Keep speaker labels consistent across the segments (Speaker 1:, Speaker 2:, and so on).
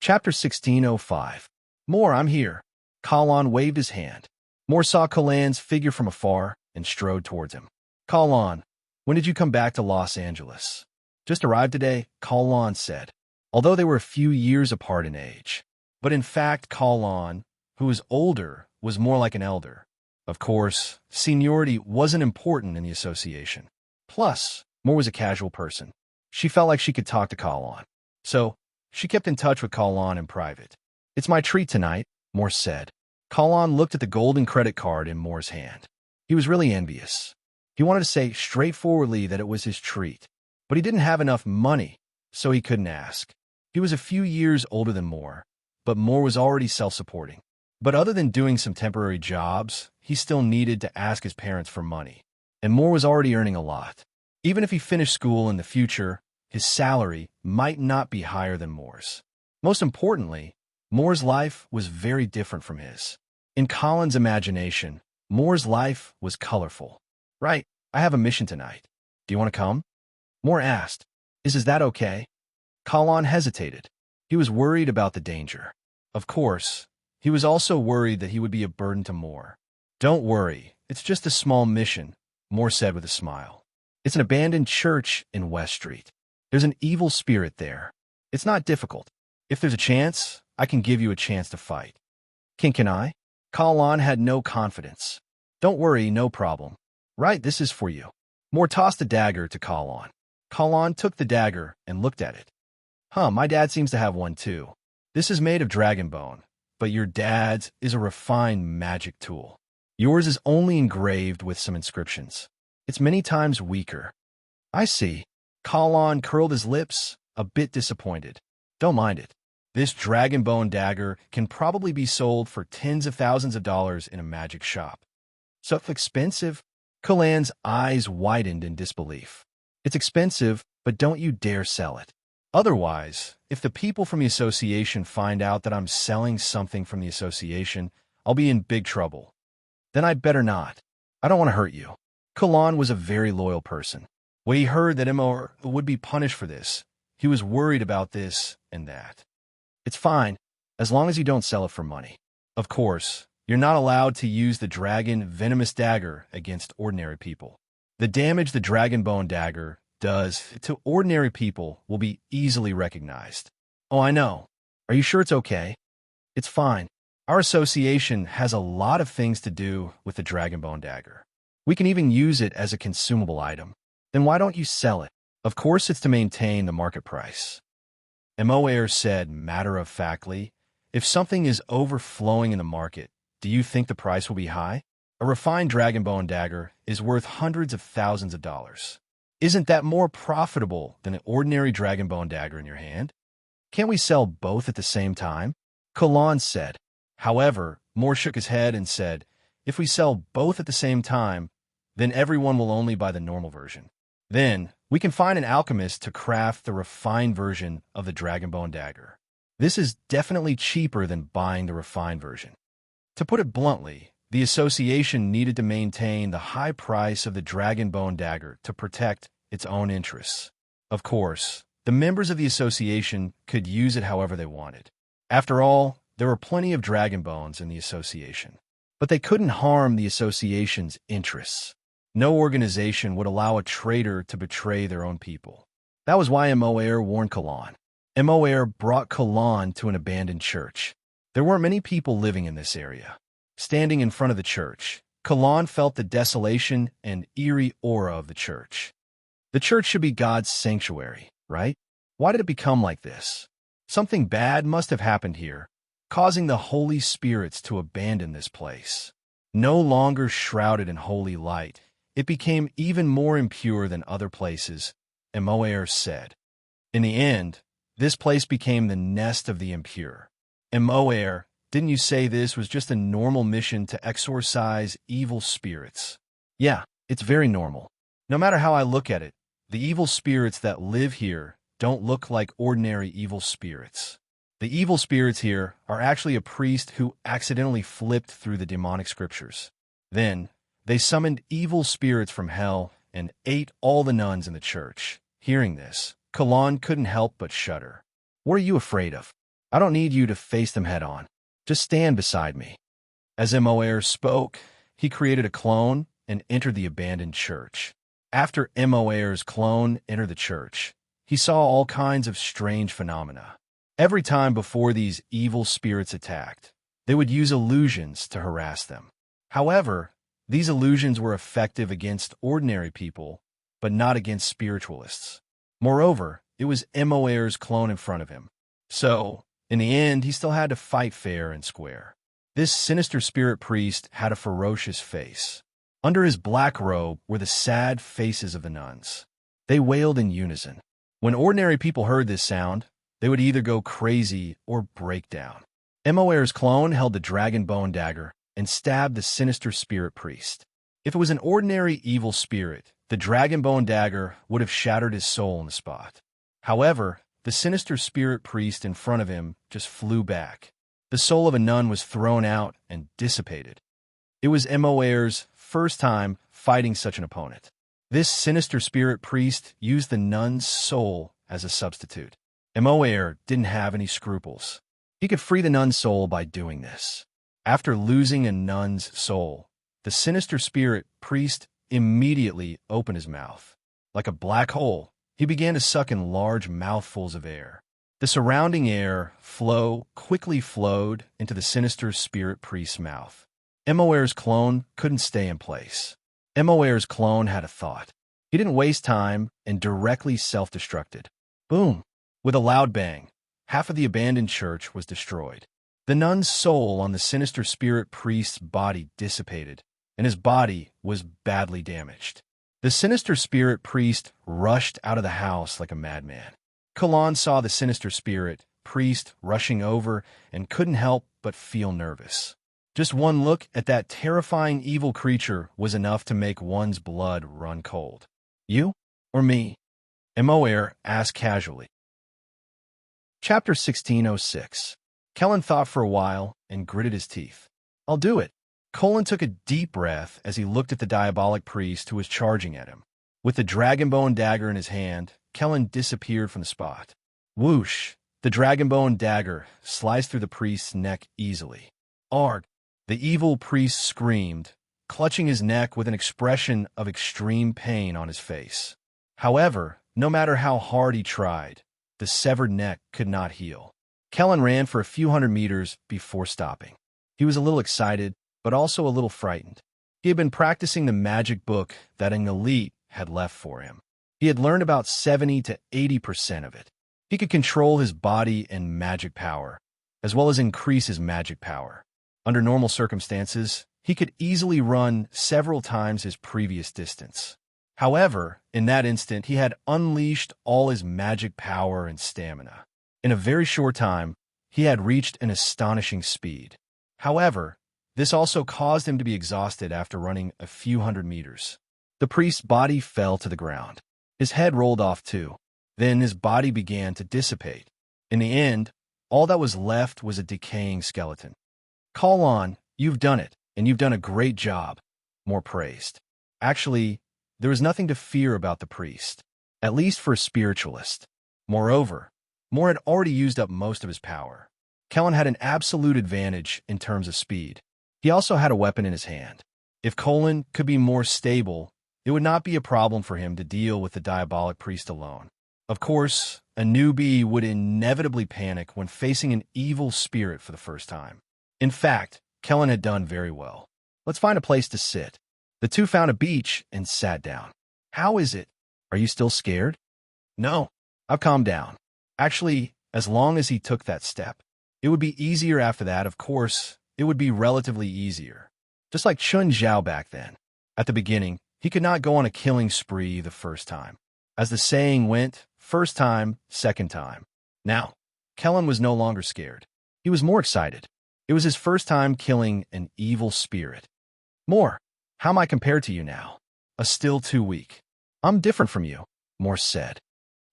Speaker 1: Chapter 1605. More, I'm here. Kalon waved his hand. More saw Kalan's figure from afar and strode towards him. Kalon, when did you come back to Los Angeles? Just arrived today, Kalon said, although they were a few years apart in age. But in fact, Kalon, who was older, was more like an elder. Of course, seniority wasn't important in the association. Plus, Moore was a casual person. She felt like she could talk to Kalon. So, she kept in touch with Kalon in private. It's my treat tonight, Moore said. Kalon looked at the golden credit card in Moore's hand. He was really envious. He wanted to say straightforwardly that it was his treat, but he didn't have enough money, so he couldn't ask. He was a few years older than Moore, but Moore was already self-supporting. But other than doing some temporary jobs, he still needed to ask his parents for money. And Moore was already earning a lot. Even if he finished school in the future, his salary might not be higher than Moore's. Most importantly, Moore's life was very different from his. In Colin's imagination, Moore's life was colorful. Right, I have a mission tonight. Do you want to come? Moore asked. Is that okay? Colin hesitated. He was worried about the danger. Of course, he was also worried that he would be a burden to Moore. Don't worry, it's just a small mission, Moore said with a smile. It's an abandoned church in West Street. There's an evil spirit there. It's not difficult. If there's a chance, I can give you a chance to fight. Can I? Colin had no confidence. Don't worry, no problem. Right, this is for you. Moore tossed the dagger to Colin. Colin took the dagger and looked at it. My dad seems to have one too. This is made of dragon bone, but your dad's is a refined magic tool. Yours is only engraved with some inscriptions. It's many times weaker. I see. Colin curled his lips, a bit disappointed. Don't mind it. This dragon bone dagger can probably be sold for tens of thousands of dollars in a magic shop. So expensive? Colin's eyes widened in disbelief. It's expensive, but don't you dare sell it. Otherwise, if the people from the association find out that I'm selling something from the association, I'll be in big trouble. Then I'd better not. I don't want to hurt you. Colin was a very loyal person. When he heard that Immerse would be punished for this, he was worried about this and that. It's fine, as long as you don't sell it for money. Of course, you're not allowed to use the dragon venomous dagger against ordinary people. The damage the dragon bone dagger does to ordinary people will be easily recognized. Oh, I know. Are you sure it's okay? It's fine. Our association has a lot of things to do with the dragon bone dagger. We can even use it as a consumable item. Then why don't you sell it? Of course it's to maintain the market price. Immerse said matter-of-factly, if something is overflowing in the market, do you think the price will be high? A refined dragon bone dagger is worth hundreds of thousands of dollars. Isn't that more profitable than an ordinary dragon bone dagger in your hand? Can't we sell both at the same time? Colin said. However, Moore shook his head and said, if we sell both at the same time, then everyone will only buy the normal version. Then, we can find an alchemist to craft the refined version of the dragon bone dagger. This is definitely cheaper than buying the refined version. To put it bluntly, the association needed to maintain the high price of the dragon bone dagger to protect its own interests. Of course, the members of the association could use it however they wanted. After all, there were plenty of dragon bones in the association. But they couldn't harm the association's interests. No organization would allow a traitor to betray their own people. That was why Immerse warned Colin. Immerse brought Colin to an abandoned church. There weren't many people living in this area. Standing in front of the church, Colin felt the desolation and eerie aura of the church. The church should be God's sanctuary, right? Why did it become like this? Something bad must have happened here, causing the Holy Spirits to abandon this place. No longer shrouded in holy light, it became even more impure than other places, Immerse said. In the end, this place became the nest of the impure. Immerse, didn't you say this was just a normal mission to exorcise evil spirits? Yeah, it's very normal. No matter how I look at it, the evil spirits that live here don't look like ordinary evil spirits. The evil spirits here are actually a priest who accidentally flipped through the demonic scriptures. Then, they summoned evil spirits from hell and ate all the nuns in the church. Hearing this, Colin couldn't help but shudder. What are you afraid of? I don't need you to face them head on. Just stand beside me. As Immerse spoke, he created a clone and entered the abandoned church. After Immerse's clone entered the church, he saw all kinds of strange phenomena. Every time before these evil spirits attacked, they would use illusions to harass them. However, these illusions were effective against ordinary people, but not against spiritualists. Moreover, it was Immerse's clone in front of him. So, in the end, he still had to fight fair and square. This sinister spirit priest had a ferocious face. Under his black robe were the sad faces of the nuns. They wailed in unison. When ordinary people heard this sound, they would either go crazy or break down. Immerse's clone held the dragon bone dagger and stabbed the sinister spirit priest. If it was an ordinary evil spirit, the dragon bone dagger would have shattered his soul on the spot. However, the sinister spirit priest in front of him just flew back. The soul of a nun was thrown out and dissipated. It was Immerse's first time fighting such an opponent. This sinister spirit priest used the nun's soul as a substitute. Immerse didn't have any scruples. He could free the nun's soul by doing this. After losing a nun's soul, the sinister spirit priest immediately opened his mouth. Like a black hole, he began to suck in large mouthfuls of air. The surrounding air quickly flowed into the sinister spirit priest's mouth. Immerse's clone couldn't stay in place. Immerse's clone had a thought. He didn't waste time and directly self-destructed. Boom! With a loud bang, half of the abandoned church was destroyed. The nun's soul on the sinister spirit priest's body dissipated, and his body was badly damaged. The sinister spirit priest rushed out of the house like a madman. Kalon saw the sinister spirit priest rushing over and couldn't help but feel nervous. Just one look at that terrifying evil creature was enough to make one's blood run cold. You or me? Immerse asked casually. Chapter 1606. Kellen thought for a while and gritted his teeth. I'll do it. Colin took a deep breath as he looked at the diabolic priest who was charging at him. With the dragonbone dagger in his hand, Kellen disappeared from the spot. Whoosh! The dragonbone dagger sliced through the priest's neck easily. Arg! The evil priest screamed, clutching his neck with an expression of extreme pain on his face. However, no matter how hard he tried, the severed neck could not heal. Kellen ran for a few hundred meters before stopping. He was a little excited, but also a little frightened. He had been practicing the magic book that an elite had left for him. He had learned about 70 to 80% of it. He could control his body and magic power, as well as increase his magic power. Under normal circumstances, he could easily run several times his previous distance. However, in that instant, he had unleashed all his magic power and stamina. In a very short time, he had reached an astonishing speed. However, this also caused him to be exhausted after running a few hundred meters. The priest's body fell to the ground. His head rolled off too. Then his body began to dissipate. In the end, all that was left was a decaying skeleton. Call on, you've done it, and you've done a great job, More praised. Actually, there was nothing to fear about the priest, at least for a spiritualist. Moreover, More had already used up most of his power. Kellen had an absolute advantage in terms of speed. He also had a weapon in his hand. If Colin could be more stable, it would not be a problem for him to deal with the diabolic priest alone. Of course, a newbie would inevitably panic when facing an evil spirit for the first time. In fact, Kellen had done very well. Let's find a place to sit. The two found a beach and sat down. How is it? Are you still scared? No, I've calmed down. Actually, as long as he took that step. It would be easier after that, of course. It would be relatively easier. Just like Chun Zhao back then. At the beginning, he could not go on a killing spree the first time. As the saying went, first time, second time. Now, Kellen was no longer scared. He was more excited. It was his first time killing an evil spirit. More, how am I compared to you now? Still too weak. I'm different from you, Morse said.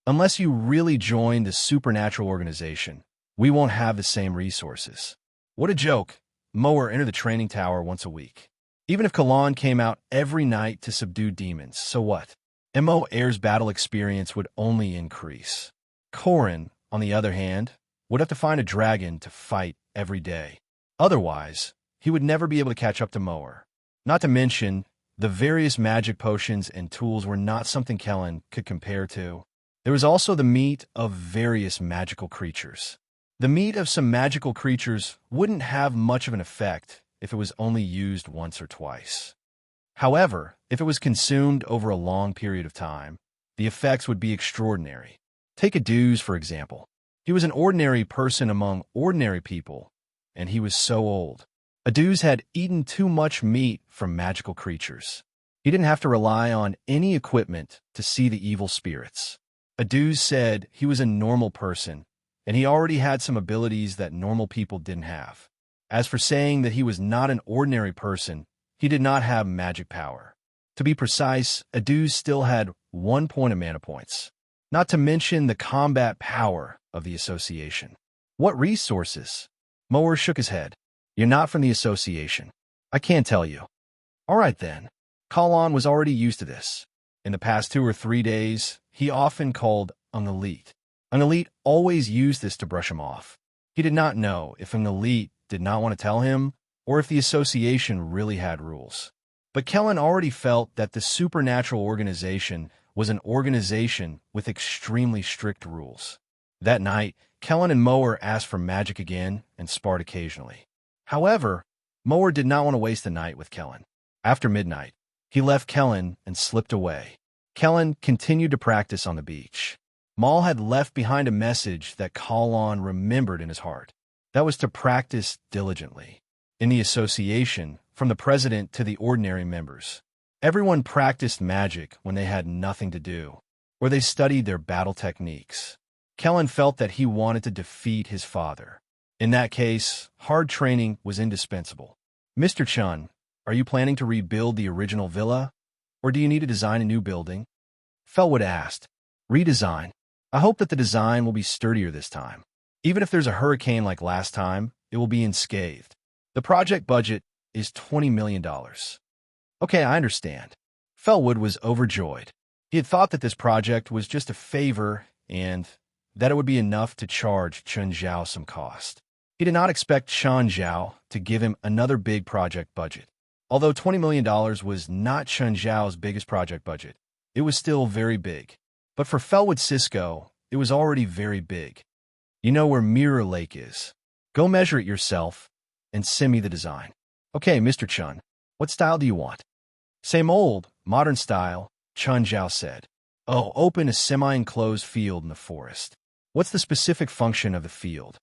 Speaker 1: Unless you really join the supernatural organization, we won't have the same resources. What a joke. Mower entered the training tower once a week. Even if Kalon came out every night to subdue demons, so what? Mo Air's battle experience would only increase. Corin, on the other hand, would have to find a dragon to fight every day. Otherwise, he would never be able to catch up to Mower. Not to mention, the various magic potions and tools were not something Kellen could compare to. There was also the meat of various magical creatures. The meat of some magical creatures wouldn't have much of an effect if it was only used once or twice. However, if it was consumed over a long period of time, the effects would be extraordinary. Take Aduz, for example. He was an ordinary person among ordinary people, and he was so old. Aduz had eaten too much meat from magical creatures. He didn't have to rely on any equipment to see the evil spirits. Aduz said he was a normal person, and he already had some abilities that normal people didn't have. As for saying that he was not an ordinary person, he did not have magic power. To be precise, Aduz still had 1 point of mana points, not to mention the combat power of the association. What resources? Mower shook his head. You're not from the association. I can't tell you. All right then. Kalon was already used to this. In the past 2 or 3 days, he often called an elite. An elite always used this to brush him off. He did not know if an elite did not want to tell him or if the association really had rules. But Kellen already felt that the supernatural organization was an organization with extremely strict rules. That night, Kellen and Mower asked for magic again and sparred occasionally. However, Mower did not want to waste the night with Kellen. After midnight, he left Kellen and slipped away. Kellen continued to practice on the beach. Maul had left behind a message that Kalon remembered in his heart. That was to practice diligently. In the association, from the president to the ordinary members, everyone practiced magic when they had nothing to do, or they studied their battle techniques. Kellen felt that he wanted to defeat his father. In that case, hard training was indispensable. Mr. Chun, are you planning to rebuild the original villa, or do you need to design a new building? Felwood asked. Redesign. I hope that the design will be sturdier this time. Even if there's a hurricane like last time, it will be unscathed. The project budget is $20 million. Okay, I understand. Felwood was overjoyed. He had thought that this project was just a favor and that it would be enough to charge Chun Zhao some cost. He did not expect Chun Zhao to give him another big project budget. Although $20 million was not Chun Zhao's biggest project budget, it was still very big. But for Felwood Cisco, it was already very big. You know where Mirror Lake is. Go measure it yourself and send me the design. Okay, Mr. Chun, what style do you want? Same old, modern style, Chun Zhao said. Oh, open a semi-enclosed field in the forest. What's the specific function of the field?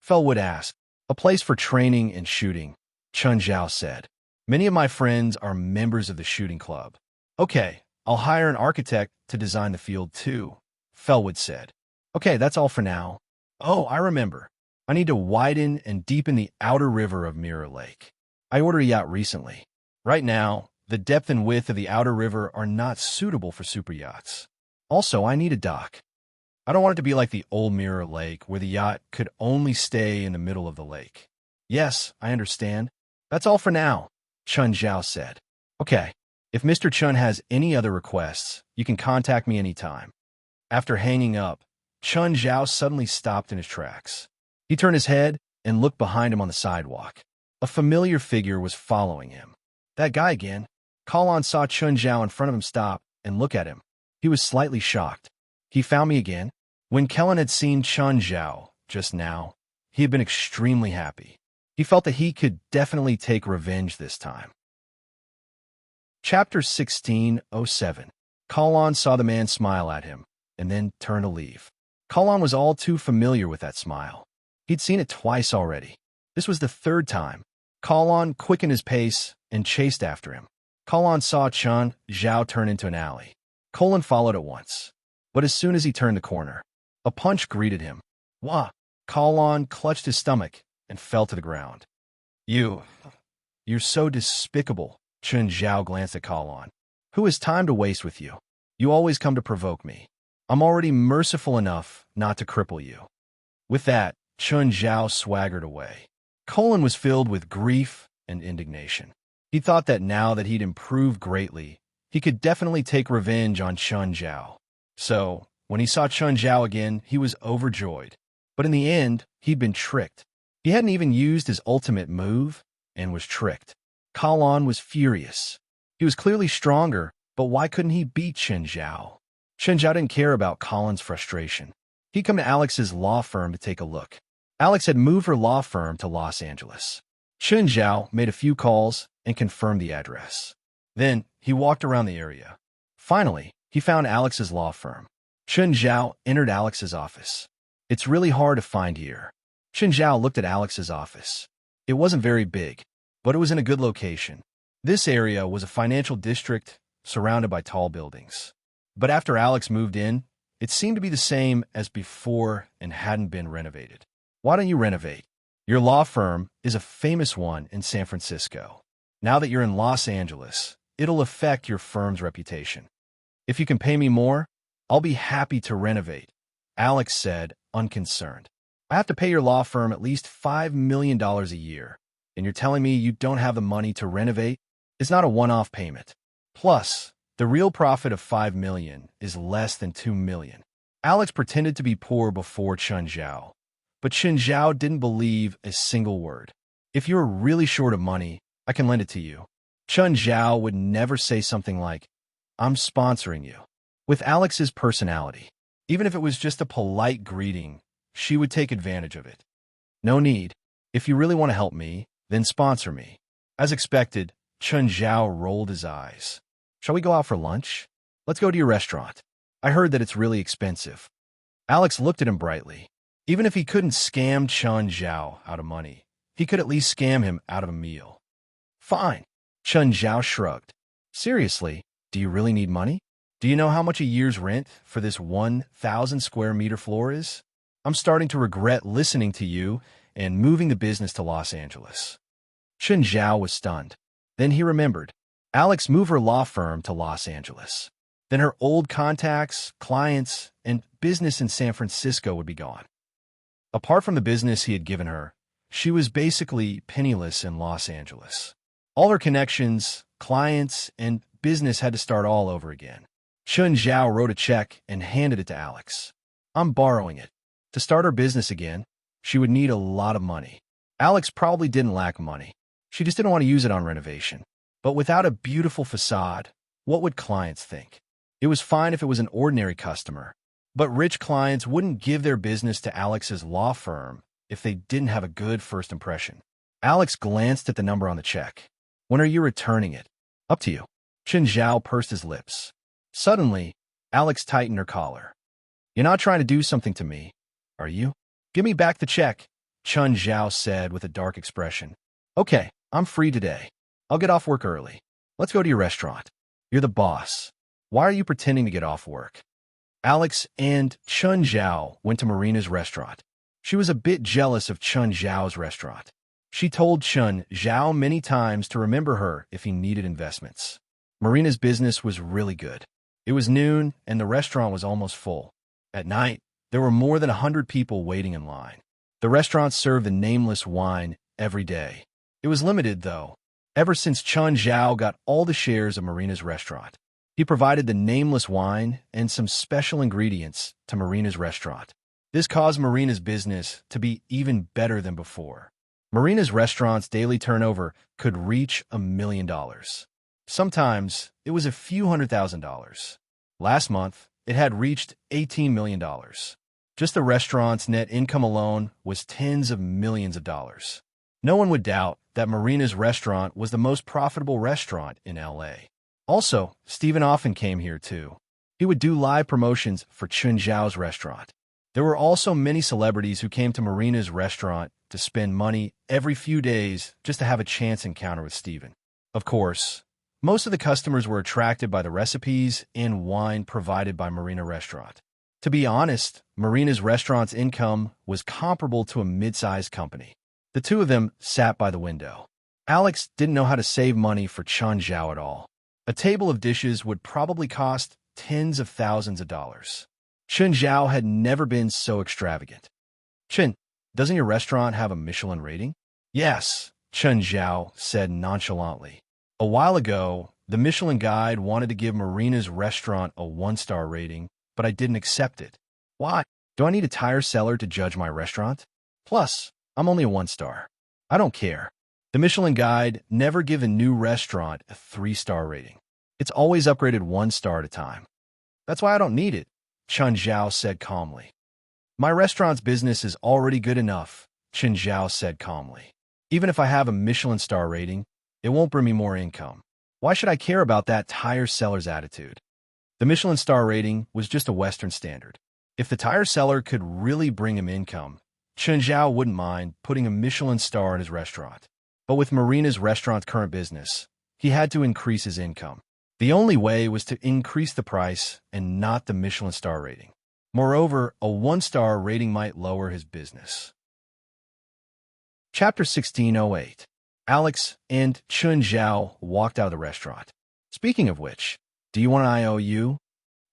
Speaker 1: Felwood asked. A place for training and shooting, Chun Zhao said. Many of my friends are members of the shooting club. Okay, I'll hire an architect to design the field too, Felwood said. Okay, that's all for now. Oh, I remember. I need to widen and deepen the outer river of Mirror Lake. I ordered a yacht recently. Right now, the depth and width of the outer river are not suitable for super yachts. Also, I need a dock. I don't want it to be like the old Mirror Lake where the yacht could only stay in the middle of the lake. Yes, I understand. That's all for now, Chun Zhao said. Okay, if Mr. Chun has any other requests, you can contact me anytime. After hanging up, Chun Zhao suddenly stopped in his tracks. He turned his head and looked behind him on the sidewalk. A familiar figure was following him. That guy again. Kalon saw Chun Zhao in front of him stop and look at him. He was slightly shocked. He found me again? When Kellen had seen Chun Zhao just now, he had been extremely happy. He felt that he could definitely take revenge this time. Chapter 16:07. Kalon saw the man smile at him, and then turn to leave. Kalon was all too familiar with that smile. He'd seen it twice already. This was the third time. Kalon quickened his pace and chased after him. Kalon saw Chun Zhao turn into an alley. Kalon followed at once. But as soon as he turned the corner, a punch greeted him. Wah! Kalon clutched his stomach and fell to the ground. You're so despicable, Chun Zhao glanced at Kalon. Who has time to waste with you? You always come to provoke me. I'm already merciful enough not to cripple you. With that, Chun Zhao swaggered away. Kalon was filled with grief and indignation. He thought that now that he'd improved greatly, he could definitely take revenge on Chun Zhao. So, when he saw Chun Zhao again, he was overjoyed. But in the end, he'd been tricked. He hadn't even used his ultimate move and was tricked. Kalon was furious. He was clearly stronger, but why couldn't he beat Chen Zhao? Chen Zhao didn't care about Colin's frustration. He'd come to Alex's law firm to take a look. Alex had moved her law firm to Los Angeles. Chen Zhao made a few calls and confirmed the address. Then, he walked around the area. Finally, he found Alex's law firm. Chen Zhao entered Alex's office. "It's really hard to find here." Chen Zhao looked at Alex's office. It wasn't very big, but it was in a good location. This area was a financial district surrounded by tall buildings. But after Alex moved in, it seemed to be the same as before and hadn't been renovated. "Why don't you renovate? Your law firm is a famous one in San Francisco. Now that you're in Los Angeles, it'll affect your firm's reputation. If you can pay me more, I'll be happy to renovate," Alex said, unconcerned. "I have to pay your law firm at least $5 million a year, and you're telling me you don't have the money to renovate? It's not a one-off payment. Plus, the real profit of $5 million is less than $2 million. Alex pretended to be poor before Chen Zhao, but Chen Zhao didn't believe a single word. "If you're really short of money, I can lend it to you." Chen Zhao would never say something like, "I'm sponsoring you." With Alex's personality, even if it was just a polite greeting, she would take advantage of it. "No need. If you really want to help me, then sponsor me." As expected, Chen Zhao rolled his eyes. "Shall we go out for lunch? Let's go to your restaurant. I heard that it's really expensive." Alex looked at him brightly. Even if he couldn't scam Chen Zhao out of money, he could at least scam him out of a meal. "Fine." Chen Zhao shrugged. "Seriously, do you really need money? Do you know how much a year's rent for this 1,000 square meter floor is? I'm starting to regret listening to you and moving the business to Los Angeles." Chen Zhao was stunned. Then he remembered. Alex moved her law firm to Los Angeles. Then her old contacts, clients, and business in San Francisco would be gone. Apart from the business he had given her, she was basically penniless in Los Angeles. All her connections, clients, and business had to start all over again. Chen Zhao wrote a check and handed it to Alex. "I'm borrowing it. To start her business again, she would need a lot of money." Alex probably didn't lack money. She just didn't want to use it on renovation. But without a beautiful facade, what would clients think? It was fine if it was an ordinary customer, but rich clients wouldn't give their business to Alex's law firm if they didn't have a good first impression. Alex glanced at the number on the check. "When are you returning it?" "Up to you." Chen Zhao pursed his lips. Suddenly, Alex tightened her collar. "You're not trying to do something to me, are you?" "Give me back the check," Chen Zhao said with a dark expression. "Okay, I'm free today. I'll get off work early. Let's go to your restaurant. You're the boss. Why are you pretending to get off work?" Alex and Chen Zhao went to Marina's restaurant. She was a bit jealous of Chen Zhao's restaurant. She told Chen Zhao many times to remember her if he needed investments. Marina's business was really good. It was noon, and the restaurant was almost full. At night, there were more than 100 people waiting in line. The restaurant served the nameless wine every day. It was limited, though, ever since Chen Zhao got all the shares of Marina's restaurant. He provided the nameless wine and some special ingredients to Marina's restaurant. This caused Marina's business to be even better than before. Marina's restaurant's daily turnover could reach $1 million. Sometimes, it was a few $100,000. Last month, it had reached $18 million. Just the restaurant's net income alone was tens of millions of dollars. No one would doubt that Marina's restaurant was the most profitable restaurant in LA. Also, Steven often came here too. He would do live promotions for Chen Zhao's restaurant. There were also many celebrities who came to Marina's restaurant to spend money every few days just to have a chance encounter with Steven. Of course, most of the customers were attracted by the recipes and wine provided by Marina Restaurant. To be honest, Marina's restaurant's income was comparable to a mid-sized company. The two of them sat by the window. Alex didn't know how to save money for Chen Zhao at all. A table of dishes would probably cost tens of thousands of dollars. Chen Zhao had never been so extravagant. "Chen, doesn't your restaurant have a Michelin rating?" "Yes," Chen Zhao said nonchalantly. A while ago, the Michelin Guide wanted to give Marina's restaurant a 1-star rating, but I didn't accept it. "Why?" Do I need a tire seller to judge my restaurant? Plus, I'm only a 1-star. I don't care. The Michelin Guide never give a new restaurant a 3-star rating. It's always upgraded 1 star at a time. That's why I don't need it, Chen Zhao said calmly. My restaurant's business is already good enough, Chen Zhao said calmly. Even if I have a Michelin star rating, it won't bring me more income. Why should I care about that tire seller's attitude? The Michelin star rating was just a Western standard. If the tire seller could really bring him income, Chen Zhao wouldn't mind putting a Michelin star in his restaurant. But with Marina's restaurant's current business, he had to increase his income. The only way was to increase the price and not the Michelin star rating. Moreover, a 1-star rating might lower his business. Chapter 1608. Alex and Chen Zhao walked out of the restaurant. Speaking of which, do you want an IOU?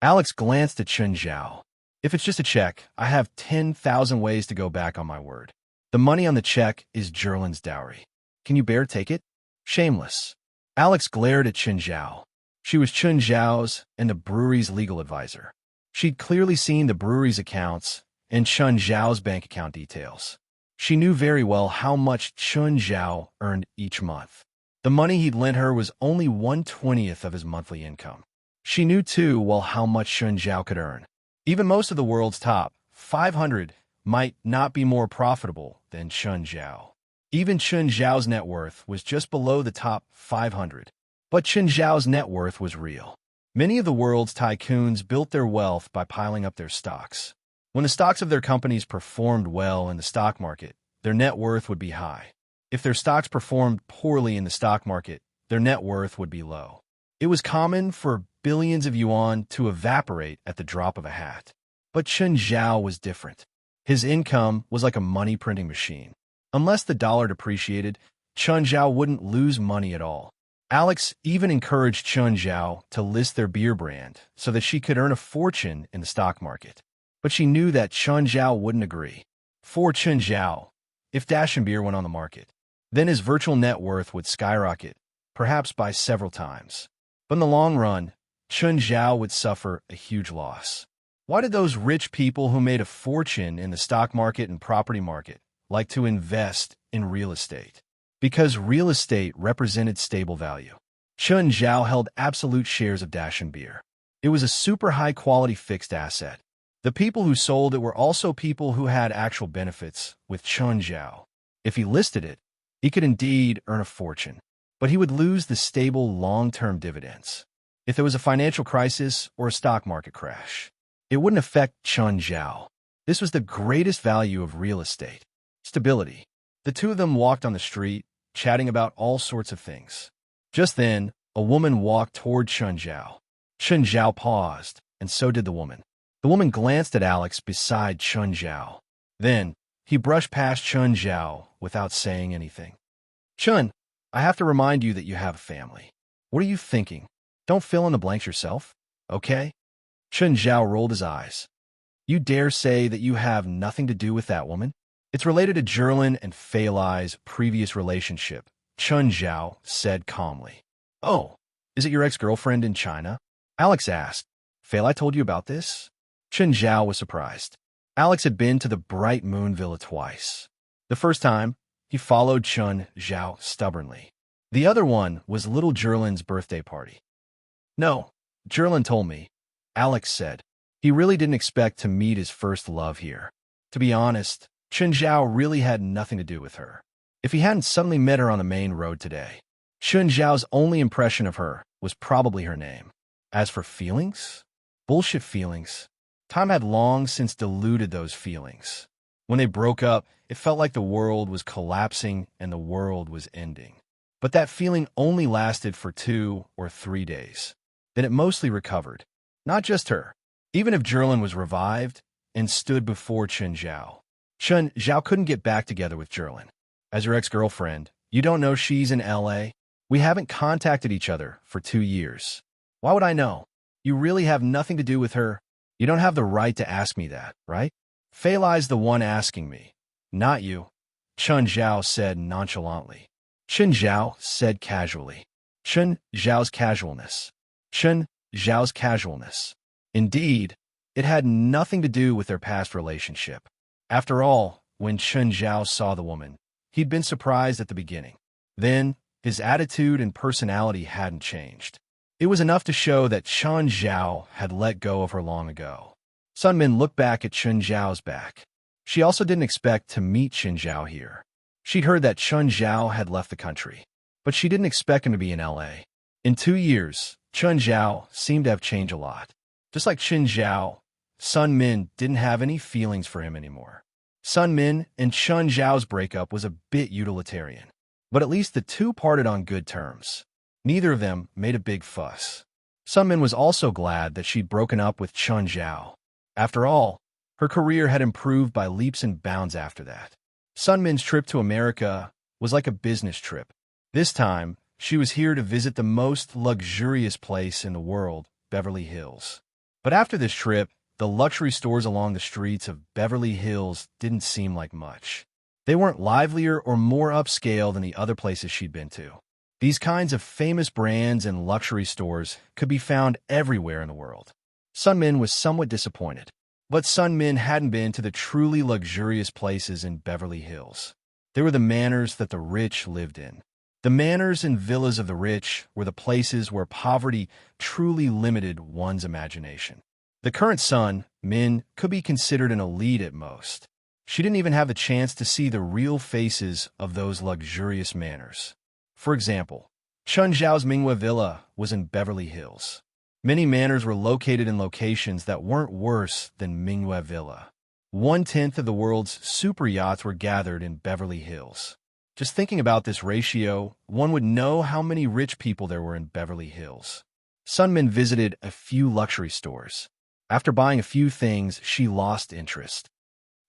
Speaker 1: Alex glanced at Chen Zhao. If it's just a check, I have 10,000 ways to go back on my word. The money on the check is Jerlin's dowry. Can you bear take it? Shameless. Alex glared at Chen Zhao. She was Chen Zhao's and the brewery's legal advisor. She'd clearly seen the brewery's accounts and Chen Zhao's bank account details. She knew very well how much Chen Zhao earned each month. The money he'd lent her was only 1/20th of his monthly income. She knew too well how much Chen Zhao could earn. Even most of the world's top 500 might not be more profitable than Chen Zhao. Even Chen Zhao's net worth was just below the top 500. But Chen Zhao's net worth was real. Many of the world's tycoons built their wealth by piling up their stocks. When the stocks of their companies performed well in the stock market, their net worth would be high. If their stocks performed poorly in the stock market, their net worth would be low. It was common for billions of yuan to evaporate at the drop of a hat. But Chen Zhao was different. His income was like a money printing machine. Unless the dollar depreciated, Chen Zhao wouldn't lose money at all. Alex even encouraged Chen Zhao to list their beer brand so that she could earn a fortune in the stock market. But she knew that Chen Zhao wouldn't agree. For Chen Zhao, if Dashin beer went on the market, then his virtual net worth would skyrocket, perhaps by several times. But in the long run, Chen Zhao would suffer a huge loss. Why did those rich people who made a fortune in the stock market and property market like to invest in real estate? Because real estate represented stable value. Chen Zhao held absolute shares of Dashin beer. It was a super high-quality fixed asset. The people who sold it were also people who had actual benefits with Chen Zhao. If he listed it, he could indeed earn a fortune, but he would lose the stable long-term dividends. If there was a financial crisis or a stock market crash, it wouldn't affect Chen Zhao. This was the greatest value of real estate: stability. The two of them walked on the street, chatting about all sorts of things. Just then, a woman walked toward Chen Zhao. Chen Zhao paused, and so did the woman. The woman glanced at Alex beside Chen Zhao. Then, he brushed past Chen Zhao without saying anything. Chen, I have to remind you that you have a family. What are you thinking? Don't fill in the blanks yourself, okay? Chen Zhao rolled his eyes. You dare say that you have nothing to do with that woman? It's related to Jerlin and Fei Lai's previous relationship, Chen Zhao said calmly. Oh, is it your ex-girlfriend in China? Alex asked. Fei Lai told you about this? Chen Zhao was surprised. Alex had been to the Bright Moon Villa twice. The first time, he followed Chen Zhao stubbornly. The other one was little Jerlin's birthday party. No, Jerlin told me, Alex said. He really didn't expect to meet his first love here. To be honest, Chen Zhao really had nothing to do with her. If he hadn't suddenly met her on the main road today, Chen Zhao's only impression of her was probably her name. As for feelings? Bullshit feelings. Time had long since diluted those feelings. When they broke up, it felt like the world was collapsing and the world was ending. But that feeling only lasted for 2 or 3 days. Then it mostly recovered. Not just her. Even if Jerlin was revived and stood before Chen Zhao, Chen Zhao couldn't get back together with Jerlin. As your ex-girlfriend, you don't know she's in LA? We haven't contacted each other for 2 years. Why would I know? You really have nothing to do with her. You don't have the right to ask me that, right? Fei Lai's the one asking me, not you, Chen Zhao said nonchalantly. Chen Zhao said casually. Chen Zhao's casualness. Chen Zhao's casualness. Indeed, It had nothing to do with their past relationship. After all, when Chen Zhao saw the woman, he'd been surprised at the beginning. Then, his attitude and personality hadn't changed. It was enough to show that Chen Zhao had let go of her long ago. Sun Min looked back at Chen Zhao's back. She also didn't expect to meet Chen Zhao here. She'd heard that Chen Zhao had left the country, but she didn't expect him to be in LA. In 2 years, Chen Zhao seemed to have changed a lot. Just like Chen Zhao, Sun Min didn't have any feelings for him anymore. Sun Min and Chen Zhao's breakup was a bit utilitarian, but at least the two parted on good terms. Neither of them made a big fuss. Sun Min was also glad that she'd broken up with Chen Zhao. After all, her career had improved by leaps and bounds after that. Sun Min's trip to America was like a business trip. This time, she was here to visit the most luxurious place in the world, Beverly Hills. But after this trip, the luxury stores along the streets of Beverly Hills didn't seem like much. They weren't livelier or more upscale than the other places she'd been to. These kinds of famous brands and luxury stores could be found everywhere in the world. Sun Min was somewhat disappointed, but Sun Min hadn't been to the truly luxurious places in Beverly Hills. They were the manors that the rich lived in. The manors and villas of the rich were the places where poverty truly limited one's imagination. The current Sun Min could be considered an elite at most. She didn't even have the chance to see the real faces of those luxurious manors. For example, Chen Zhao's Minghua Villa was in Beverly Hills. Many manors were located in locations that weren't worse than Minghua Villa. 1/10 of the world's super yachts were gathered in Beverly Hills. Just thinking about this ratio, one would know how many rich people there were in Beverly Hills. Sun Min visited a few luxury stores. After buying a few things, she lost interest.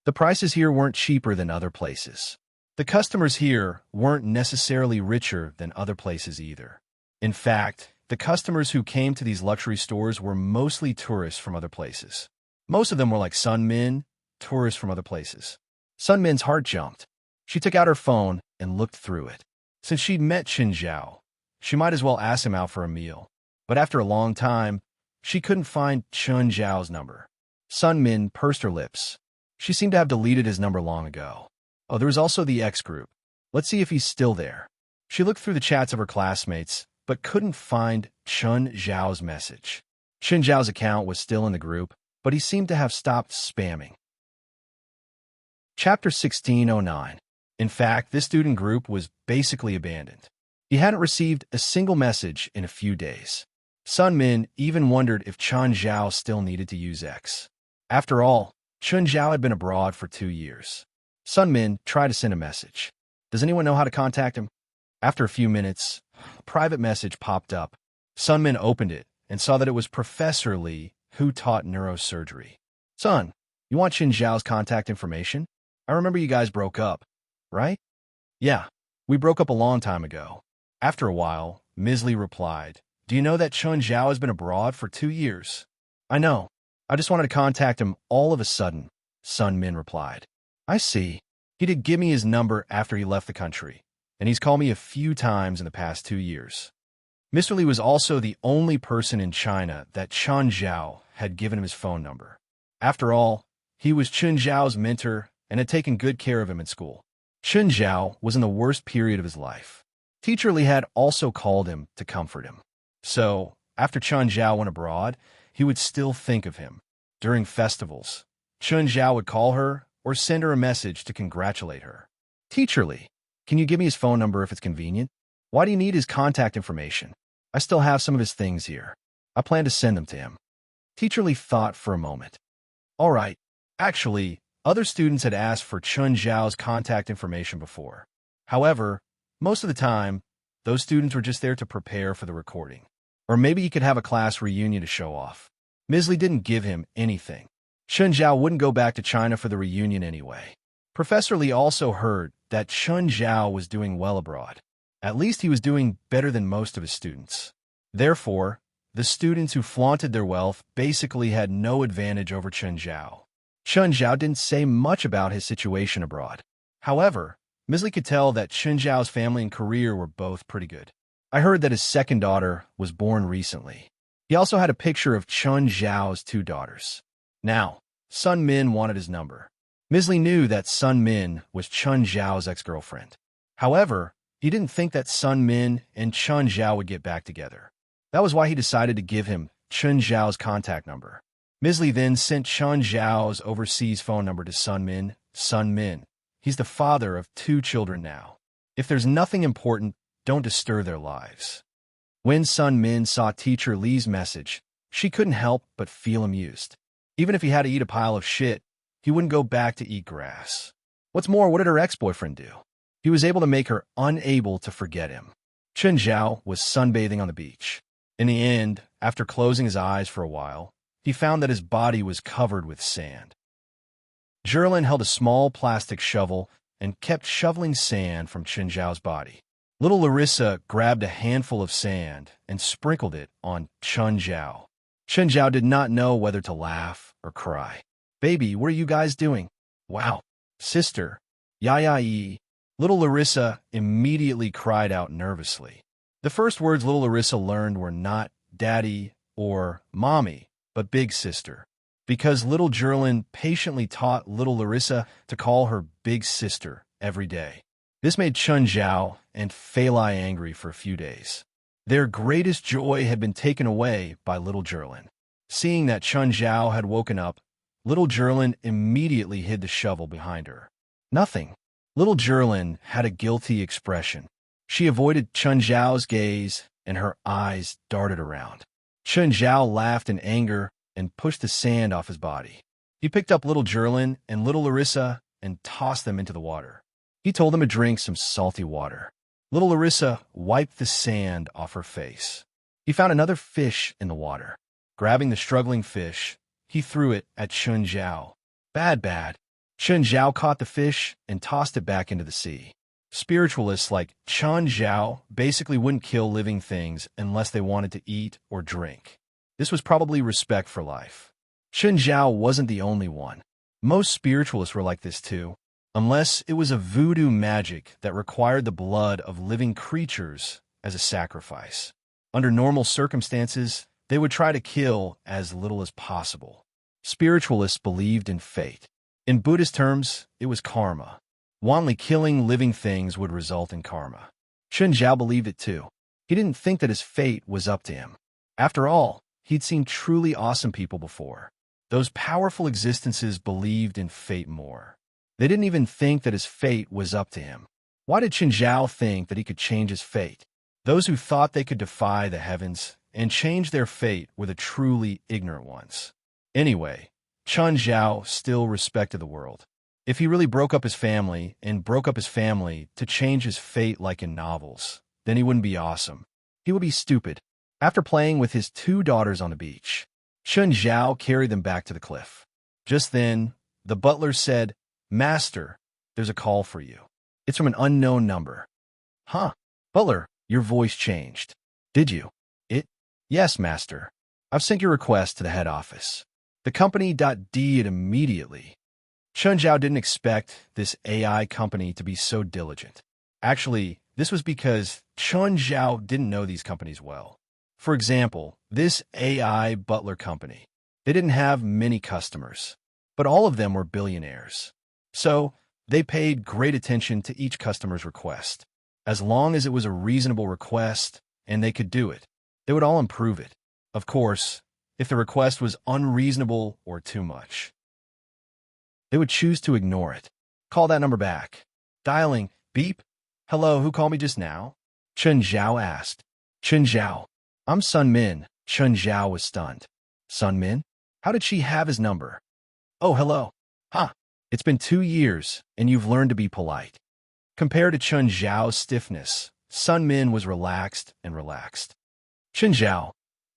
Speaker 1: The prices here weren't cheaper than other places. The customers here weren't necessarily richer than other places either. In fact, the customers who came to these luxury stores were mostly tourists from other places. Most of them were like Sun Min, tourists from other places. Sun Min's heart jumped. She took out her phone and looked through it. Since she'd met Chen Zhao, she might as well ask him out for a meal. But after a long time, she couldn't find Chen Zhao's number. Sun Min pursed her lips. She seemed to have deleted his number long ago. Oh, there was also the X group. Let's see if he's still there. She looked through the chats of her classmates, but couldn't find Chen Zhao's message. Chen Zhao's account was still in the group, but he seemed to have stopped spamming. Chapter 1609. In fact, this student group was basically abandoned. He hadn't received a single message in a few days. Sun Min even wondered if Chen Zhao still needed to use X. After all, Chen Zhao had been abroad for 2 years. Sun Min tried to send a message. Does anyone know how to contact him? After a few minutes, a private message popped up. Sun Min opened it and saw that it was Professor Li, who taught neurosurgery. Sun, you want Chen Zhao's contact information? I remember you guys broke up, right? Yeah, we broke up a long time ago. After a while, Ms. Li replied, do you know that Chen Zhao has been abroad for 2 years? I know. I just wanted to contact him all of a sudden, Sun Min replied. I see. He did give me his number after he left the country, and he's called me a few times in the past 2 years. Mr. Li was also the only person in China that Chen Zhao had given him his phone number. After all, he was Chen Zhao's mentor and had taken good care of him in school. Chen Zhao was in the worst period of his life. Teacher Li had also called him to comfort him. So, after Chen Zhao went abroad, he would still think of him. During festivals, Chen Zhao would call her or send her a message to congratulate her. Teacher Li, can you give me his phone number if it's convenient? Why do you need his contact information? I still have some of his things here. I plan to send them to him. Teacher Li thought for a moment. All right. Actually, other students had asked for Chen Zhao's contact information before. However, most of the time, those students were just there to prepare for the recording. Or maybe he could have a class reunion to show off. Ms. Li didn't give him anything. Chen Zhao wouldn't go back to China for the reunion anyway. Professor Li also heard that Chen Zhao was doing well abroad. At least he was doing better than most of his students. Therefore, the students who flaunted their wealth basically had no advantage over Chen Zhao. Chen Zhao didn't say much about his situation abroad. However, Ms. Li could tell that Chen Zhao's family and career were both pretty good. I heard that his second daughter was born recently. He also had a picture of Chen Zhao's 2 daughters. Now, Sun Min wanted his number. Misley knew that Sun Min was Chun Zhao's ex-girlfriend. However, he didn't think that Sun Min and Chun Zhao would get back together. That was why he decided to give him Chun Zhao's contact number. Misley then sent Chun Zhao's overseas phone number to Sun Min. Sun Min, he's the father of 2 children now. If there's nothing important, don't disturb their lives. When Sun Min saw teacher Li's message, she couldn't help but feel amused. Even if he had to eat a pile of shit, he wouldn't go back to eat grass. What's more, what did her ex-boyfriend do? He was able to make her unable to forget him. Chun Zhao was sunbathing on the beach. In the end, after closing his eyes for a while, he found that his body was covered with sand. Zherlin held a small plastic shovel and kept shoveling sand from Chun Zhao's body. Little Larissa grabbed a handful of sand and sprinkled it on Chun Zhao. Chun Zhao did not know whether to laugh or cry. "Baby, what are you guys doing?" "Wow, sister, yi." Little Larissa immediately cried out nervously. The first words little Larissa learned were not daddy or mommy, but big sister, because little Zherlin patiently taught little Larissa to call her big sister every day. This made Chun Zhao and Fei Lai angry for a few days. Their greatest joy had been taken away by little Zherlin. Seeing that Chun Zhao had woken up, little Zherlin immediately hid the shovel behind her. Nothing. Little Zherlin had a guilty expression. She avoided Chun Zhao's gaze, and her eyes darted around. Chun Zhao laughed in anger and pushed the sand off his body. He picked up little Zherlin and little Larissa and tossed them into the water. He told them to drink some salty water. Little Larissa wiped the sand off her face. He found another fish in the water. Grabbing the struggling fish, he threw it at Chun Zhao. Bad. Chun Zhao caught the fish and tossed it back into the sea. Spiritualists like Chun Zhao basically wouldn't kill living things unless they wanted to eat or drink. This was probably respect for life. Chun Zhao wasn't the only one. Most spiritualists were like this too, unless it was a voodoo magic that required the blood of living creatures as a sacrifice. Under normal circumstances, they would try to kill as little as possible. Spiritualists believed in fate. In Buddhist terms, it was karma. Wantonly killing living things would result in karma. Chun Zhao believed it too. He didn't think that his fate was up to him. After all, he'd seen truly awesome people before. Those powerful existences believed in fate more. They didn't even think that his fate was up to him. Why did Chun Zhao think that he could change his fate? Those who thought they could defy the heavens and change their fate were the truly ignorant ones. Anyway, Chun Zhao still respected the world. If he really broke up his family to change his fate like in novels, then he wouldn't be awesome. He would be stupid. After playing with his 2 daughters on the beach, Chun Zhao carried them back to the cliff. Just then, the butler said, "Master, there's a call for you. It's from an unknown number." "Huh? Butler, your voice changed. Did you?" "Yes, master. I've sent your request to the head office." The company did it immediately. Chun Zhao didn't expect this AI company to be so diligent. Actually, this was because Chun Zhao didn't know these companies well. For example, this AI butler company, they didn't have many customers, but all of them were billionaires. So they paid great attention to each customer's request. As long as it was a reasonable request and they could do it, they would all improve it. Of course, if the request was unreasonable or too much, they would choose to ignore it. "Call that number back." Dialing, beep. "Hello, who called me just now?" Chun Zhao asked. "Chun Zhao. I'm Sun Min." Chun Zhao was stunned. "Sun Min? How did she have his number?" "Oh, hello. Huh. It's been 2 years, and you've learned to be polite." Compared to Chun Zhao's stiffness, Sun Min was relaxed. "Chun Zhao,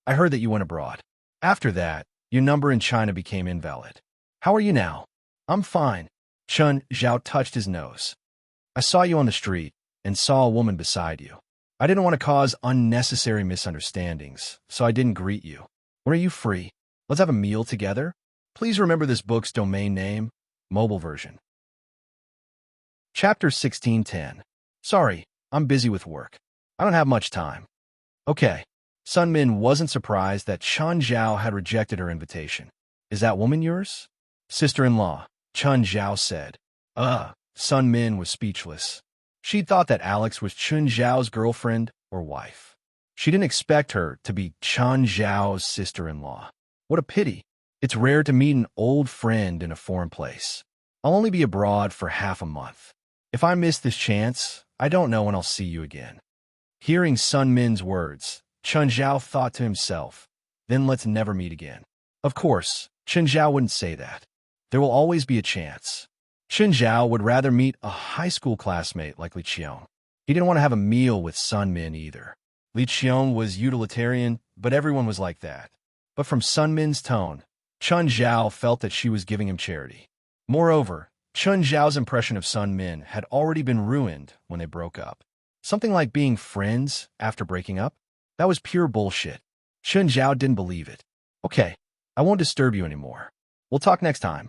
Speaker 1: I heard that you went abroad. After that, your number in China became invalid. How are you now?" "I'm fine." Chun Zhao touched his nose. "I saw you on the street and saw a woman beside you. I didn't want to cause unnecessary misunderstandings, so I didn't greet you. When are you free? Let's have a meal together. Please remember this book's domain name, mobile version." Chapter 1610. "Sorry, I'm busy with work. I don't have much time." Okay. Sun Min wasn't surprised that Chun Zhao had rejected her invitation. Is that woman yours? Sister-in-law, Chun Zhao said. Sun Min was speechless. She thought that Alex was Chun Zhao's girlfriend or wife. She didn't expect her to be Chun Zhao's sister-in-law. What a pity. It's rare to meet an old friend in a foreign place. I'll only be abroad for half a month. If I miss this chance, I don't know when I'll see you again. Hearing Sun Min's words, Chun Zhao thought to himself, then let's never meet again. Of course, Chun Zhao wouldn't say that. There will always be a chance. Chun Zhao would rather meet a high school classmate like Li Qiong. He didn't want to have a meal with Sun Min either. Li Qiong was utilitarian, but everyone was like that. But from Sun Min's tone, Chun Zhao felt that she was giving him charity. Moreover, Chun Zhao's impression of Sun Min had already been ruined when they broke up. Something like being friends after breaking up? That was pure bullshit. Chun Zhao didn't believe it. Okay, I won't disturb you anymore. We'll talk next time.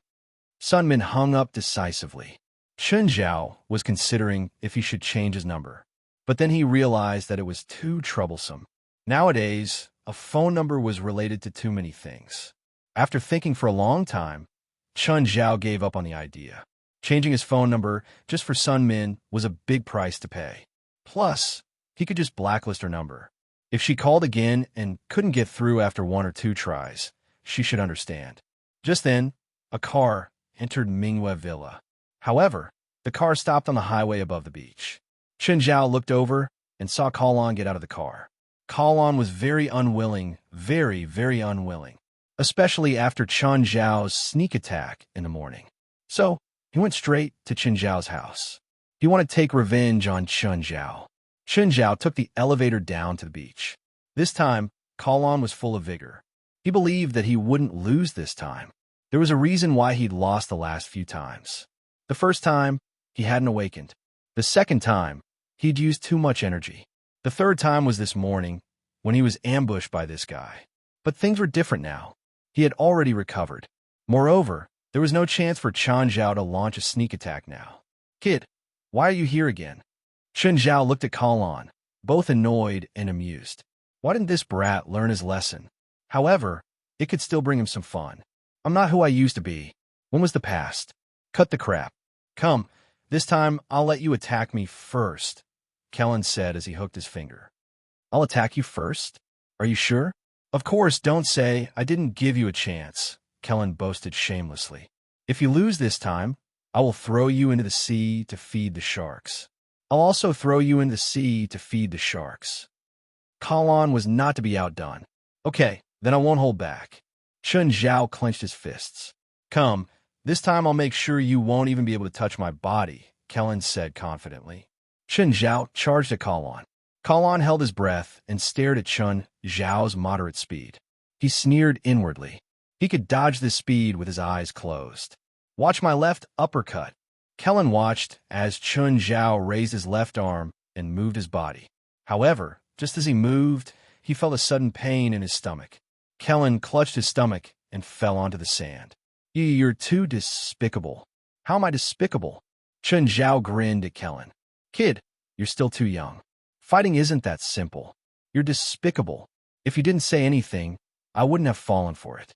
Speaker 1: Sun Min hung up decisively. Chun Zhao was considering if he should change his number, but then he realized that it was too troublesome. Nowadays, a phone number was related to too many things. After thinking for a long time, Chun Zhao gave up on the idea. Changing his phone number just for Sun Min was a big price to pay. Plus, he could just blacklist her number. If she called again and couldn't get through after 1 or 2 tries, she should understand. Just then, a car entered Mingyue Villa. However, the car stopped on the highway above the beach. Chun Zhao looked over and saw Kalon get out of the car. Kalon was very unwilling, very, very unwilling, especially after Chun Zhao's sneak attack in the morning. So, he went straight to Chun Zhao's house. He wanted to take revenge on Chun Zhao. Chun Zhao took the elevator down to the beach. This time, Kalon was full of vigor. He believed that he wouldn't lose this time. There was a reason why he'd lost the last few times. The first time, he hadn't awakened. The second time, he'd used too much energy. The third time was this morning, when he was ambushed by this guy. But things were different now. He had already recovered. Moreover, there was no chance for Chun Zhao to launch a sneak attack now. Kid, why are you here again? Chun Zhao looked at Kalon, both annoyed and amused. Why didn't this brat learn his lesson? However, it could still bring him some fun. I'm not who I used to be. When was the past? Cut the crap. Come, this time I'll let you attack me first, Kellen said as he hooked his finger. I'll attack you first? Are you sure? Of course, don't say I didn't give you a chance, Kellen boasted shamelessly. If you lose this time, I will throw you into the sea to feed the sharks. I'll also throw you into the sea to feed the sharks. Kalon was not to be outdone. Okay, then I won't hold back. Chun Zhao clenched his fists. Come, this time I'll make sure you won't even be able to touch my body, Kellen said confidently. Chun Zhao charged at Kalon. Kalon held his breath and stared at Chun Zhao's moderate speed. He sneered inwardly. He could dodge this speed with his eyes closed. Watch my left uppercut. Kellen watched as Chun Zhao raised his left arm and moved his body. However, just as he moved, he felt a sudden pain in his stomach. Kellen clutched his stomach and fell onto the sand. You're too despicable. How am I despicable? Chun Zhao grinned at Kellen. Kid, you're still too young. Fighting isn't that simple. You're despicable. If you didn't say anything, I wouldn't have fallen for it.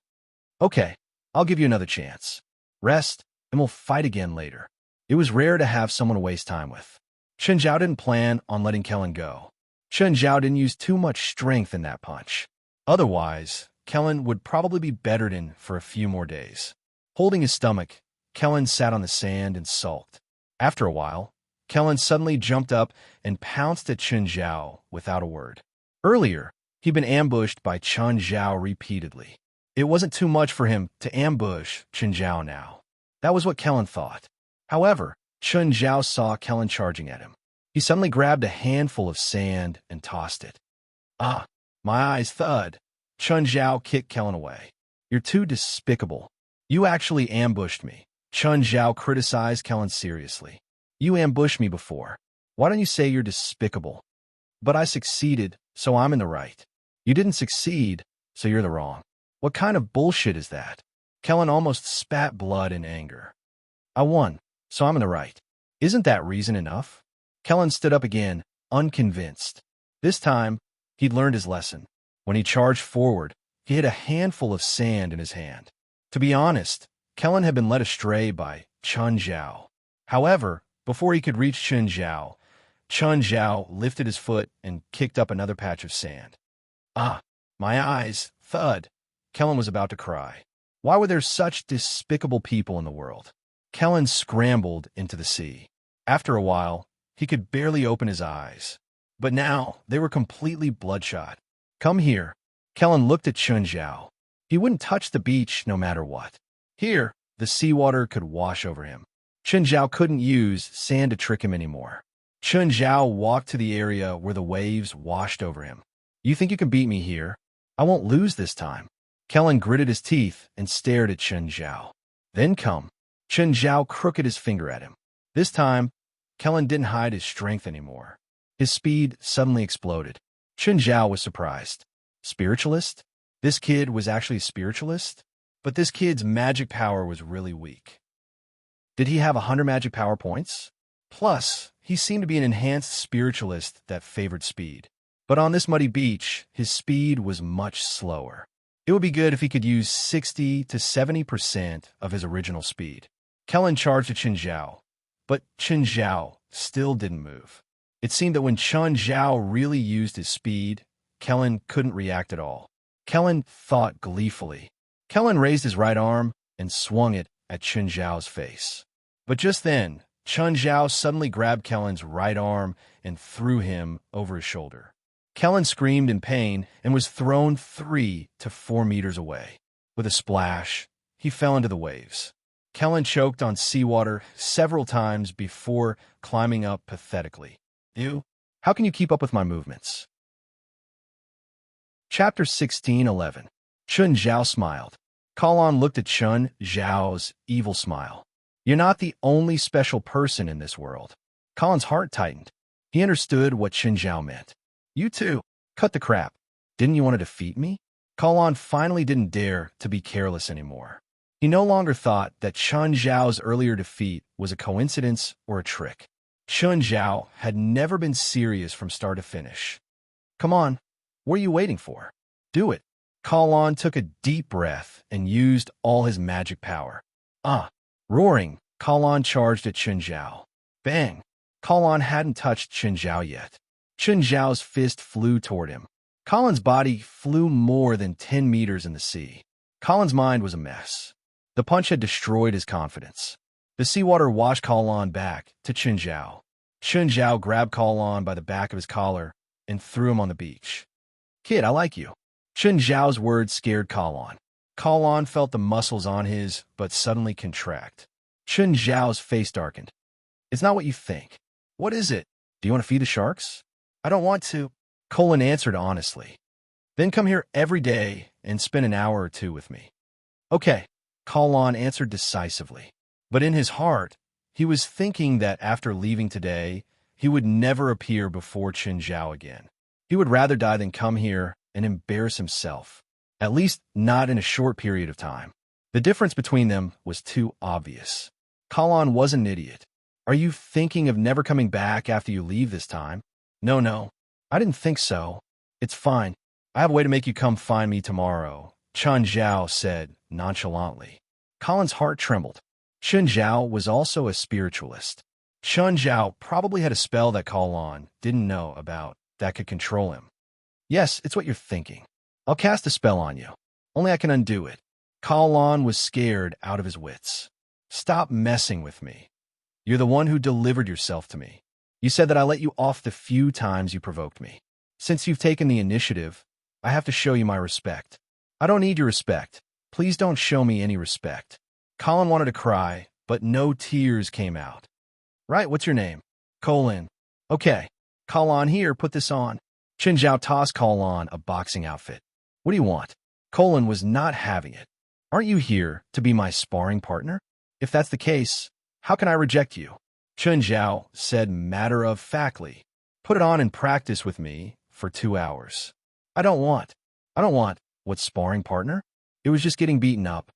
Speaker 1: Okay, I'll give you another chance. Rest, and we'll fight again later. It was rare to have someone to waste time with. Chun Zhao didn't plan on letting Kellen go. Chun Zhao didn't use too much strength in that punch. Otherwise, Kellen would probably be bedridden for a few more days. Holding his stomach, Kellen sat on the sand and sulked. After a while, Kellen suddenly jumped up and pounced at Chun Zhao without a word. Earlier, he'd been ambushed by Chun Zhao repeatedly. It wasn't too much for him to ambush Chun Zhao now. That was what Kellen thought. However, Chun Zhao saw Kellen charging at him. He suddenly grabbed a handful of sand and tossed it. Ah, my eyes thud. Chun Zhao kicked Kellen away. You're too despicable. You actually ambushed me. Chun Zhao criticized Kellen seriously. You ambushed me before. Why don't you say you're despicable? But I succeeded, so I'm in the right. You didn't succeed, so you're the wrong. What kind of bullshit is that? Kellen almost spat blood in anger. I won, so I'm in the right. Isn't that reason enough? Kellen stood up again, unconvinced. This time, he'd learned his lesson. When he charged forward, he hit a handful of sand in his hand. To be honest, Kellen had been led astray by Chun Zhao. However, before he could reach Chun Zhao lifted his foot and kicked up another patch of sand. Ah, my eyes, thud. Kellen was about to cry. Why were there such despicable people in the world? Kellen scrambled into the sea. After a while, he could barely open his eyes. But now, they were completely bloodshot. Come here. Kellen looked at Chun Zhao. He wouldn't touch the beach no matter what. Here, the seawater could wash over him. Chun Zhao couldn't use sand to trick him anymore. Chun Zhao walked to the area where the waves washed over him. You think you can beat me here? I won't lose this time. Kellen gritted his teeth and stared at Chun Zhao. Then come. Chun Zhao crooked his finger at him. This time, Kellen didn't hide his strength anymore. His speed suddenly exploded. Chun Zhao was surprised. Spiritualist? This kid was actually a spiritualist? But this kid's magic power was really weak. Did he have 100 magic power points? Plus, he seemed to be an enhanced spiritualist that favored speed. But on this muddy beach, his speed was much slower. It would be good if he could use 60 to 70% of his original speed. Kellen charged at Chun Zhao, but Chun Zhao still didn't move. It seemed that when Chun Zhao really used his speed, Kellen couldn't react at all. Kellen thought gleefully. Kellen raised his right arm and swung it at Chun Zhao's face. But just then, Chun Zhao suddenly grabbed Kellen's right arm and threw him over his shoulder. Kellen screamed in pain and was thrown 3 to 4 meters away. With a splash, he fell into the waves. Kellen choked on seawater several times before climbing up pathetically. You? How can you keep up with my movements? Chapter 16:11. Chun Zhao smiled. Kalon looked at Chun Zhao's evil smile. You're not the only special person in this world. Kalon's heart tightened. He understood what Chun Zhao meant. You too. Cut the crap. Didn't you want to defeat me? Kalon finally didn't dare to be careless anymore. He no longer thought that Chun Zhao's earlier defeat was a coincidence or a trick. Chun Zhao had never been serious from start to finish. Come on. What are you waiting for? Do it. Kalon took a deep breath and used all his magic power. Roaring, Kalon charged at Chun Zhao. Bang! Kalon hadn't touched Chun Zhao yet. Chun Zhao's fist flew toward him. Kalon's body flew more than 10 meters in the sea. Kalon's mind was a mess. The punch had destroyed his confidence. The seawater washed Kalon back to Chun Zhao. Chun Zhao grabbed Kalon by the back of his collar and threw him on the beach. Kid, I like you. Chun Zhao's words scared Kalon. Kalon felt the muscles on his, but suddenly contract. Chun Zhao's face darkened. It's not what you think. What is it? Do you want to feed the sharks? I don't want to. Colin answered honestly. Then come here every day and spend an hour or 2 with me. Okay, Kalon answered decisively. But in his heart, he was thinking that after leaving today, he would never appear before Chun Zhao again. He would rather die than come here and embarrass himself, at least not in a short period of time. The difference between them was too obvious. Kalon wasn't an idiot. Are you thinking of never coming back after you leave this time? No, I didn't think so. It's fine. I have a way to make you come find me tomorrow, Chun Zhao said nonchalantly. Kalon's heart trembled. Chun Zhao was also a spiritualist. Chun Zhao probably had a spell that Kalon didn't know about that could control him. Yes, it's what you're thinking. I'll cast a spell on you. Only I can undo it. Kalon was scared out of his wits. Stop messing with me. You're the one who delivered yourself to me. You said that I let you off the few times you provoked me. Since you've taken the initiative, I have to show you my respect. I don't need your respect. Please don't show me any respect. Kalon wanted to cry, but no tears came out. Right, what's your name? Colin. Okay. Kalon here, put this on. Chun Zhao tossed Kalon a boxing outfit. What do you want? Colin was not having it. Aren't you here to be my sparring partner? If that's the case, how can I reject you? Chun Zhao said matter-of-factly. Put it on and practice with me for 2 hours. I don't want. What sparring partner? It was just getting beaten up.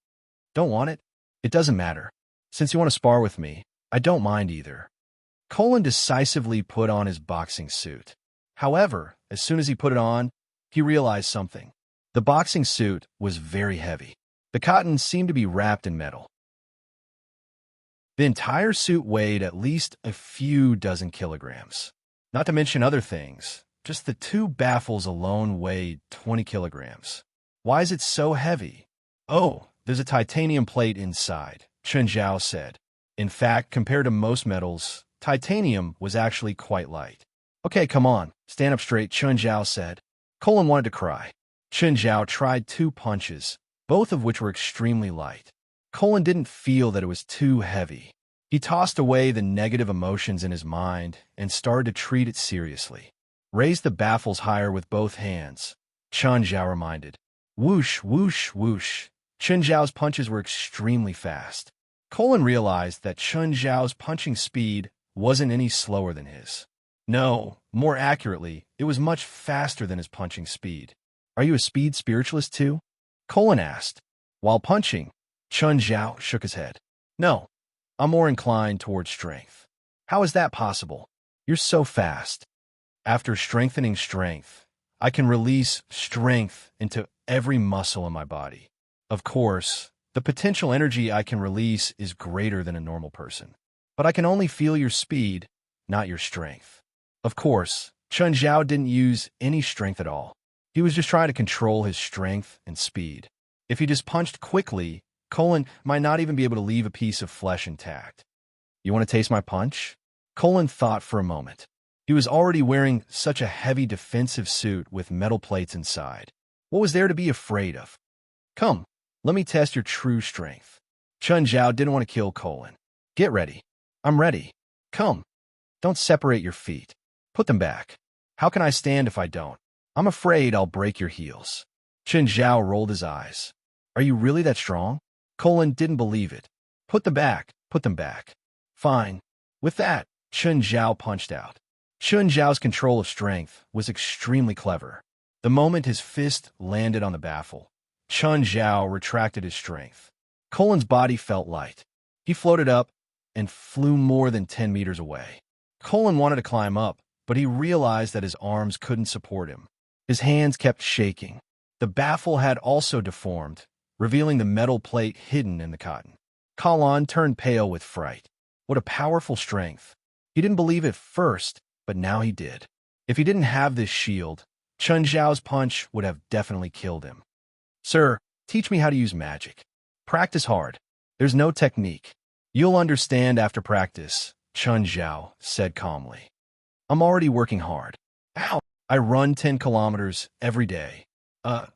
Speaker 1: Don't want it? It doesn't matter. Since you want to spar with me, I don't mind either. Colin decisively put on his boxing suit. However, as soon as he put it on, he realized something. The boxing suit was very heavy. The cotton seemed to be wrapped in metal. The entire suit weighed at least a few dozen kilograms. Not to mention other things, just the two baffles alone weighed 20 kilograms. Why is it so heavy? Oh, there's a titanium plate inside, Chen Zhao said. In fact, compared to most metals, titanium was actually quite light. Okay, come on, stand up straight, Chen Zhao said. Colin wanted to cry. Chen Zhao tried 2 punches, both of which were extremely light. Colin didn't feel that it was too heavy. He tossed away the negative emotions in his mind and started to treat it seriously. Raise the baffles higher with both hands, Chen Zhao reminded. Whoosh, whoosh, whoosh. Chen Zhao's punches were extremely fast. Colin realized that Chen Zhao's punching speed wasn't any slower than his. No, more accurately, it was much faster than his punching speed. Are you a speed spiritualist too? Colin asked. While punching, Chen Zhao shook his head. No, I'm more inclined towards strength. How is that possible? You're so fast. After strengthening strength, I can release strength into every muscle in my body. Of course, the potential energy I can release is greater than a normal person. But I can only feel your speed, not your strength. Of course, Chen Zhao didn't use any strength at all. He was just trying to control his strength and speed. If he just punched quickly, Colin might not even be able to leave a piece of flesh intact. You want to taste my punch? Colin thought for a moment. He was already wearing such a heavy defensive suit with metal plates inside. What was there to be afraid of? Come, let me test your true strength. Chen Zhao didn't want to kill Colin. Get ready. I'm ready. Come. Don't separate your feet. Put them back. How can I stand if I don't? I'm afraid I'll break your heels. Chen Zhao rolled his eyes. Are you really that strong? Colin didn't believe it. Put them back. Put them back. Fine. With that, Chen Zhao punched out. Chen Zhao's control of strength was extremely clever. The moment his fist landed on the baffle, Chen Zhao retracted his strength. Colin's body felt light. He floated up and flew more than 10 meters away. Colin wanted to climb up, but he realized that his arms couldn't support him. His hands kept shaking. The baffle had also deformed, revealing the metal plate hidden in the cotton. Colin turned pale with fright. What a powerful strength. He didn't believe it first, but now he did. If he didn't have this shield, Chen Zhao's punch would have definitely killed him. Sir, teach me how to use magic. Practice hard. There's no technique. You'll understand after practice, Chen Zhao said calmly. I'm already working hard. Ow! I run 10 kilometers every day.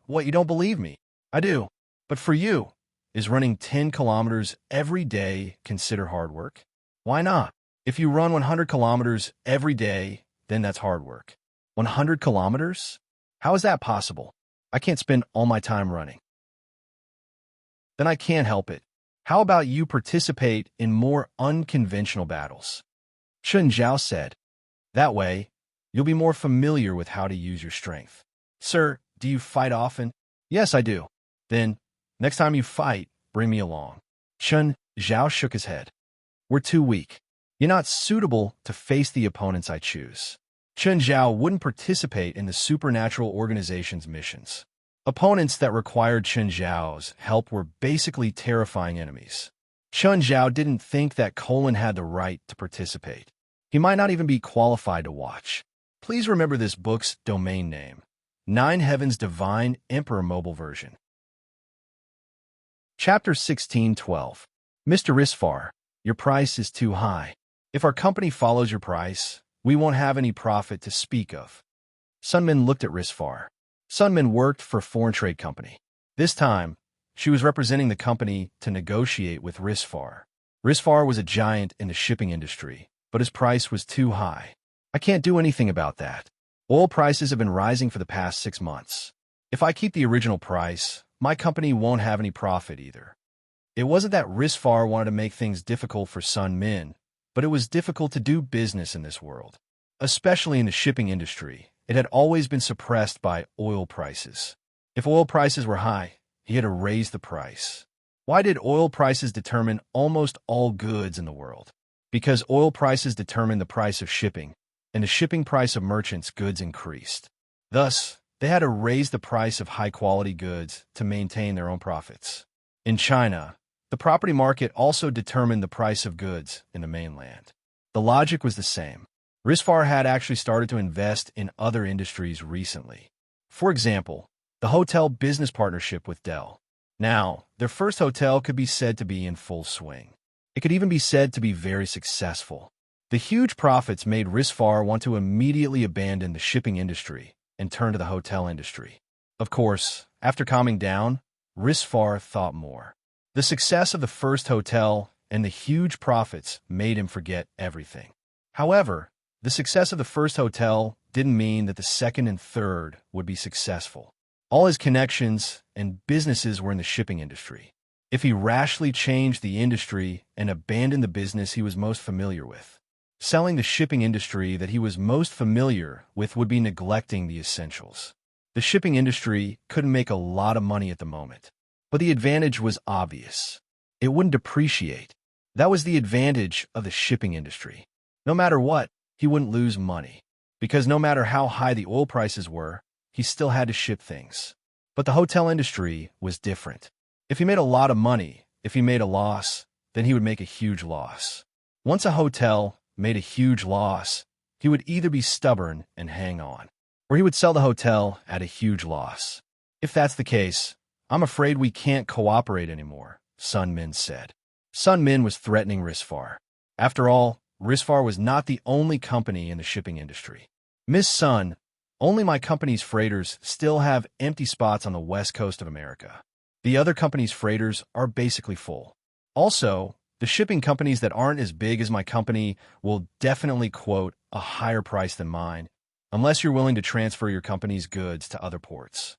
Speaker 1: What, you don't believe me? I do. But for you, is running 10 kilometers every day consider hard work? Why not? If you run 100 kilometers every day, then that's hard work. 100 kilometers? How is that possible? I can't spend all my time running. Then I can't help it. How about you participate in more unconventional battles? Chen Zhao said. That way, you'll be more familiar with how to use your strength. Sir, do you fight often? Yes, I do. Then, next time you fight, bring me along. Chen Zhao shook his head. We're too weak. You're not suitable to face the opponents I choose. Chen Zhao wouldn't participate in the supernatural organization's missions. Opponents that required Chen Zhao's help were basically terrifying enemies. Chen Zhao didn't think that Colin had the right to participate. He might not even be qualified to watch. Please remember this book's domain name, 9 Heavens Divine Emperor Mobile Version. Chapter 16:12. Mr. Risfar, your price is too high. If our company follows your price, we won't have any profit to speak of. Sunmin looked at Risfar. Sunmin worked for a foreign trade company. This time, she was representing the company to negotiate with Risfar. Risfar was a giant in the shipping industry, but his price was too high. I can't do anything about that. Oil prices have been rising for the past 6 months. If I keep the original price, my company won't have any profit either. It wasn't that Risfar wanted to make things difficult for Sun Min, but it was difficult to do business in this world. Especially in the shipping industry, it had always been suppressed by oil prices. If oil prices were high, he had to raise the price. Why did oil prices determine almost all goods in the world? Because oil prices determine the price of shipping, and the shipping price of merchants' goods increased. Thus, they had to raise the price of high-quality goods to maintain their own profits. In China, the property market also determined the price of goods in the mainland. The logic was the same. Risfar had actually started to invest in other industries recently. For example, the hotel business partnership with Dell. Now, their first hotel could be said to be in full swing. It could even be said to be very successful. The huge profits made Risfar want to immediately abandon the shipping industry and turn to the hotel industry. Of course, after calming down, Risfar thought more. The success of the first hotel and the huge profits made him forget everything. However, the success of the first hotel didn't mean that the second and third would be successful. All his connections and businesses were in the shipping industry. If he rashly changed the industry and abandoned the business he was most familiar with, selling the shipping industry that he was most familiar with would be neglecting the essentials. The shipping industry couldn't make a lot of money at the moment, but the advantage was obvious. It wouldn't depreciate. That was the advantage of the shipping industry. No matter what, he wouldn't lose money, because no matter how high the oil prices were, he still had to ship things. But the hotel industry was different. If he made a lot of money, if he made a loss, then he would make a huge loss. Once a hotel made a huge loss, he would either be stubborn and hang on, or he would sell the hotel at a huge loss. If that's the case, I'm afraid we can't cooperate anymore, Sun Min said. Sun Min was threatening Risfar. After all, Risfar was not the only company in the shipping industry. Miss Sun, only my company's freighters still have empty spots on the west coast of America. The other company's freighters are basically full. Also, the shipping companies that aren't as big as my company will definitely quote a higher price than mine, unless you're willing to transfer your company's goods to other ports.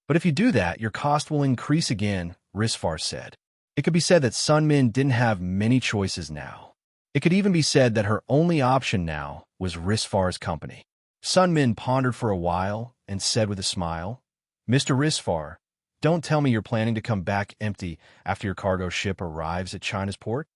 Speaker 1: But if you do that, your cost will increase again, Risfar said. It could be said that Sun Min didn't have many choices now. It could even be said that her only option now was Risfar's company. Sun Min pondered for a while and said with a smile, "Mr. Risfar, don't tell me you're planning to come back empty after your cargo ship arrives at China's port?"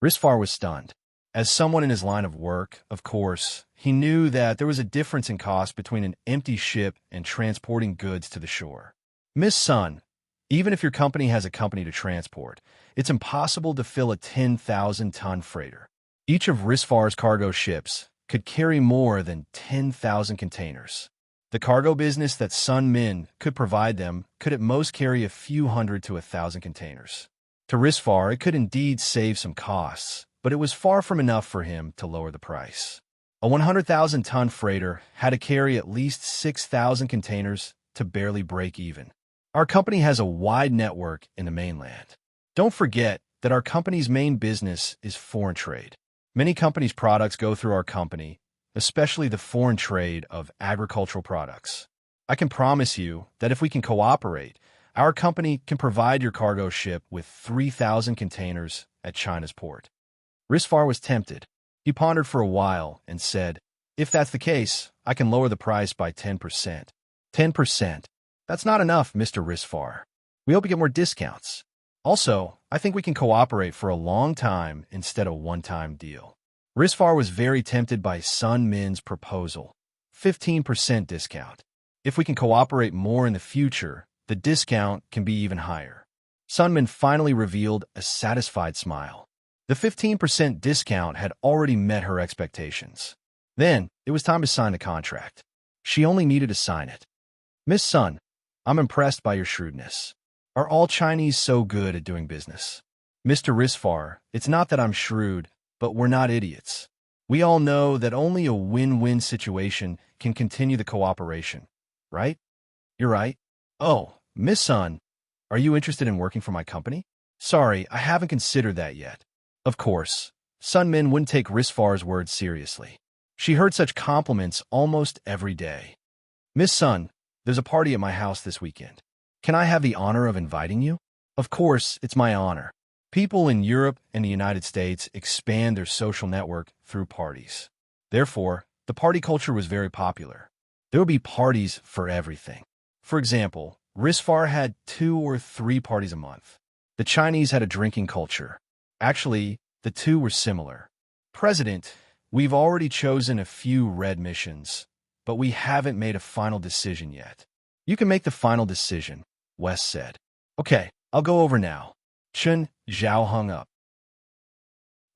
Speaker 1: Risfar was stunned. As someone in his line of work, of course, he knew that there was a difference in cost between an empty ship and transporting goods to the shore. Miss Sun, even if your company has a company to transport, it's impossible to fill a 10,000-ton freighter. Each of Risfar's cargo ships could carry more than 10,000 containers. The cargo business that Sun Min could provide them could at most carry a few hundred to 1,000 containers. To Risfar, it could indeed save some costs, but it was far from enough for him to lower the price. A 100,000-ton freighter had to carry at least 6,000 containers to barely break even. Our company has a wide network in the mainland. Don't forget that our company's main business is foreign trade. Many companies' products go through our company, especially the foreign trade of agricultural products. I can promise you that if we can cooperate, our company can provide your cargo ship with 3,000 containers at China's port. Risfar was tempted. He pondered for a while and said, "If that's the case, I can lower the price by 10%. 10%. That's not enough, Mr. Risfar. We hope you get more discounts. Also, I think we can cooperate for a long time instead of a one-time deal." Risfar was very tempted by Sun Min's proposal. 15% discount. If we can cooperate more in the future, the discount can be even higher. Sun Min finally revealed a satisfied smile. The 15% discount had already met her expectations. Then, it was time to sign the contract. She only needed to sign it. "Miss Sun, I'm impressed by your shrewdness. Are all Chinese so good at doing business?" "Mr. Risfar, it's not that I'm shrewd, but we're not idiots. We all know that only a win-win situation can continue the cooperation, right?" "You're right." "Oh, Miss Sun, are you interested in working for my company?" "Sorry, I haven't considered that yet." Of course, Sun Min wouldn't take Risfar's words seriously. She heard such compliments almost every day. "Miss Sun, there's a party at my house this weekend. Can I have the honor of inviting you?" "Of course, it's my honor." People in Europe and the United States expand their social network through parties. Therefore, the party culture was very popular. There would be parties for everything. For example, Risfar had 2 or 3 parties a month. The Chinese had a drinking culture. Actually, the two were similar. "President, we've already chosen a few red missions, but we haven't made a final decision yet." "You can make the final decision," West said. "Okay, I'll go over now. Chen Zhao hung up.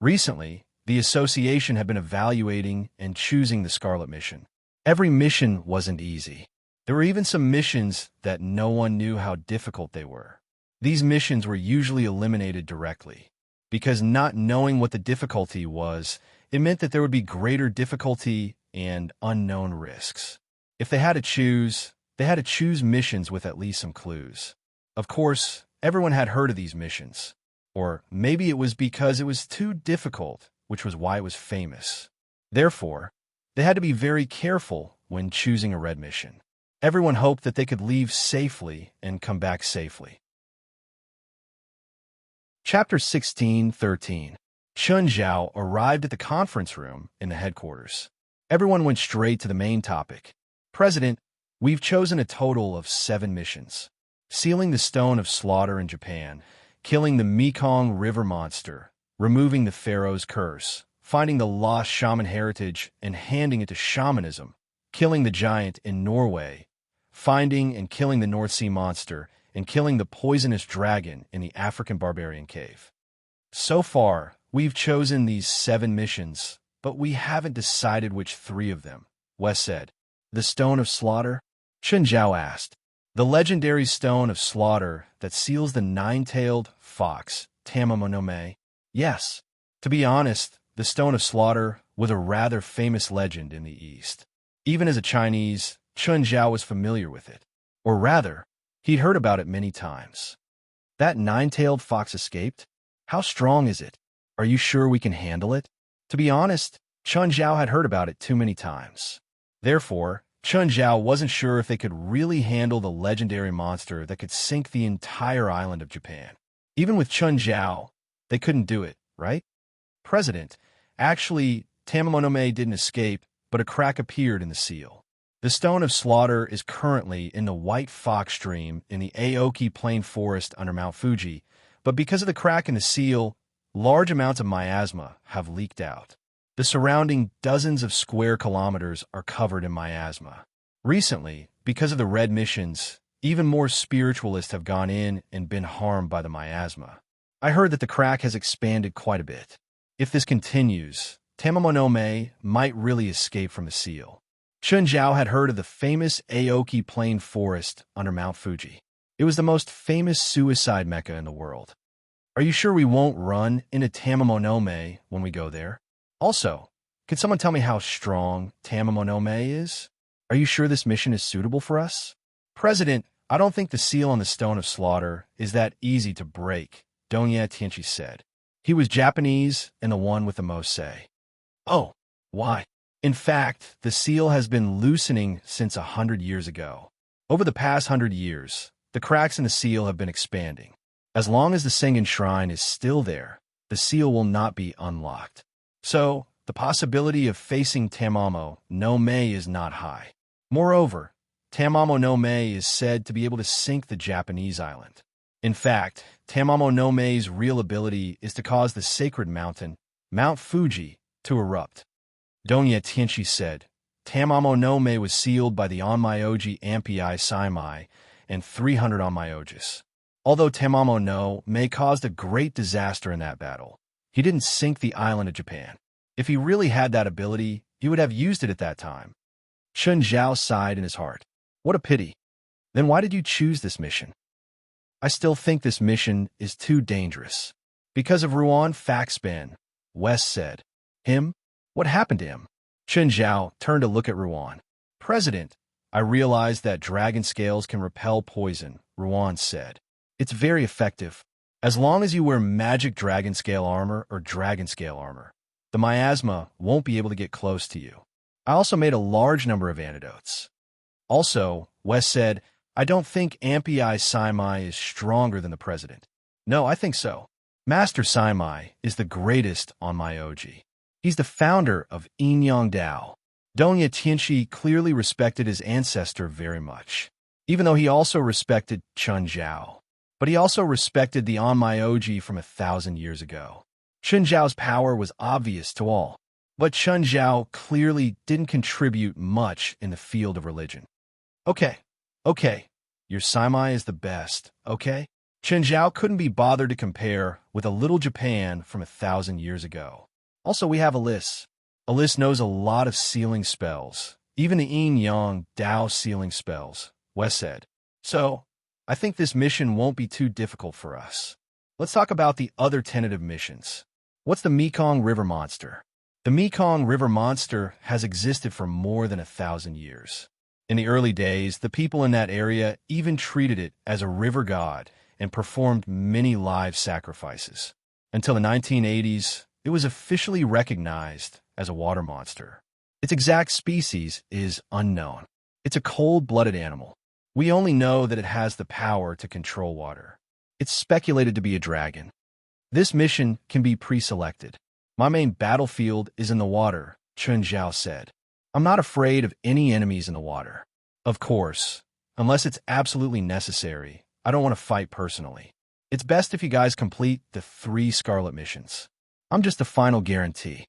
Speaker 1: Recently, the association had been evaluating and choosing the Scarlet mission. Every mission wasn't easy. There were even some missions that no one knew how difficult they were. These missions were usually eliminated directly, because not knowing what the difficulty was, it meant that there would be greater difficulty and unknown risks. If they had to choose, they had to choose missions with at least some clues. Of course, everyone had heard of these missions. Or maybe it was because it was too difficult, which was why it was famous. Therefore, they had to be very careful when choosing a red mission. Everyone hoped that they could leave safely and come back safely. Chapter 16:13. Chun Zhao arrived at the conference room in the headquarters. Everyone went straight to the main topic. President, we've chosen a total of 7 missions. Sealing the Stone of Slaughter in Japan, killing the Mekong River monster, removing the Pharaoh's curse, finding the lost shaman heritage and handing it to shamanism, killing the giant in Norway, finding and killing the North Sea monster, and killing the poisonous dragon in the African barbarian cave. So far, we've chosen these 7 missions, but we haven't decided which 3 of them, Wes said. The Stone of Slaughter? Chen Zhao asked. The legendary Stone of Slaughter that seals the 9-tailed fox, Tamamonome? Yes. To be honest, the Stone of Slaughter was a rather famous legend in the East. Even as a Chinese, Chun Zhao was familiar with it. Or rather, he'd heard about it many times. That 9-tailed fox escaped? How strong is it? Are you sure we can handle it? To be honest, Chun Zhao had heard about it too many times. Therefore, Chun Zhao wasn't sure if they could really handle the legendary monster that could sink the entire island of Japan. Even with Chun Zhao, they couldn't do it, right? President, actually, Tamamonome didn't escape, but a crack appeared in the seal. The Stone of Slaughter is currently in the White Fox Stream in the Aoki Plain Forest under Mount Fuji, but because of the crack in the seal, large amounts of miasma have leaked out. The surrounding dozens of square kilometers are covered in miasma. Recently, because of the red missions, even more spiritualists have gone in and been harmed by the miasma. I heard that the crack has expanded quite a bit. If this continues, Tamamonome might really escape from the seal. Chun Zhao had heard of the famous Aoki Plain Forest under Mount Fuji. It was the most famous suicide mecca in the world. Are you sure we won't run into Tamamonome when we go there? Also, could someone tell me how strong Tamamonome is? Are you sure this mission is suitable for us? President, I don't think the seal on the Stone of Slaughter is that easy to break, Donya Tianchi said. He was Japanese and the one with the most say. Oh, why? In fact, the seal has been loosening since 100 years ago. Over the past 100 years, the cracks in the seal have been expanding. As long as the Sengen Shrine is still there, the seal will not be unlocked. So, the possibility of facing Tamamo no Mei is not high. Moreover, Tamamo no Mei is said to be able to sink the Japanese island. In fact, Tamamo no Mei's real ability is to cause the sacred mountain, Mount Fuji, to erupt. Donya Tianchi said, Tamamo no Mei was sealed by the Onmyoji Ampi Saimai and 300 Onmyojis. Although Tamamo no Mei caused a great disaster in that battle, he didn't sink the island of Japan. If he really had that ability, he would have used it at that time. Chun Zhao sighed in his heart. What a pity. Then why did you choose this mission? I still think this mission is too dangerous. Because of Ruan Faxban, Wes said. Him? What happened to him? Chun Zhao turned to look at Ruan. President, I realized that dragon scales can repel poison, Ruan said. It's very effective. As long as you wear magic dragon scale armor or dragon scale armor, the miasma won't be able to get close to you. I also made a large number of antidotes. Also, Wes said, I don't think Ampi Saimai is stronger than the president. No, I think so. Master Saimai is the greatest on Myoji. He's the founder of Inyang Dao. Donya Tianchi clearly respected his ancestor very much, even though he also respected Chun Zhao. But he also respected the Onmyoji from 1,000 years ago. Chun Zhao's power was obvious to all, but Chun Zhao clearly didn't contribute much in the field of religion. Okay, your Saimai is the best, okay? Chen Zhao couldn't be bothered to compare with a little Japan from 1,000 years ago. Also, we have Alice. Alice knows a lot of sealing spells, even the yin-yang Dao sealing spells, Wes said. So, I think this mission won't be too difficult for us. Let's talk about the other tentative missions. What's the Mekong River Monster? The Mekong River Monster has existed for more than 1,000 years. In the early days, the people in that area even treated it as a river god and performed many live sacrifices. Until the 1980s, it was officially recognized as a water monster. Its exact species is unknown. It's a cold-blooded animal. We only know that it has the power to control water. It's speculated to be a dragon. This mission can be pre-selected. My main battlefield is in the water, Chen Zhao said. I'm not afraid of any enemies in the water. Of course, unless it's absolutely necessary, I don't want to fight personally. It's best if you guys complete the 3 Scarlet missions. I'm just the final guarantee.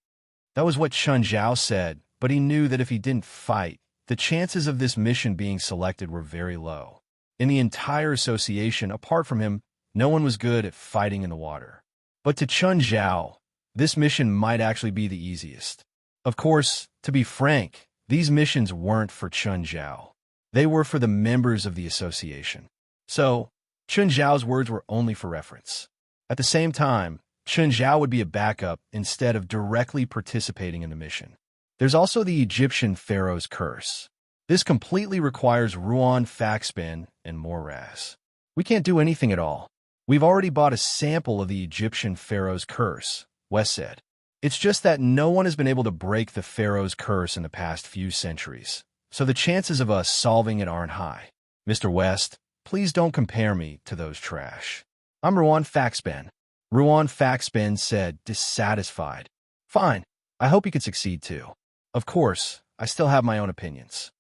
Speaker 1: That was what Chen Zhao said, but he knew that if he didn't fight, the chances of this mission being selected were very low. In the entire association, apart from him, no one was good at fighting in the water. But to Chen Zhao, this mission might actually be the easiest. Of course, to be frank, these missions weren't for Chen Zhao. They were for the members of the association. So, Chen Zhao's words were only for reference. At the same time, Chen Zhao would be a backup instead of directly participating in the mission. There's also the Egyptian Pharaoh's Curse. This completely requires Ruan Faxpin and Moraz. We can't do anything at all. We've already bought a sample of the Egyptian Pharaoh's Curse, Wes said. It's just that no one has been able to break the Pharaoh's Curse in the past few centuries, so the chances of us solving it aren't high. Mr. West, please don't compare me to those trash. I'm Ruan Faxpin. Ruan Faxpin said, dissatisfied. Fine, I hope you can succeed too. Of course, I still have my own opinions.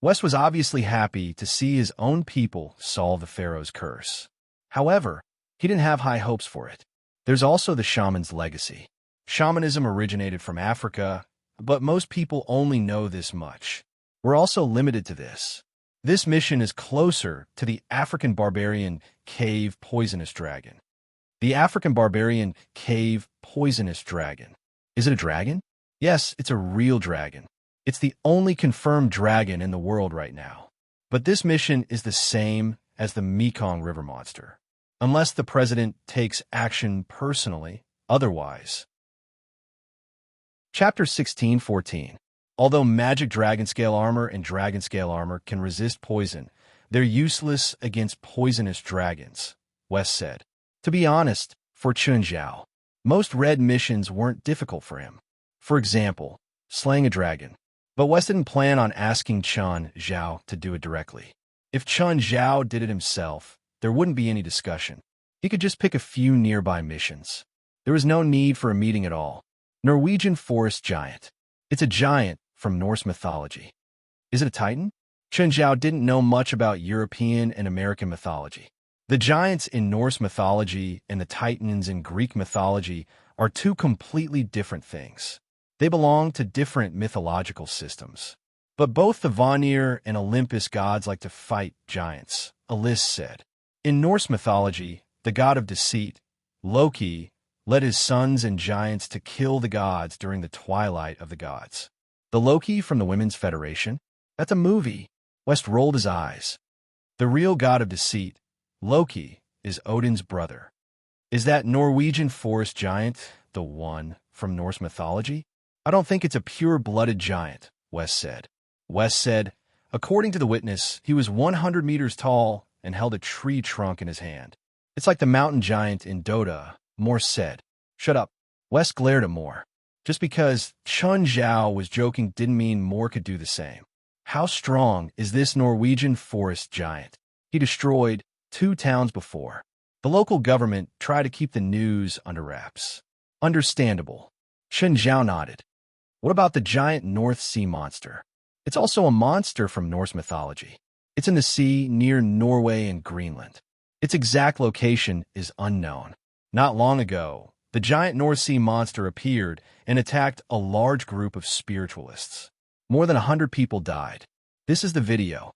Speaker 1: Wes was obviously happy to see his own people solve the Pharaoh's Curse. However, he didn't have high hopes for it. There's also the shaman's legacy. Shamanism originated from Africa, but most people only know this much. We're also limited to this. This mission is closer to the African barbarian cave poisonous dragon. The African barbarian cave poisonous dragon. Is it a dragon? Yes, it's a real dragon. It's the only confirmed dragon in the world right now. But this mission is the same as the Mekong River Monster. Unless the president takes action personally, otherwise. Chapter 16:14. Although magic dragon scale armor and dragon scale armor can resist poison, they're useless against poisonous dragons, Wes said. To be honest, for Chen Zhao, most red missions weren't difficult for him. For example, slaying a dragon. But Wes didn't plan on asking Chen Zhao to do it directly. If Chen Zhao did it himself, there wouldn't be any discussion. He could just pick a few nearby missions. There was no need for a meeting at all. Norwegian Forest Giant. It's a giant from Norse mythology. Is it a titan? Chen Zhao didn't know much about European and American mythology. The giants in Norse mythology and the titans in Greek mythology are 2 completely different things. They belong to different mythological systems. But both the Vanir and Olympus gods like to fight giants, Alice said. In Norse mythology, the god of deceit, Loki, led his sons and giants to kill the gods during the twilight of the gods. The Loki from the Women's Federation? That's a movie. West rolled his eyes. The real god of deceit, Loki, is Odin's brother. Is that Norwegian forest giant the one from Norse mythology? I don't think it's a pure-blooded giant, Wes said. Wes said, according to the witness, he was 100 meters tall and held a tree trunk in his hand. It's like the mountain giant in Dota, Moore said. Shut up. Wes glared at Moore. Just because Chen Zhao was joking didn't mean Moore could do the same. How strong is this Norwegian forest giant? He destroyed 2 towns before. The local government tried to keep the news under wraps. Understandable. Chen Zhao nodded. What about the giant North Sea monster? It's also a monster from Norse mythology. It's in the sea near Norway and Greenland. Its exact location is unknown. Not long ago, the giant North Sea monster appeared and attacked a large group of spiritualists. More than 100 people died. This is the video.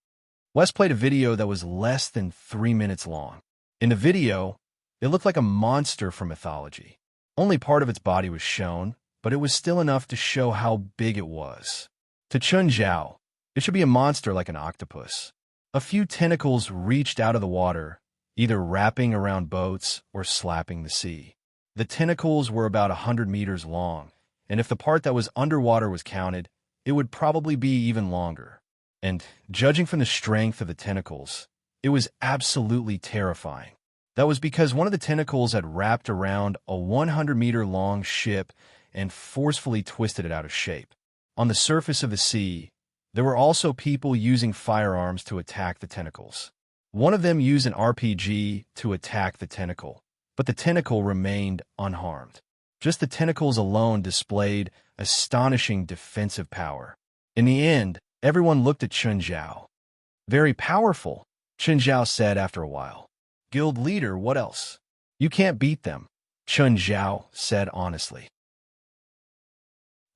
Speaker 1: Wes played a video that was less than 3 minutes long. In the video, it looked like a monster from mythology. Only part of its body was shown, but it was still enough to show how big it was. To Chun Zhao, it should be a monster like an octopus. A few tentacles reached out of the water, either wrapping around boats or slapping the sea. The tentacles were about 100 meters long, and if the part that was underwater was counted, it would probably be even longer. And, judging from the strength of the tentacles, it was absolutely terrifying. That was because one of the tentacles had wrapped around a 100-meter-long ship and forcefully twisted it out of shape. On the surface of the sea, there were also people using firearms to attack the tentacles. One of them used an RPG to attack the tentacle, but the tentacle remained unharmed. Just the tentacles alone displayed astonishing defensive power. In the end, everyone looked at Chun Zhao. Very powerful, Chun Zhao said after a while. Guild leader, what else? You can't beat them, Chun Zhao said honestly.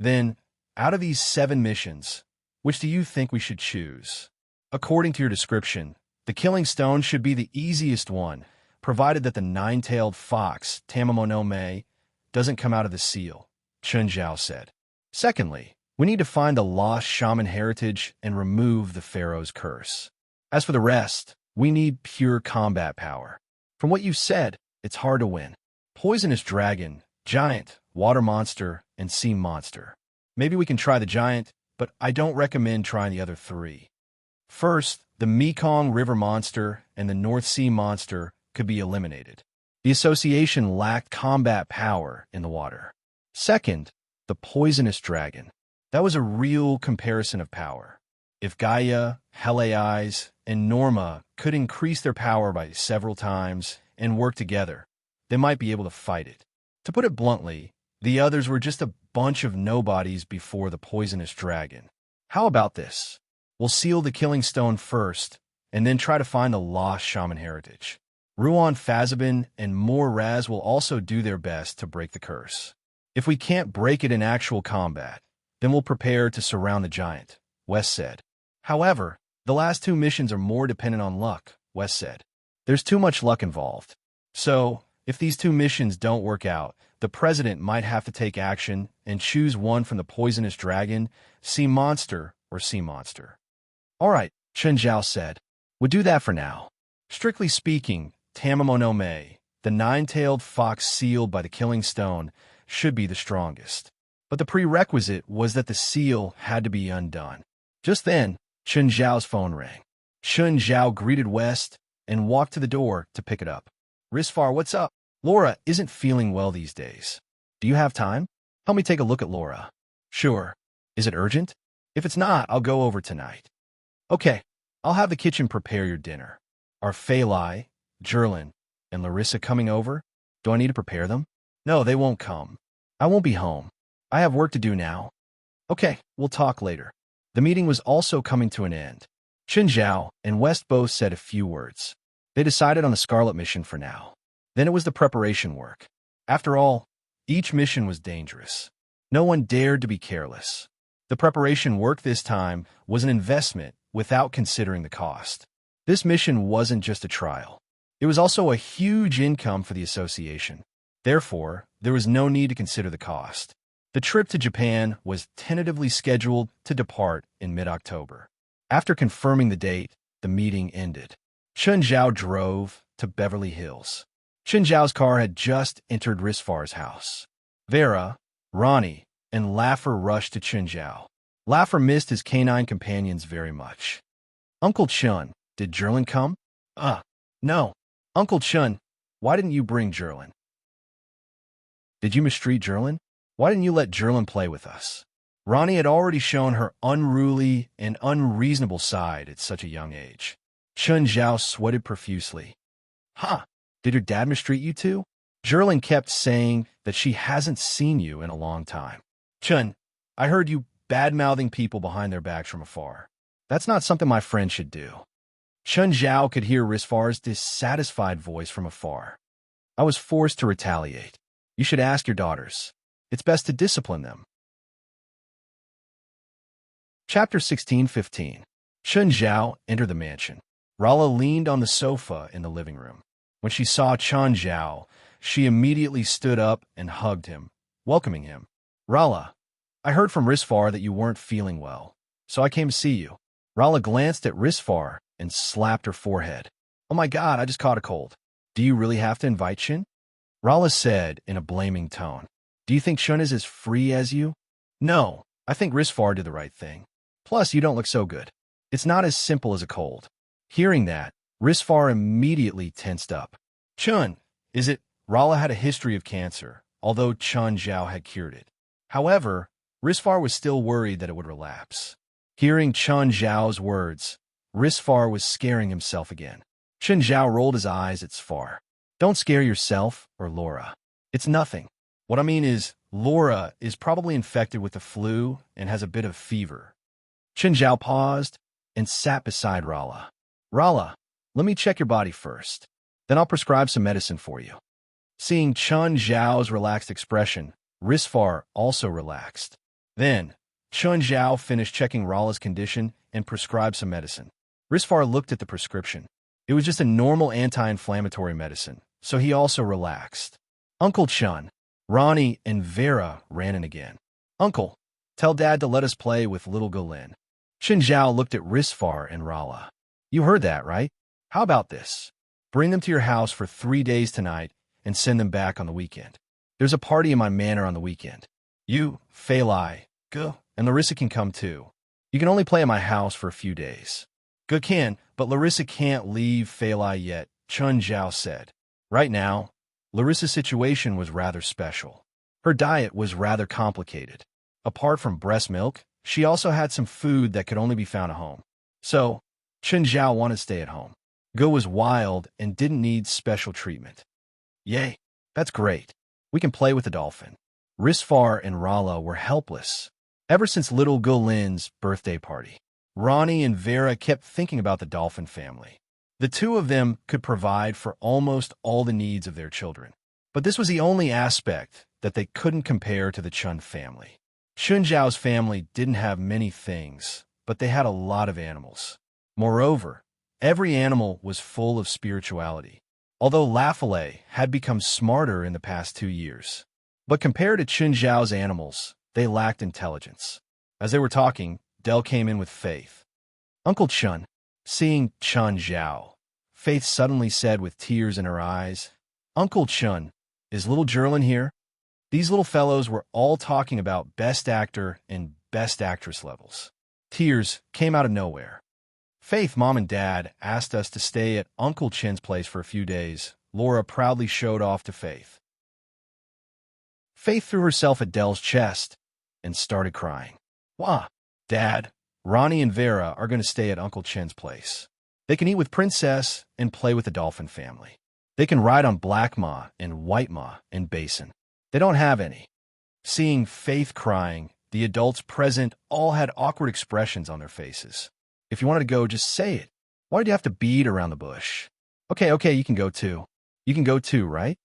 Speaker 1: Then, out of these 7 missions, which do you think we should choose? According to your description, the Killing Stone should be the easiest one, provided that the 9-tailed fox, Tamamo no Mei, doesn't come out of the seal, Chun Zhao said. Secondly, we need to find the lost shaman heritage and remove the pharaoh's curse. As for the rest, we need pure combat power. From what you've said, it's hard to win. Poisonous dragon, giant, water monster, and sea monster. Maybe we can try the giant, but I don't recommend trying the other 3. First, the Mekong River monster and the North Sea monster could be eliminated. The association lacked combat power in the water. Second, the poisonous dragon. That was a real comparison of power. If Gaia, Heliais, and Norma could increase their power by several times and work together, they might be able to fight it. To put it bluntly, the others were just a bunch of nobodies before the poisonous dragon. How about this? We'll seal the Killing Stone first, and then try to find the lost shaman heritage. Ruan Fazabin and Mor Raz will also do their best to break the curse. If we can't break it in actual combat, then we'll prepare to surround the giant, Wes said. However, the last 2 missions are more dependent on luck, Wes said. There's too much luck involved. So, if these 2 missions don't work out, the president might have to take action and choose one from the poisonous dragon, sea monster, or sea monster. All right, Chun Zhao said. We'll do that for now. Strictly speaking, Tamamo no Mei, the 9-tailed fox sealed by the Killing Stone, should be the strongest. But the prerequisite was that the seal had to be undone. Just then, Chun Zhao's phone rang. Chun Zhao greeted West and walked to the door to pick it up. Risfar, what's up? Laura isn't feeling well these days. Do you have time? Help me take a look at Laura. Sure. Is it urgent? If it's not, I'll go over tonight. Okay, I'll have the kitchen prepare your dinner. Are Phalai, Jerlin, and Larissa coming over? Do I need to prepare them? No, they won't come. I won't be home. I have work to do now. Okay, we'll talk later. The meeting was also coming to an end. Chun Zhao and West both said a few words. They decided on the Scarlet mission for now. Then it was the preparation work. After all, each mission was dangerous. No one dared to be careless. The preparation work this time was an investment without considering the cost. This mission wasn't just a trial. It was also a huge income for the association. Therefore, there was no need to consider the cost. The trip to Japan was tentatively scheduled to depart in mid-October. After confirming the date, the meeting ended. Chun Zhao drove to Beverly Hills. Chun Zhao's car had just entered Risfar's house. Vera, Ronnie, and Laffer rushed to Chun Zhao. Laffer missed his canine companions very much. Uncle Chun, did Jerlin come? No. Uncle Chun, why didn't you bring Jerlin? Did you mistreat Jerlin? Why didn't you let Jerlin play with us? Ronnie had already shown her unruly and unreasonable side at such a young age. Chun Zhao sweated profusely. Did your dad mistreat you too? Jerlin kept saying that she hasn't seen you in a long time. Chun, I heard you bad-mouthing people behind their backs from afar. That's not something my friend should do. Chun Zhao could hear Risfar's dissatisfied voice from afar. I was forced to retaliate. You should ask your daughters. It's best to discipline them. Chapter 16:15. Chun Zhao entered the mansion. Rala leaned on the sofa in the living room. When she saw Chun Zhao, she immediately stood up and hugged him, welcoming him. Rala, I heard from Risfar that you weren't feeling well, so I came to see you. Rala glanced at Risfar and slapped her forehead. Oh my God, I just caught a cold. Do you really have to invite Shin? Rala said in a blaming tone. Do you think Shun is as free as you? No, I think Risfar did the right thing. Plus, you don't look so good. It's not as simple as a cold. Hearing that, Risfar immediately tensed up. Chun, is it? Rala had a history of cancer, although Chun Zhao had cured it. However, Risfar was still worried that it would relapse. Hearing Chun Zhao's words, Risfar was scaring himself again. Chun Zhao rolled his eyes at Sfar. Don't scare yourself or Laura. It's nothing. What I mean is, Laura is probably infected with the flu and has a bit of fever. Chun Zhao paused and sat beside Rala. Rala, let me check your body first. Then I'll prescribe some medicine for you. Seeing Chun Zhao's relaxed expression, Risfar also relaxed. Then, Chun Zhao finished checking Rala's condition and prescribed some medicine. Risfar looked at the prescription. It was just a normal anti-inflammatory medicine, so he also relaxed. Uncle Chun, Ronnie, and Vera ran in again. Uncle, tell Dad to let us play with little Golin. Chun Zhao looked at Risfar and Rala. You heard that, right? How about this? Bring them to your house for 3 days tonight and send them back on the weekend. There's a party in my manor on the weekend. You, Fei Lai, Ge, and Larissa can come too. You can only play at my house for a few days. Ge can, but Larissa can't leave Fei Lai yet, Chun Zhao said. Right now, Larissa's situation was rather special. Her diet was rather complicated. Apart from breast milk, she also had some food that could only be found at home. So, Chun Zhao wanted to stay at home. Ge was wild and didn't need special treatment. Yay, that's great. We can play with the dolphin. Risfar and Rala were helpless. Ever since little Golin's birthday party, Ronnie and Vera kept thinking about the dolphin family. The two of them could provide for almost all the needs of their children. But this was the only aspect that they couldn't compare to the Chun family. Chun Zhao's family didn't have many things, but they had a lot of animals. Moreover, every animal was full of spirituality, although Lafayette had become smarter in the past 2 years. But compared to Chun Zhao's animals, they lacked intelligence. As they were talking, Del came in with Faith. Uncle Chun, seeing Chun Zhao, Faith suddenly said with tears in her eyes, Uncle Chun, is little Jerlin here? These little fellows were all talking about Best Actor and Best Actress levels. Tears came out of nowhere. Faith, Mom, and Dad asked us to stay at Uncle Chin's place for a few days, Laura proudly showed off to Faith. Faith threw herself at Del's chest and started crying. Wah, Dad, Ronnie and Vera are going to stay at Uncle Chin's place. They can eat with Princess and play with the dolphin family. They can ride on Black Ma and White Ma and Basin. They don't have any. Seeing Faith crying, the adults present all had awkward expressions on their faces. If you wanted to go, just say it. Why did you have to beat around the bush? Okay, you can go too. You can go too, right?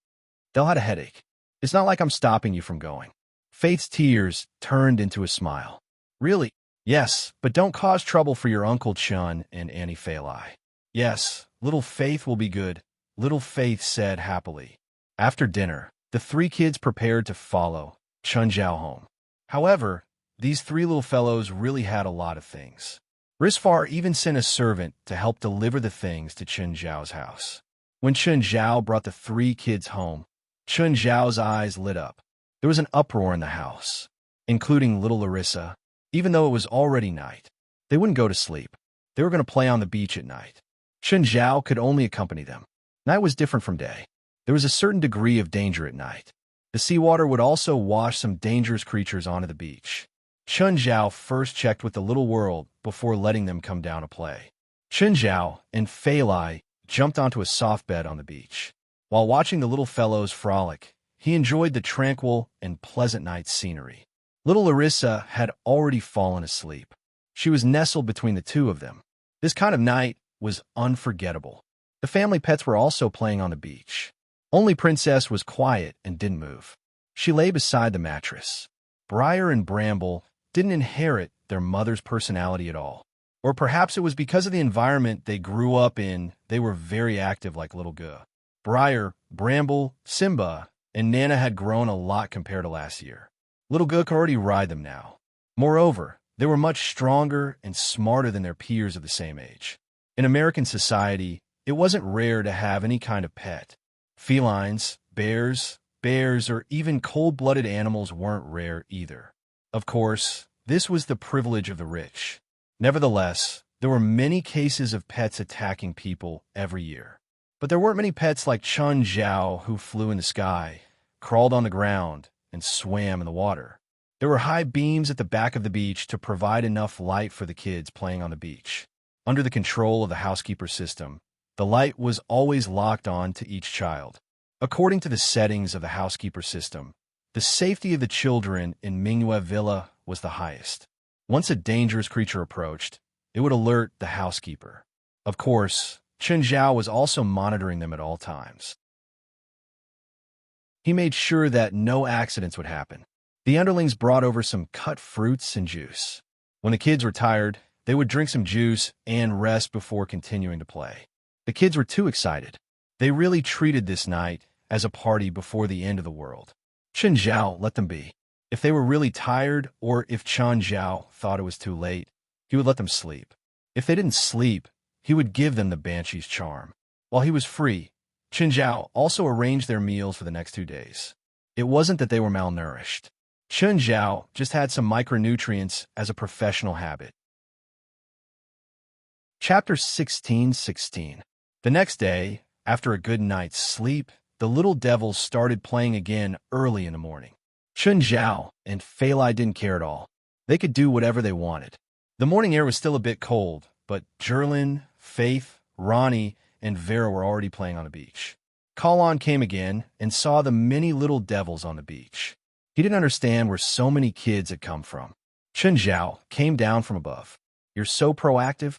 Speaker 1: Del had a headache. It's not like I'm stopping you from going. Faith's tears turned into a smile. Really? Yes, but don't cause trouble for your Uncle Chun and Annie Fei Lai. Yes, little Faith will be good, little Faith said happily. After dinner, the 3 kids prepared to follow Chun Zhao home. However, these 3 little fellows really had a lot of things. Risfar even sent a servant to help deliver the things to Chun Zhao's house. When Chun Zhao brought the 3 kids home, Chun Zhao's eyes lit up. There was an uproar in the house, including little Larissa. Even though it was already night, they wouldn't go to sleep. They were going to play on the beach at night. Chun Zhao could only accompany them. Night was different from day. There was a certain degree of danger at night. The seawater would also wash some dangerous creatures onto the beach. Chun Zhao first checked with the little world before letting them come down to play. Chun Zhao and Fei Lai jumped onto a soft bed on the beach. While watching the little fellows frolic, he enjoyed the tranquil and pleasant night scenery. Little Larissa had already fallen asleep. She was nestled between the 2 of them. This kind of night was unforgettable. The family pets were also playing on the beach. Only Princess was quiet and didn't move. She lay beside the mattress. Briar and Bramble didn't inherit their mother's personality at all. Or perhaps it was because of the environment they grew up in, they were very active like little Ge. Briar, Bramble, Simba, and Nana had grown a lot compared to last year. Little Gook could already ride them now. Moreover, they were much stronger and smarter than their peers of the same age. In American society, it wasn't rare to have any kind of pet. Felines, bears, or even cold-blooded animals weren't rare either. Of course, this was the privilege of the rich. Nevertheless, there were many cases of pets attacking people every year. But there weren't many pets like Chun Zhao, who flew in the sky, crawled on the ground, and swam in the water. There were high beams at the back of the beach to provide enough light for the kids playing on the beach. Under the control of the housekeeper system, the light was always locked on to each child. According to the settings of the housekeeper system, the safety of the children in Mingyue Villa was the highest. Once a dangerous creature approached, it would alert the housekeeper. Of course, Chun Zhao was also monitoring them at all times. He made sure that no accidents would happen. The underlings brought over some cut fruits and juice. When the kids were tired, they would drink some juice and rest before continuing to play. The kids were too excited. They really treated this night as a party before the end of the world. Chun Zhao let them be. If they were really tired or if Chun Zhao thought it was too late, he would let them sleep. If they didn't sleep, he would give them the Banshee's charm. While he was free, Chun Zhao also arranged their meals for the next 2 days. It wasn't that they were malnourished. Chun Zhao just had some micronutrients as a professional habit. Chapter 16:16. The next day, after a good night's sleep, the little devils started playing again early in the morning. Chun Zhao and Fei Lai didn't care at all. They could do whatever they wanted. The morning air was still a bit cold, but Jerlin, Faith, Ronnie, and Vera were already playing on the beach. Kalon came again and saw the many little devils on the beach. He didn't understand where so many kids had come from. Chun Zhao came down from above. "You're so proactive?"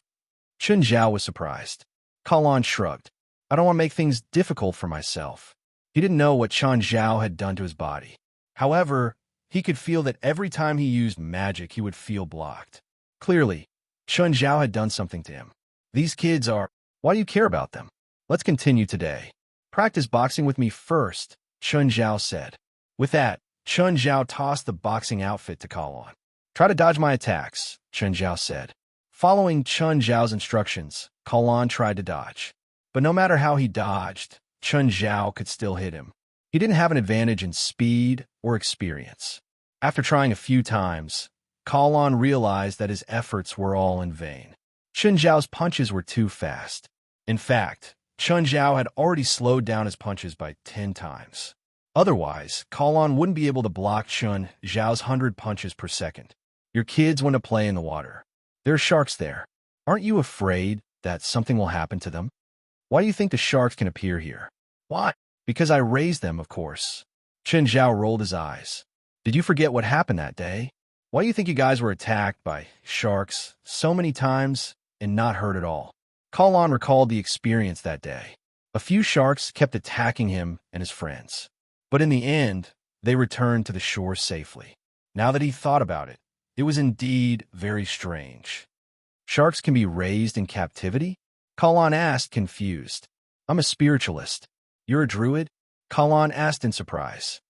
Speaker 1: Chun Zhao was surprised. Kalon shrugged. "I don't want to make things difficult for myself." He didn't know what Chun Zhao had done to his body. However, he could feel that every time he used magic, he would feel blocked. Clearly, Chun Zhao had done something to him. "These kids are... Why do you care about them? Let's continue today. Practice boxing with me first," Chun Zhao said. With that, Chun Zhao tossed the boxing outfit to Kalon. "Try to dodge my attacks," Chun Zhao said. Following Chun Zhao's instructions, Kalon tried to dodge. But no matter how he dodged, Chun Zhao could still hit him. He didn't have an advantage in speed or experience. After trying a few times, Kalon realized that his efforts were all in vain. Chun Zhao's punches were too fast. In fact, Chun Zhao had already slowed down his punches by 10 times. Otherwise, Kalon wouldn't be able to block Chun Zhao's 100 punches per second. "Your kids want to play in the water. There are sharks there. Aren't you afraid that something will happen to them? Why do you think the sharks can appear here?" "Why?" "Because I raised them, of course." Chun Zhao rolled his eyes. "Did you forget what happened that day? Why do you think you guys were attacked by sharks so many times and not hurt at all?" Kalon recalled the experience that day. A few sharks kept attacking him and his friends. But in the end, they returned to the shore safely. Now that he thought about it, it was indeed very strange. "Sharks can be raised in captivity?" Kalon asked, confused. "I'm a spiritualist. You're a druid?" Kalon asked in surprise.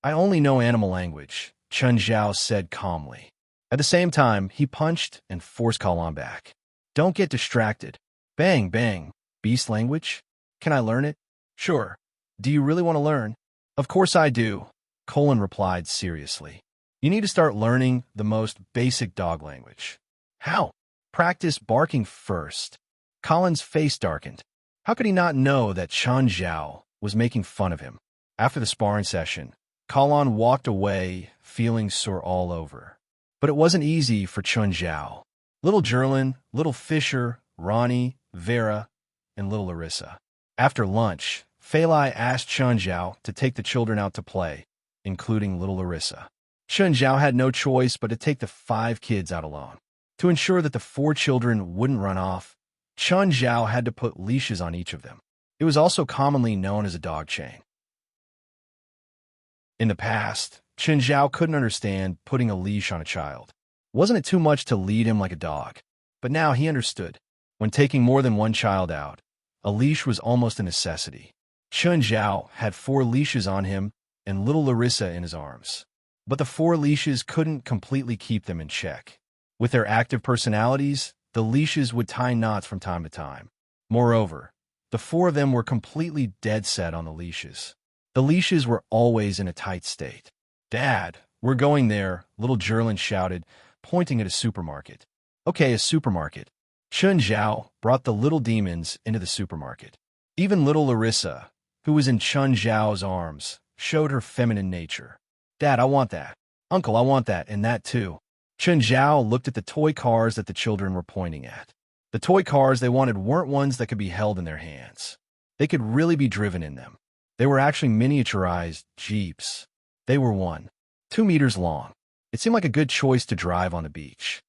Speaker 1: "I only know animal language," Chun Zhao said calmly. At the same time, he punched and forced Kalon back. "Don't get distracted." Bang, bang. "Beast language? Can I learn it?" "Sure. Do you really want to learn?" "Of course I do," Colin replied seriously. "You need to start learning the most basic dog language." "How?" "Practice barking first." Colin's face darkened. How could he not know that Chun Zhao was making fun of him? After the sparring session, Kalon walked away, feeling sore all over. But it wasn't easy for Chun Zhao. Little Jerlin, little Fisher, Ronnie, Vera, and little Larissa. After lunch, Fei Lai asked Chun Zhao to take the children out to play, including little Larissa. Chun Zhao had no choice but to take the 5 kids out alone. To ensure that the 4 children wouldn't run off, Chun Zhao had to put leashes on each of them. It was also commonly known as a dog chain. In the past, Chun Zhao couldn't understand putting a leash on a child. Wasn't it too much to lead him like a dog? But now he understood. When taking more than one child out, a leash was almost a necessity. Chun Zhao had 4 leashes on him and little Larissa in his arms. But the 4 leashes couldn't completely keep them in check. With their active personalities, the leashes would tie knots from time to time. Moreover, the 4 of them were completely dead set on the leashes. The leashes were always in a tight state. "Dad, we're going there," little Jerlin shouted, pointing at a supermarket. "Okay, a supermarket." Chun Zhao brought the little demons into the supermarket. Even little Larissa, who was in Chun Zhao's arms, showed her feminine nature. "Dad, I want that. Uncle, I want that, and that too." Chun Zhao looked at the toy cars that the children were pointing at. The toy cars they wanted weren't ones that could be held in their hands. They could really be driven in them. They were actually miniaturized jeeps. They were 2 meters long. It seemed like a good choice to drive on the beach.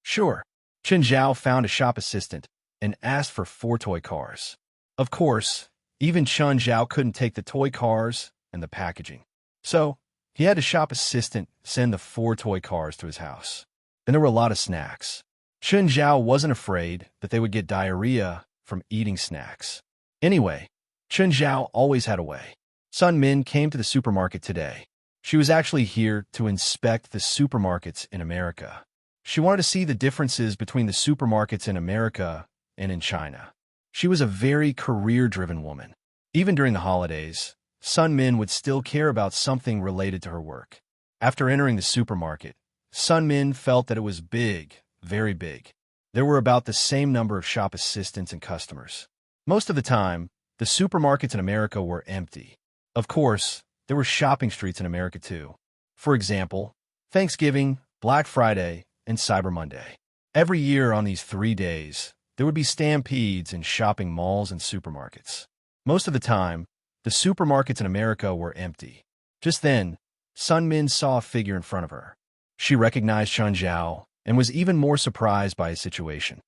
Speaker 1: Sure, Chun Zhao found a shop assistant and asked for 4 toy cars. Of course, even Chun Zhao couldn't take the toy cars and the packaging. So, he had a shop assistant send the 4 toy cars to his house. Then there were a lot of snacks. Chun Zhao wasn't afraid that they would get diarrhea from eating snacks. Anyway, Chun Zhao always had a way. Sun Min came to the supermarket today. She was actually here to inspect the supermarkets in America. She wanted to see the differences between the supermarkets in America and in China. She was a very career-driven woman. Even during the holidays, Sun Min would still care about something related to her work. After entering the supermarket, Sun Min felt that it was big, very big. There were about the same number of shop assistants and customers. Most of the time, the supermarkets in America were empty. Of course, there were shopping streets in America too. For example, Thanksgiving, Black Friday, and Cyber Monday. Every year on these 3 days, there would be stampedes in shopping malls and supermarkets. Most of the time, the supermarkets in America were empty. Just then, Sun Min saw a figure in front of her. She recognized Chun Zhao and was even more surprised by his situation.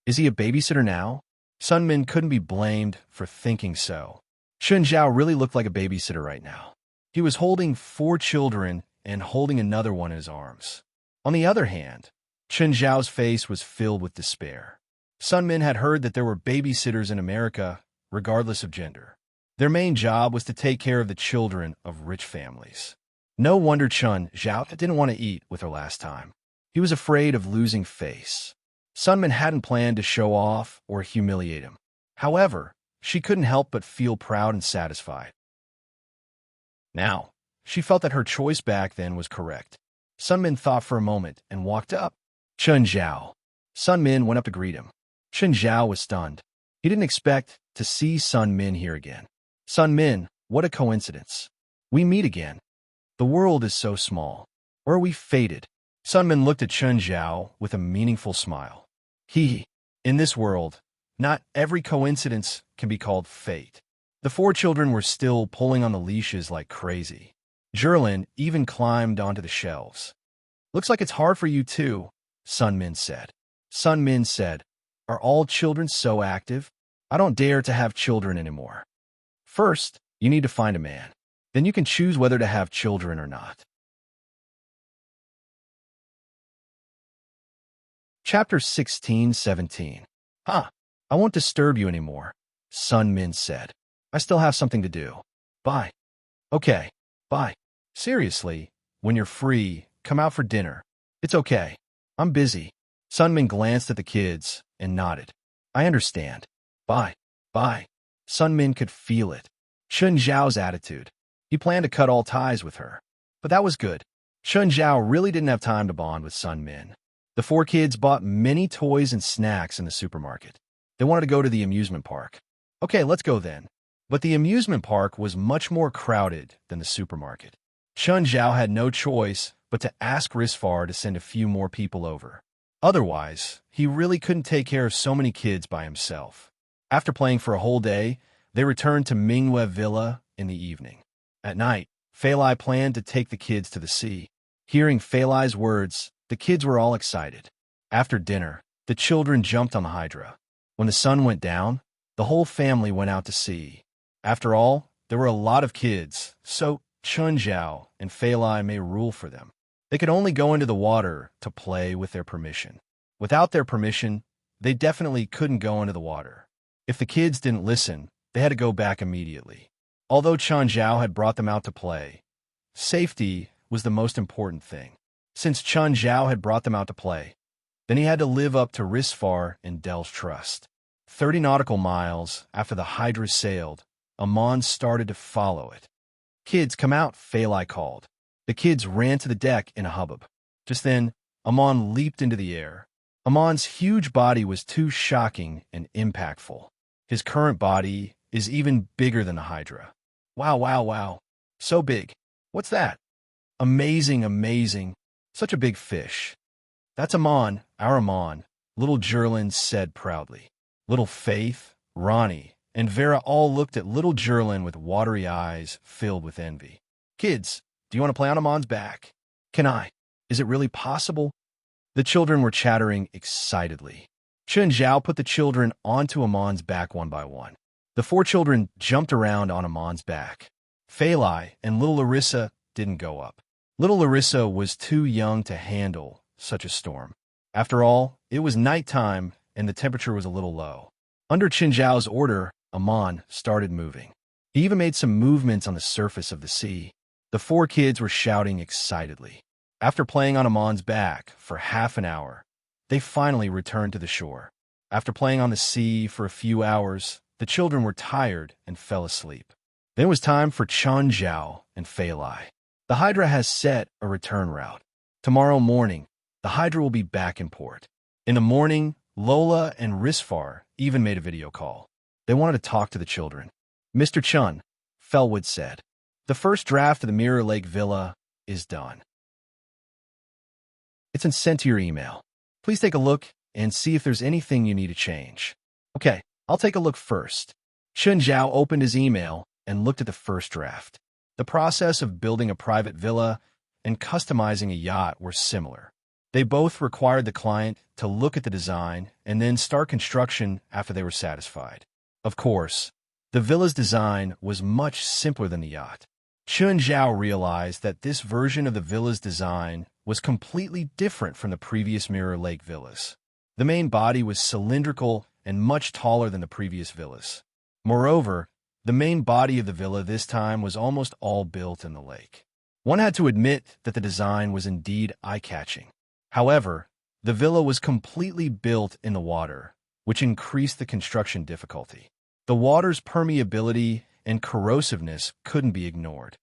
Speaker 1: Is he a babysitter now? Sun Min couldn't be blamed for thinking so. Chun Zhao really looked like a babysitter right now. He was holding 4 children and holding another one in his arms. On the other hand, Chun Zhao's face was filled with despair. Sun Min had heard that there were babysitters in America, regardless of gender. Their main job was to take care of the children of rich families. No wonder Chun Zhao didn't want to eat with her last time. He was afraid of losing face. Sun Min hadn't planned to show off or humiliate him. However, she couldn't help but feel proud and satisfied. Now, she felt that her choice back then was correct. Sun Min thought for a moment and walked up. Chun Zhao. Sun Min went up to greet him. Chun Zhao was stunned. He didn't expect to see Sun Min here again. Sun Min, what a coincidence. We meet again. The world is so small. Or are we fated? Sun Min looked at Chun Zhao with a meaningful smile. In this world, not every coincidence can be called fate. The 4 children were still pulling on the leashes like crazy. Jerlin even climbed onto the shelves. "Looks like it's hard for you too," Sun Min said. Sun Min said, "Are all children so active? I don't dare to have children anymore. First, you need to find a man. Then you can choose whether to have children or not." Chapter 16-17. I won't disturb you anymore," Sun Min said. "I still have something to do. Bye." "Okay, bye. Seriously, when you're free, come out for dinner. It's okay. I'm busy." Sun Min glanced at the kids and nodded. "I understand. Bye. Bye." Sun Min could feel it. Chun Zhao's attitude. He planned to cut all ties with her. But that was good. Chun Zhao really didn't have time to bond with Sun Min. The 4 kids bought many toys and snacks in the supermarket. They wanted to go to the amusement park. "Okay, let's go then." But the amusement park was much more crowded than the supermarket. Chun Zhao had no choice but to ask Risfar to send a few more people over. Otherwise, he really couldn't take care of so many kids by himself. After playing for a whole day, they returned to Mingwei Villa in the evening. At night, Fei Lai planned to take the kids to the sea. Hearing Fei Lai's words, the kids were all excited. After dinner, the children jumped on the hydra. When the sun went down, the whole family went out to sea. After all, there were a lot of kids, so Chun Zhao and Fei Lai may rule for them. They could only go into the water to play with their permission. Without their permission, they definitely couldn't go into the water. If the kids didn't listen, they had to go back immediately. Although Chen Zhao had brought them out to play, safety was the most important thing. Since Chen Zhao had brought them out to play, then he had to live up to Risfar and Del's trust. 30 nautical miles after the Hydra sailed, Amon started to follow it. "Kids, come out," Phalai called. The kids ran to the deck in a hubbub. Just then, Amon leaped into the air. Amon's huge body was too shocking and impactful. His current body is even bigger than the Hydra. Wow, wow, wow. So big. What's that? Amazing, amazing. Such a big fish. That's Amon, our Amon, little Jerlin said proudly. Little Faith, Ronnie, and Vera all looked at little Jerlin with watery eyes filled with envy. "Kids, do you want to play on Amon's back?" "Can I? Is it really possible?" The children were chattering excitedly. Chen Zhao put the children onto Amon's back one by one. The 4 children jumped around on Amon's back. Phalai and little Larissa didn't go up. Little Larissa was too young to handle such a storm. After all, it was nighttime and the temperature was a little low. Under Chen Zhao's order, Amon started moving. He even made some movements on the surface of the sea. The 4 kids were shouting excitedly. After playing on Amon's back for half an hour, they finally returned to the shore. After playing on the sea for a few hours, the children were tired and fell asleep. Then it was time for Chen Zhao and Phalai. The Hydra has set a return route. Tomorrow morning, the Hydra will be back in port. In the morning, Lola and Risfar even made a video call. They wanted to talk to the children. "Mr. Chun," Felwood said, "the first draft of the Mirror Lake Villa is done. It's been sent to your email. Please take a look and see if there's anything you need to change." "Okay, I'll take a look first." Chen Zhao opened his email and looked at the first draft. The process of building a private villa and customizing a yacht were similar. They both required the client to look at the design and then start construction after they were satisfied. Of course, the villa's design was much simpler than the yacht. Chen Zhao realized that this version of the villa's design was completely different from the previous Mirror Lake villas. The main body was cylindrical and much taller than the previous villas. Moreover, the main body of the villa this time was almost all built in the lake. One had to admit that the design was indeed eye-catching. However, the villa was completely built in the water, which increased the construction difficulty. The water's permeability and corrosiveness couldn't be ignored.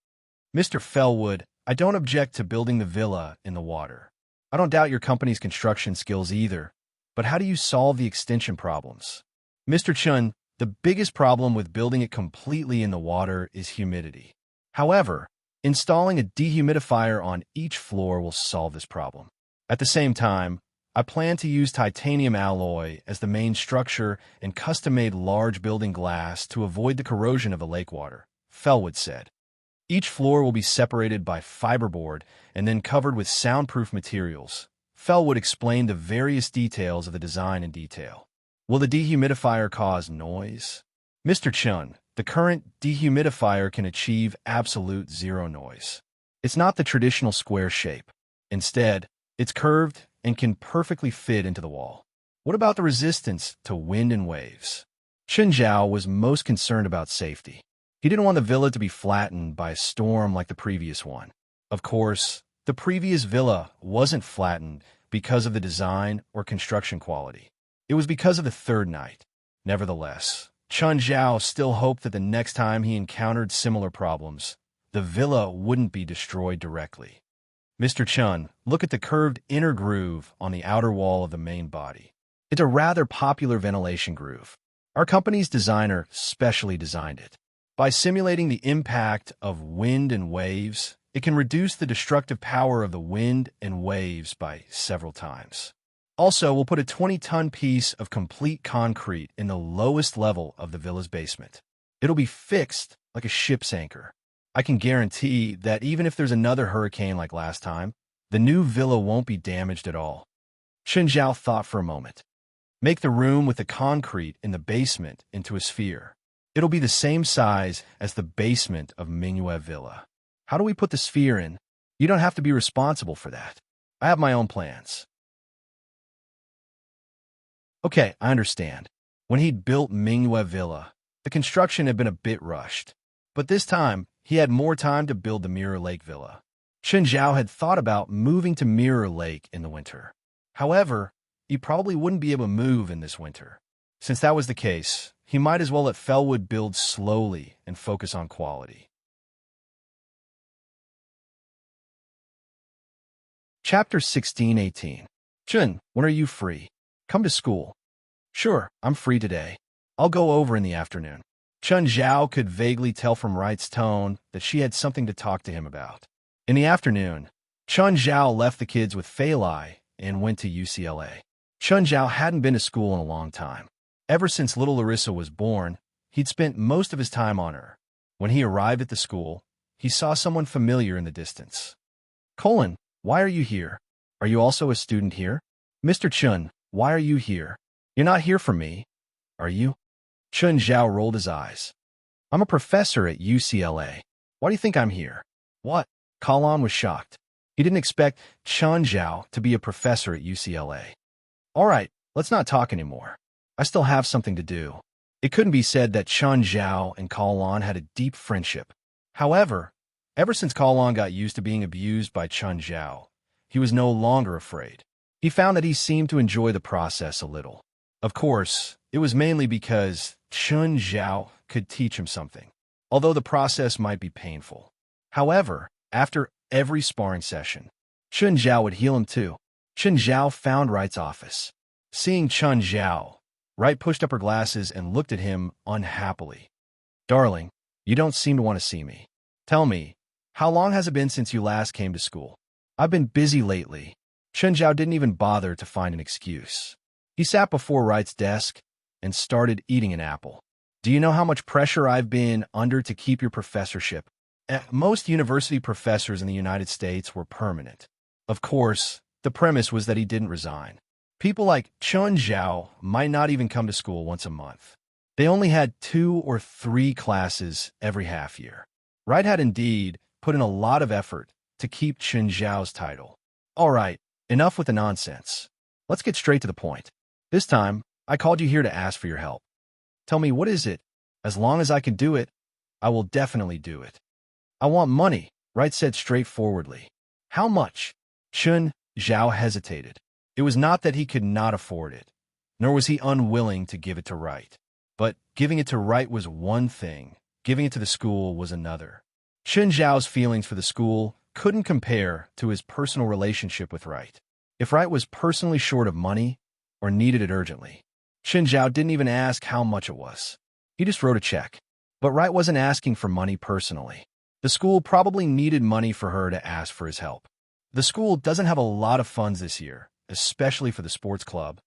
Speaker 1: "Mr. Felwood, I don't object to building the villa in the water. I don't doubt your company's construction skills either, but how do you solve the extension problems?" "Mr. Chun, the biggest problem with building it completely in the water is humidity. However, installing a dehumidifier on each floor will solve this problem. At the same time, I plan to use titanium alloy as the main structure and custom-made large building glass to avoid the corrosion of the lake water," Felwood said. "Each floor will be separated by fiberboard and then covered with soundproof materials." Felwood explained the various details of the design in detail. "Will the dehumidifier cause noise?" "Mr. Chun, the current dehumidifier can achieve absolute zero noise. It's not the traditional square shape. Instead, it's curved and can perfectly fit into the wall." "What about the resistance to wind and waves?" Chen Zhao was most concerned about safety. He didn't want the villa to be flattened by a storm like the previous one. Of course, the previous villa wasn't flattened because of the design or construction quality. It was because of the third night. Nevertheless, Chen Zhao still hoped that the next time he encountered similar problems, the villa wouldn't be destroyed directly. "Mr. Chun, look at the curved inner groove on the outer wall of the main body. It's a rather popular ventilation groove. Our company's designer specially designed it. By simulating the impact of wind and waves, it can reduce the destructive power of the wind and waves by several times. Also, we'll put a 20-ton piece of complete concrete in the lowest level of the villa's basement. It'll be fixed like a ship's anchor. I can guarantee that even if there's another hurricane like last time, the new villa won't be damaged at all." Chen Zhao thought for a moment. "Make the room with the concrete in the basement into a sphere. It'll be the same size as the basement of Mingyue Villa. How do we put the sphere in? You don't have to be responsible for that. I have my own plans." Okay, I understand. When he'd built Mingyue Villa, the construction had been a bit rushed. But this time, he had more time to build the Mirror Lake Villa. Chen Zhao had thought about moving to Mirror Lake in the winter. However, he probably wouldn't be able to move in this winter. Since that was the case, he might as well let Fellwood build slowly and focus on quality. Chapter 16-18. Chun, when are you free? Come to school. Sure, I'm free today. I'll go over in the afternoon. Chun Zhao could vaguely tell from Wright's tone that she had something to talk to him about. In the afternoon, Chun Zhao left the kids with Fei Lai and went to UCLA. Chun Zhao hadn't been to school in a long time. Ever since little Larissa was born, he'd spent most of his time on her. When he arrived at the school, he saw someone familiar in the distance. Colin, why are you here? Are you also a student here? Mr. Chun, why are you here? You're not here for me, are you? Chun Zhao rolled his eyes. I'm a professor at UCLA. Why do you think I'm here? What? Colin was shocked. He didn't expect Chun Zhao to be a professor at UCLA. All right, let's not talk anymore. I still have something to do. It couldn't be said that Chun Zhao and Colin had a deep friendship. However, ever since Colin got used to being abused by Chun Zhao, he was no longer afraid. He found that he seemed to enjoy the process a little. Of course, it was mainly because Chun Zhao could teach him something, although the process might be painful. However, after every sparring session, Chun Zhao would heal him too. Chun Zhao found Wright's office. Seeing Chun Zhao, Wright pushed up her glasses and looked at him unhappily. Darling, you don't seem to want to see me. Tell me, how long has it been since you last came to school? I've been busy lately. Chun Zhao didn't even bother to find an excuse. He sat before Wright's desk and started eating an apple. Do you know how much pressure I've been under to keep your professorship? Most university professors in the United States were permanent. Of course, the premise was that he didn't resign. People like Chun Zhao might not even come to school once a month. They only had 2 or 3 classes every half year. Wright had indeed put in a lot of effort to keep Chun Zhao's title. All right, enough with the nonsense. Let's get straight to the point. This time, I called you here to ask for your help. Tell me, what is it? As long as I can do it, I will definitely do it. I want money, Wright said straightforwardly. How much? Chun Zhao hesitated. It was not that he could not afford it, nor was he unwilling to give it to Wright. But giving it to Wright was one thing, giving it to the school was another. Chun Zhao's feelings for the school couldn't compare to his personal relationship with Wright. If Wright was personally short of money or needed it urgently, Chun Zhao didn't even ask how much it was. He just wrote a check. But Wright wasn't asking for money personally. The school probably needed money for her to ask for his help. The school doesn't have a lot of funds this year, especially for the sports club.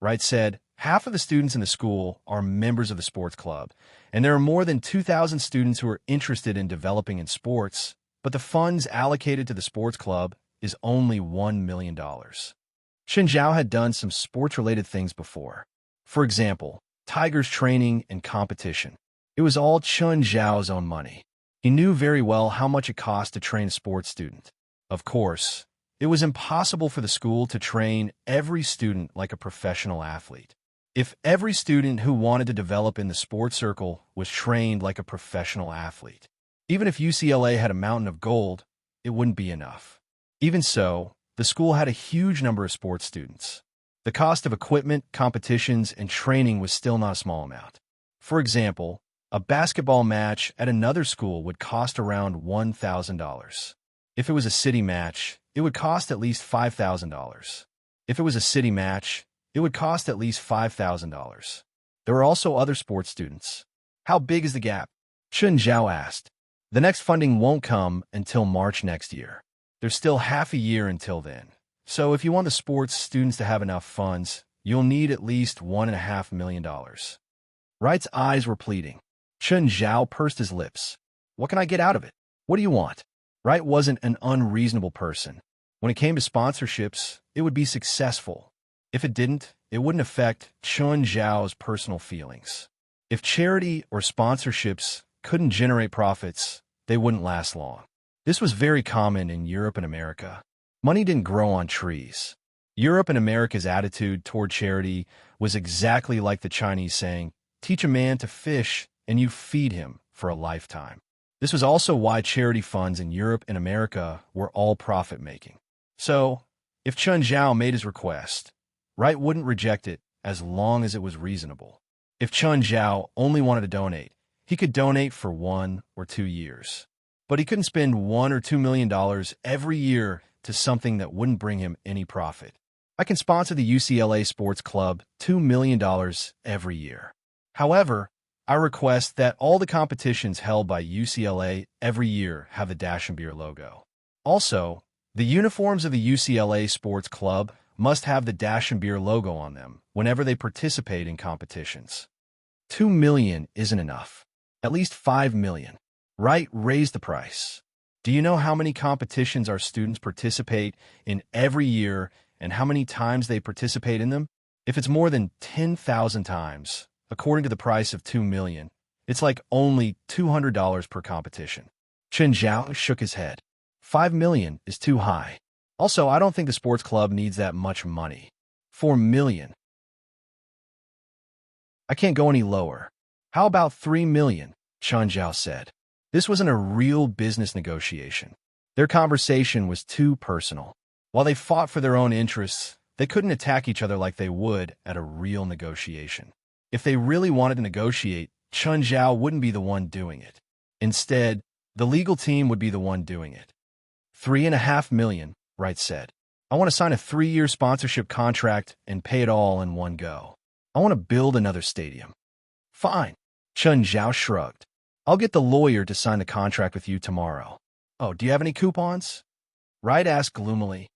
Speaker 1: Wright said, half of the students in the school are members of the sports club, and there are more than 2,000 students who are interested in developing in sports, but the funds allocated to the sports club is only $1 million. Chun Zhao had done some sports-related things before. For example, Tigers training and competition. It was all Chun Zhao's own money. He knew very well how much it cost to train a sports student. Of course, it was impossible for the school to train every student like a professional athlete. If every student who wanted to develop in the sports circle was trained like a professional athlete, even if UCLA had a mountain of gold, it wouldn't be enough. Even so, the school had a huge number of sports students. The cost of equipment, competitions, and training was still not a small amount. For example, a basketball match at another school would cost around $1,000. If it was a city match, it would cost at least $5,000. If it was a city match, it would cost at least $5,000. There were also other sports students. How big is the gap? Chun Zhao asked. The next funding won't come until March next year. There's still half a year until then. So if you want the sports students to have enough funds, you'll need at least $1.5 million. Wright's eyes were pleading. Chun Zhao pursed his lips. What can I get out of it? What do you want? Wright wasn't an unreasonable person. When it came to sponsorships, it would be successful. If it didn't, it wouldn't affect Chun Zhao's personal feelings. If charity or sponsorships couldn't generate profits, they wouldn't last long. This was very common in Europe and America. Money didn't grow on trees. Europe and America's attitude toward charity was exactly like the Chinese saying, teach a man to fish and you feed him for a lifetime. This was also why charity funds in Europe and America were all profit-making. So, if Chun Zhao made his request, Wright wouldn't reject it as long as it was reasonable. If Chun Zhao only wanted to donate, he could donate for 1 or 2 years. But he couldn't spend $1 or $2 million every year to something that wouldn't bring him any profit. I can sponsor the UCLA Sports Club $2 million every year. However, I request that all the competitions held by UCLA every year have the Dash and Beer logo. Also, the uniforms of the UCLA Sports Club must have the Dash and Beer logo on them whenever they participate in competitions. $2 million isn't enough. At least $5 million. Wright raised the price. Do you know how many competitions our students participate in every year and how many times they participate in them? If it's more than 10,000 times, according to the price of $2 million, it's like only $200 per competition. Chun Zhao shook his head. $5 million is too high. Also, I don't think the sports club needs that much money. $4 million. I can't go any lower. How about $3 million? Chun Zhao said. This wasn't a real business negotiation. Their conversation was too personal. While they fought for their own interests, they couldn't attack each other like they would at a real negotiation. If they really wanted to negotiate, Chun Zhao wouldn't be the one doing it. Instead, the legal team would be the one doing it. $3.5 million, Wright said. I want to sign a 3-year sponsorship contract and pay it all in one go. I want to build another stadium. Fine. Chun Zhao shrugged. I'll get the lawyer to sign the contract with you tomorrow. Oh, do you have any coupons? Wright asked gloomily.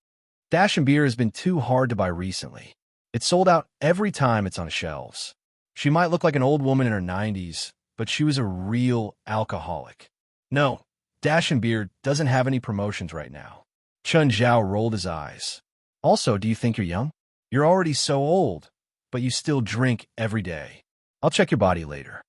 Speaker 1: Dash and Beer has been too hard to buy recently. It's sold out every time it's on shelves. She might look like an old woman in her 90s, but she was a real alcoholic. No, Dash and Beer doesn't have any promotions right now. Chun Zhao rolled his eyes. Also, do you think you're young? You're already so old, but you still drink every day. I'll check your body later.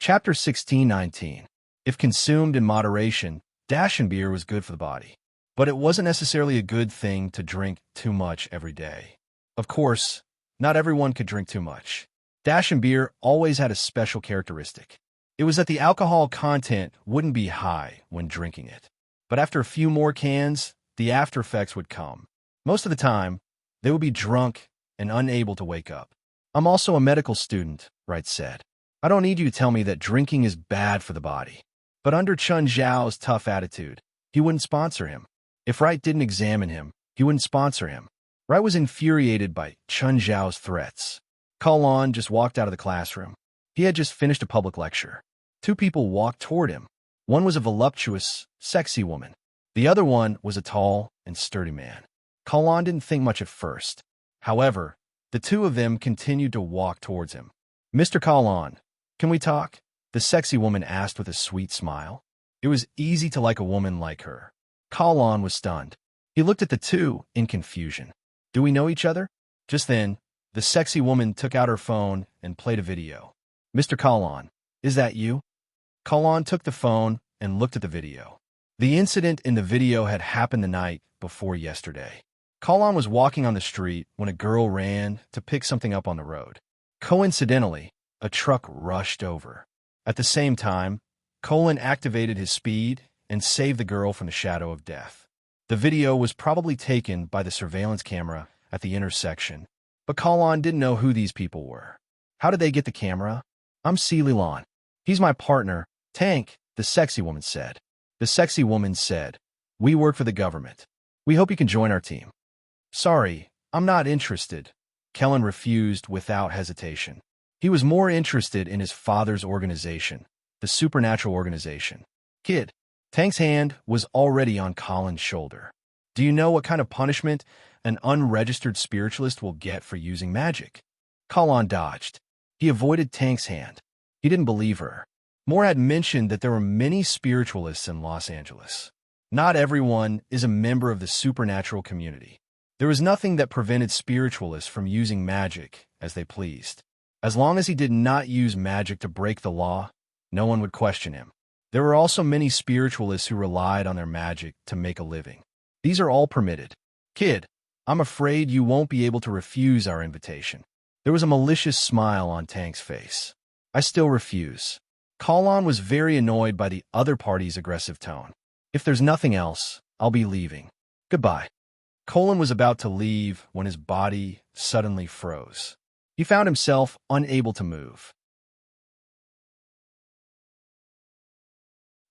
Speaker 1: Chapter 16-19. If consumed in moderation, Dash and Beer was good for the body. But it wasn't necessarily a good thing to drink too much every day. Of course, not everyone could drink too much. Dash and Beer always had a special characteristic. It was that the alcohol content wouldn't be high when drinking it. But after a few more cans, the after effects would come. Most of the time, they would be drunk and unable to wake up. I'm also a medical student, Wright said. I don't need you to tell me that drinking is bad for the body. But under Chun Zhao's tough attitude, he wouldn't sponsor him. If Wright didn't examine him, he wouldn't sponsor him. Wright was infuriated by Chun Zhao's threats. Kalon just walked out of the classroom. He had just finished a public lecture. 2 people walked toward him. One was a voluptuous, sexy woman. The other one was a tall and sturdy man. Kalon didn't think much at first. However, the 2 of them continued to walk towards him. Mr. Kalon, can we talk? The sexy woman asked with a sweet smile. It was easy to like a woman like her. Kalon was stunned. He looked at the 2 in confusion. Do we know each other? Just then, the sexy woman took out her phone and played a video. Mr. Kalon, is that you? Kalon took the phone and looked at the video. The incident in the video had happened the night before yesterday. Kalon was walking on the street when a girl ran to pick something up on the road. Coincidentally, a truck rushed over. At the same time, Colin activated his speed and saved the girl from the shadow of death. The video was probably taken by the surveillance camera at the intersection, but Kalon didn't know who these people were. How did they get the camera? I'm Ceylon. He's my partner, Tank, the sexy woman said. The sexy woman said, we work for the government. We hope you can join our team. Sorry, I'm not interested. Kellen refused without hesitation. He was more interested in his father's organization, the supernatural organization. Kid, Tank's hand was already on Colin's shoulder. Do you know what kind of punishment an unregistered spiritualist will get for using magic? Colin dodged. He avoided Tank's hand. He didn't believe her. Moore had mentioned that there were many spiritualists in Los Angeles. Not everyone is a member of the supernatural community. There was nothing that prevented spiritualists from using magic as they pleased. As long as he did not use magic to break the law, no one would question him. There were also many spiritualists who relied on their magic to make a living. These are all permitted. Kid, I'm afraid you won't be able to refuse our invitation. There was a malicious smile on Tank's face. I still refuse. Kalon was very annoyed by the other party's aggressive tone. If there's nothing else, I'll be leaving. Goodbye. Colin was about to leave when his body suddenly froze. He found himself unable to move.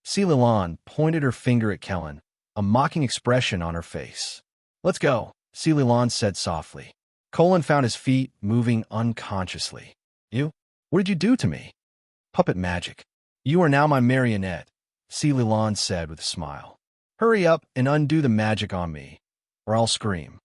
Speaker 1: Celilan pointed her finger at Kellen, a mocking expression on her face. Let's go, Celilan said softly. Colin found his feet moving unconsciously. You? What did you do to me? Puppet magic. You are now my marionette, Celilan said with a smile. Hurry up and undo the magic on me, or I'll scream.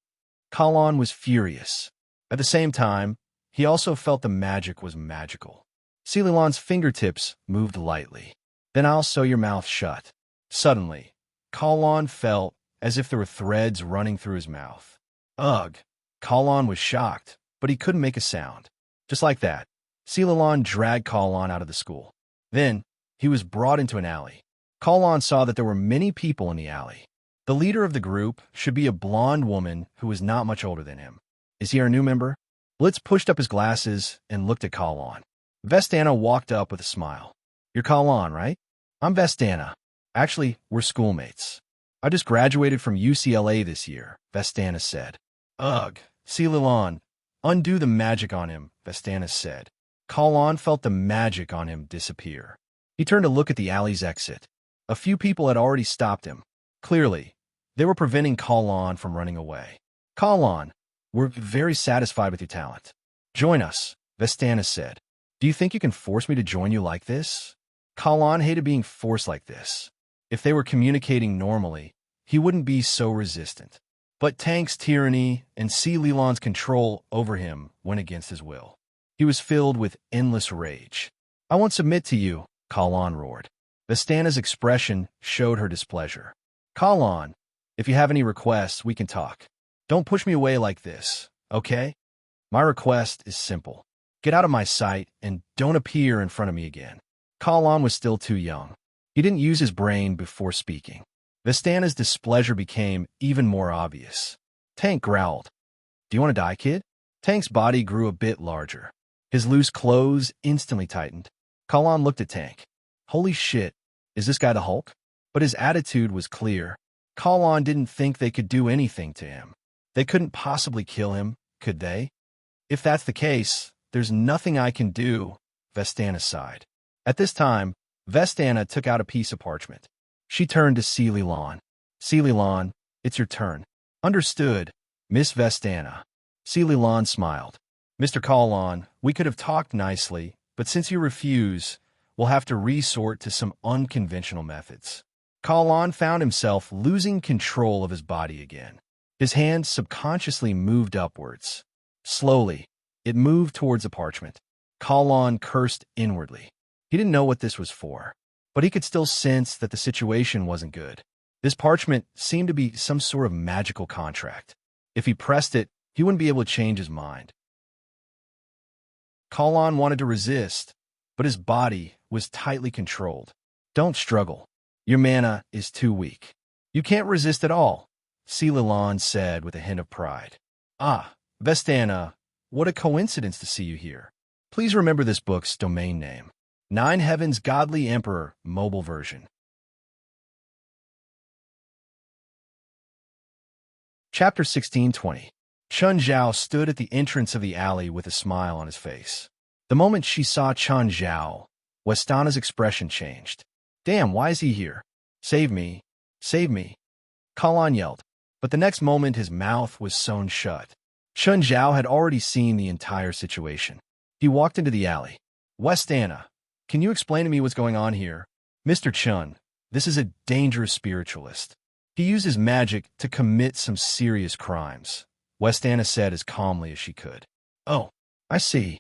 Speaker 1: Kalon was furious. At the same time, he also felt the magic was magical. Celilan's fingertips moved lightly. Then I'll sew your mouth shut. Suddenly, Kalon felt as if there were threads running through his mouth. Ugh! Kalon was shocked, but he couldn't make a sound. Just like that, Celilan dragged Kalon out of the school. Then, he was brought into an alley. Kalon saw that there were many people in the alley. The leader of the group should be a blonde woman who was not much older than him. Is he our new member? Blitz pushed up his glasses and looked at Kalon. Vestana walked up with a smile. You're Kalon, right? I'm Vestana. Actually, we're schoolmates. I just graduated from UCLA this year, Vestana said. Ugh, Celilan, undo the magic on him, Vestana said. Kalon felt the magic on him disappear. He turned to look at the alley's exit. A few people had already stopped him. Clearly, they were preventing Kalon from running away. Kalon, we're very satisfied with your talent. Join us, Vestana said. Do you think you can force me to join you like this? Kalon hated being forced like this. If they were communicating normally, he wouldn't be so resistant. But Tank's tyranny and Celilan's control over him went against his will. He was filled with endless rage. I won't submit to you, Kalon roared. Vestana's expression showed her displeasure. Kalon, if you have any requests, we can talk. Don't push me away like this, okay? My request is simple. Get out of my sight and don't appear in front of me again. Kalon was still too young. He didn't use his brain before speaking. Vestana's displeasure became even more obvious. Tank growled. Do you want to die, kid? Tank's body grew a bit larger. His loose clothes instantly tightened. Kalon looked at Tank. Holy shit, is this guy the Hulk? But his attitude was clear. Kalon didn't think they could do anything to him. They couldn't possibly kill him, could they? If that's the case, there's nothing I can do, Vestana sighed. At this time, Vestana took out a piece of parchment. She turned to Celilan. Celilan, it's your turn. Understood, Miss Vestana. Celilan smiled. Mr. Kalon, we could have talked nicely, but since you refuse, we'll have to resort to some unconventional methods. Kalon found himself losing control of his body again. His hand subconsciously moved upwards. Slowly, it moved towards the parchment. Kalon cursed inwardly. He didn't know what this was for, but he could still sense that the situation wasn't good. This parchment seemed to be some sort of magical contract. If he pressed it, he wouldn't be able to change his mind. Kalon wanted to resist, but his body was tightly controlled. Don't struggle. Your mana is too weak. You can't resist at all, Celilan said with a hint of pride. Ah, Vestana, what a coincidence to see you here. Please remember this book's domain name. Nine Heavens Godly Emperor mobile version. Chapter 1620. Chun Zhao stood at the entrance of the alley with a smile on his face. The moment she saw Chun Zhao, Vestana's expression changed. Damn, why is he here? Save me. Save me. Kalon yelled, but the next moment his mouth was sewn shut. Chun Zhao had already seen the entire situation. He walked into the alley. Vestana, can you explain to me what's going on here? Mr. Chun, this is a dangerous spiritualist. He uses magic to commit some serious crimes, Vestana said as calmly as she could. Oh, I see.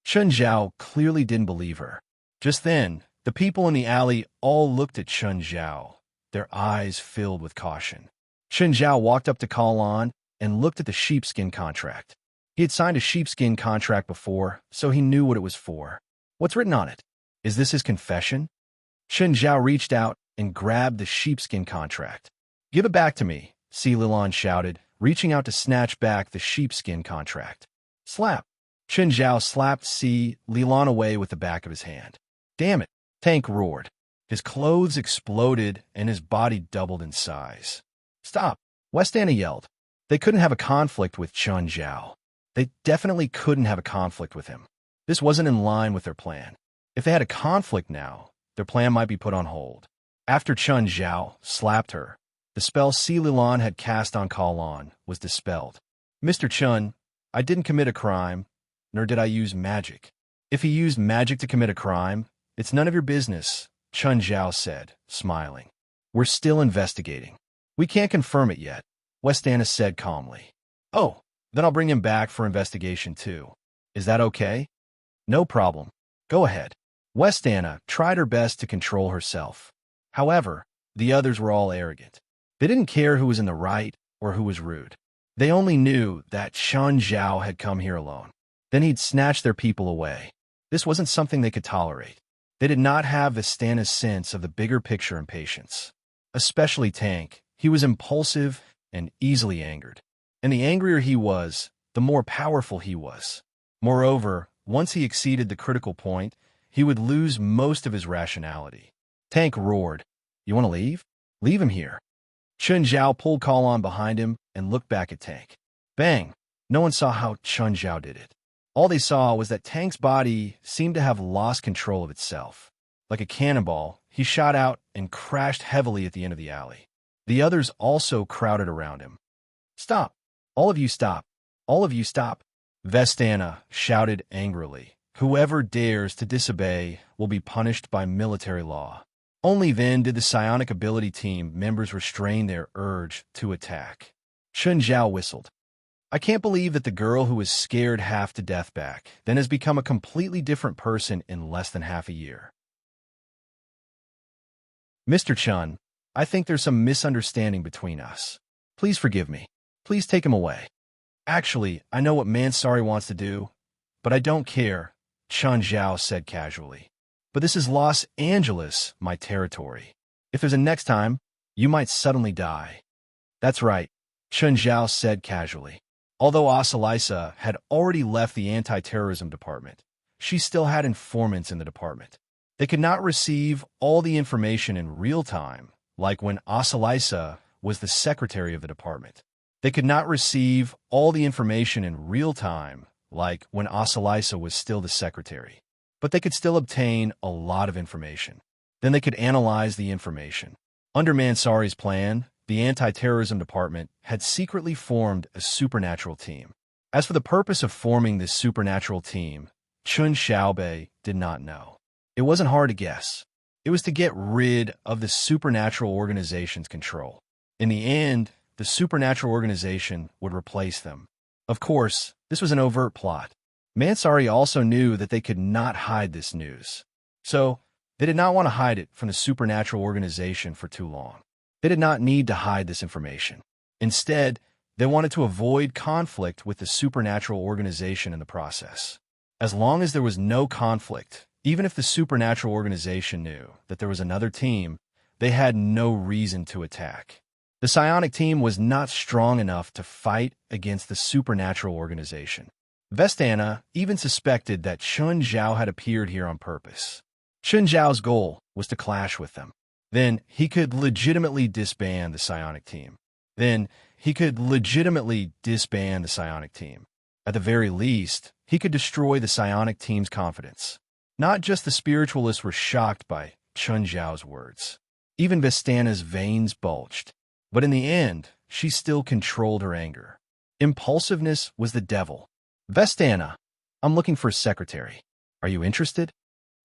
Speaker 1: Chun Zhao clearly didn't believe her. Just then, the people in the alley all looked at Chun Zhao, their eyes filled with caution. Chun Zhao walked up to Kalon and looked at the sheepskin contract. He had signed a sheepskin contract before, so he knew what it was for. What's written on it? Is this his confession? Chun Zhao reached out and grabbed the sheepskin contract. Give it back to me, Celilan shouted, reaching out to snatch back the sheepskin contract. Slap! Chen Zhao slapped Si Lilan away with the back of his hand. Damn it, Tank roared. His clothes exploded and his body doubled in size. Stop, Westana yelled. They couldn't have a conflict with Chen Zhao. They definitely couldn't have a conflict with him. This wasn't in line with their plan. If they had a conflict now, their plan might be put on hold. After Chen Zhao slapped her, the spell Si Lilan had cast on Kalon was dispelled. Mr. Chen, I didn't commit a crime, nor did I use magic. If he used magic to commit a crime, it's none of your business, Chen Zhao said, smiling. We're still investigating. We can't confirm it yet, Westana said calmly. Oh, then I'll bring him back for investigation too. Is that okay? No problem. Go ahead. Westana tried her best to control herself. However, the others were all arrogant. They didn't care who was in the right or who was rude. They only knew that Chen Zhao had come here alone. Then he'd snatched their people away. This wasn't something they could tolerate. They did not have Vistana's sense of the bigger picture and patience. Especially Tank. He was impulsive and easily angered. And the angrier he was, the more powerful he was. Moreover, once he exceeded the critical point, he would lose most of his rationality. Tank roared, You want to leave? Leave him here. Chen Zhao pulled Kalon behind him and looked back at Tank. Bang! No one saw how Chen Zhao did it. All they saw was that Tank's body seemed to have lost control of itself. Like a cannonball, he shot out and crashed heavily at the end of the alley. The others also crowded around him. Stop! All of you stop! All of you stop! Vestana shouted angrily. Whoever dares to disobey will be punished by military law. Only then did the psionic ability team members restrain their urge to attack. Chen Zhao whistled. I can't believe that the girl who was scared half to death back then has become a completely different person in less than half a year. Mr. Chen, I think there's some misunderstanding between us. Please forgive me. Please take him away. Actually, I know what Mansari wants to do, but I don't care, Chen Zhao said casually. But this is Los Angeles, my territory. If there's a next time, you might suddenly die. That's right, Chen Zhao said casually. Although Asalisa had already left the anti-terrorism department, she still had informants in the department. They could not receive all the information in real time, like when Asalisa was the secretary of the department. They could not receive all the information in real time, like when Asalisa was still the secretary. But they could still obtain a lot of information. Then they could analyze the information. Under Mansari's plan, the anti-terrorism department had secretly formed a supernatural team. As for the purpose of forming this supernatural team, Chun Xiaobei did not know. It wasn't hard to guess. It was to get rid of the supernatural organization's control. In the end, the supernatural organization would replace them. Of course, this was an overt plot. Mansari also knew that they could not hide this news. So, they did not want to hide it from the supernatural organization for too long. They did not need to hide this information. Instead, they wanted to avoid conflict with the supernatural organization in the process. As long as there was no conflict, even if the supernatural organization knew that there was another team, they had no reason to attack. The psionic team was not strong enough to fight against the supernatural organization. Vestana even suspected that Chen Zhao had appeared here on purpose. Chen Zhao's goal was to clash with them. Then he could legitimately disband the psionic team. At the very least, he could destroy the psionic team's confidence. Not just the spiritualists were shocked by Chen Zhao's words. Even Vestana's veins bulged. But in the end, she still controlled her anger. Impulsiveness was the devil. Vestana, I'm looking for a secretary. Are you interested?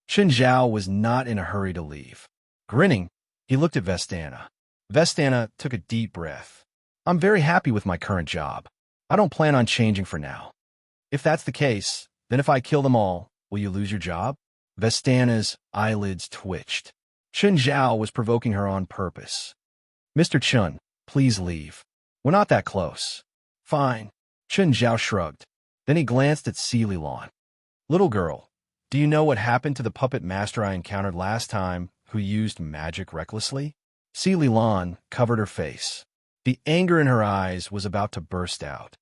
Speaker 1: Chen Zhao was not in a hurry to leave. Grinning, he looked at Vestana. Vestana took a deep breath. I'm very happy with my current job. I don't plan on changing for now. If that's the case, then if I kill them all, will you lose your job? Vestana's eyelids twitched. Chen Zhao was provoking her on purpose. Mr. Chen, please leave. We're not that close. Fine. Chen Zhao shrugged. Then he glanced at Si Lilan. Little girl, do you know what happened to the puppet master I encountered last time who used magic recklessly? Si Lilan covered her face. The anger in her eyes was about to burst out.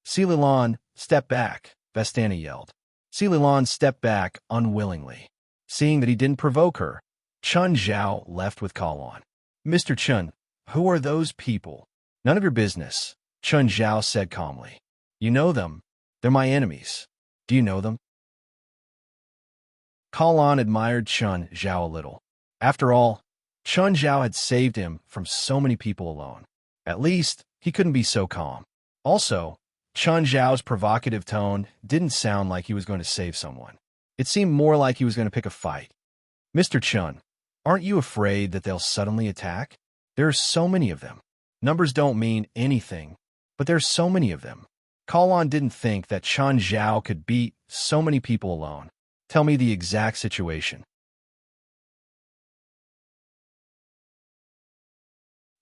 Speaker 1: Si Lilan stepped back, Vestana yelled. Celilan stepped back unwillingly. Seeing that he didn't provoke her, Chun Zhao left with Kalon. Mr. Chun, who are those people? None of your business, Chun Zhao said calmly. You know them. They're my enemies. Do you know them? Kalon admired Chun Zhao a little. After all, Chun Zhao had saved him from so many people alone. At least, he couldn't be so calm. Also, Chun Zhao's provocative tone didn't sound like he was going to save someone. It seemed more like he was going to pick a fight. Mr. Chun, aren't you afraid that they'll suddenly attack? There are so many of them. Numbers don't mean anything, but there's so many of them. Kalon didn't think that Chun Zhao could beat so many people alone. Tell me the exact situation.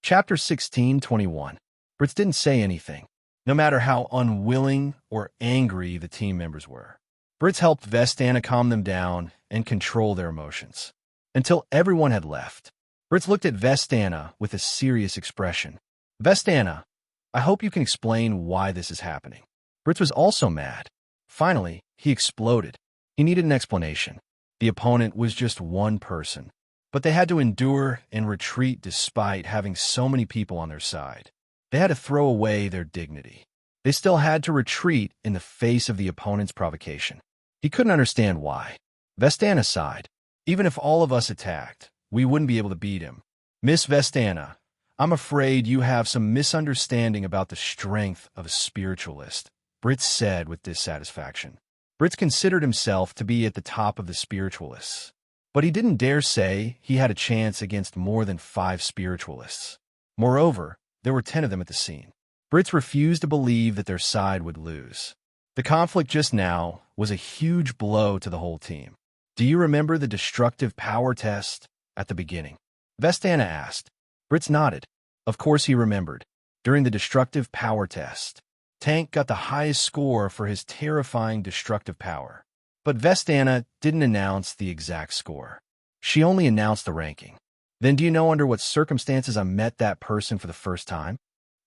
Speaker 1: Chapter 16:21. Brits didn't say anything, no matter how unwilling or angry the team members were. Brits helped Vestana calm them down and control their emotions. Until everyone had left, Brits looked at Vestana with a serious expression. Vestana, I hope you can explain why this is happening. Brits was also mad. Finally, he exploded. He needed an explanation. The opponent was just one person, but they had to endure and retreat despite having so many people on their side. They had to throw away their dignity. They still had to retreat in the face of the opponent's provocation. He couldn't understand why. Vestana sighed. Even if all of us attacked, we wouldn't be able to beat him. Miss Vestana, I'm afraid you have some misunderstanding about the strength of a spiritualist, Brits said with dissatisfaction. Brits considered himself to be at the top of the spiritualists, but he didn't dare say he had a chance against more than 5 spiritualists. Moreover, there were 10 of them at the scene. Brits refused to believe that their side would lose. The conflict just now was a huge blow to the whole team. Do you remember the destructive power test at the beginning? Vestana asked. Brits nodded. Of course he remembered. During the destructive power test, Tank got the highest score for his terrifying destructive power. But Vestana didn't announce the exact score. She only announced the ranking. Then do you know under what circumstances I met that person for the first time?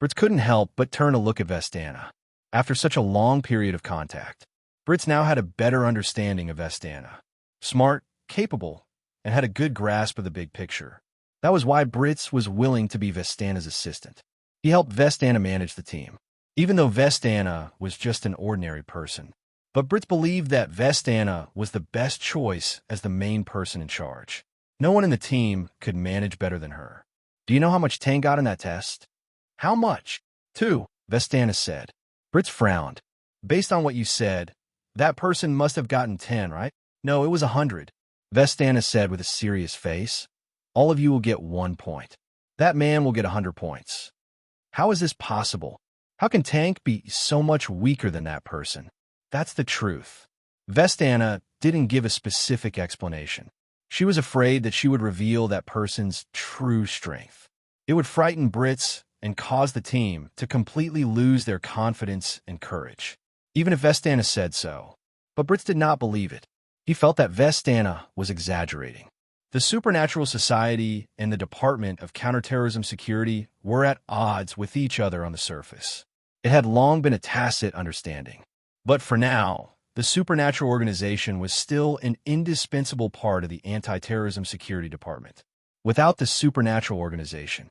Speaker 1: Brits couldn't help but turn to look at Vestana. After such a long period of contact, Brits now had a better understanding of Vestana. Smart, capable, and had a good grasp of the big picture. That was why Brits was willing to be Vestana's assistant. He helped Vestana manage the team, even though Vestana was just an ordinary person. But Brits believed that Vestana was the best choice as the main person in charge. No one in the team could manage better than her. Do you know how much Tang got in that test? How much? 2, Vestana said. Brits frowned. Based on what you said, that person must have gotten 10, right? No, it was 100. Vestana said with a serious face. All of you will get 1 point. That man will get 100 points. How is this possible? How can Tank be so much weaker than that person? That's the truth. Vestana didn't give a specific explanation. She was afraid that she would reveal that person's true strength. It would frighten Brits and cause the team to completely lose their confidence and courage, even if Vestana said so. But Brits did not believe it. He felt that Vestana was exaggerating. The Supernatural Society and the Department of Counterterrorism Security were at odds with each other on the surface. It had long been a tacit understanding. But for now, the Supernatural Organization was still an indispensable part of the Anti-Terrorism Security Department. Without the Supernatural Organization,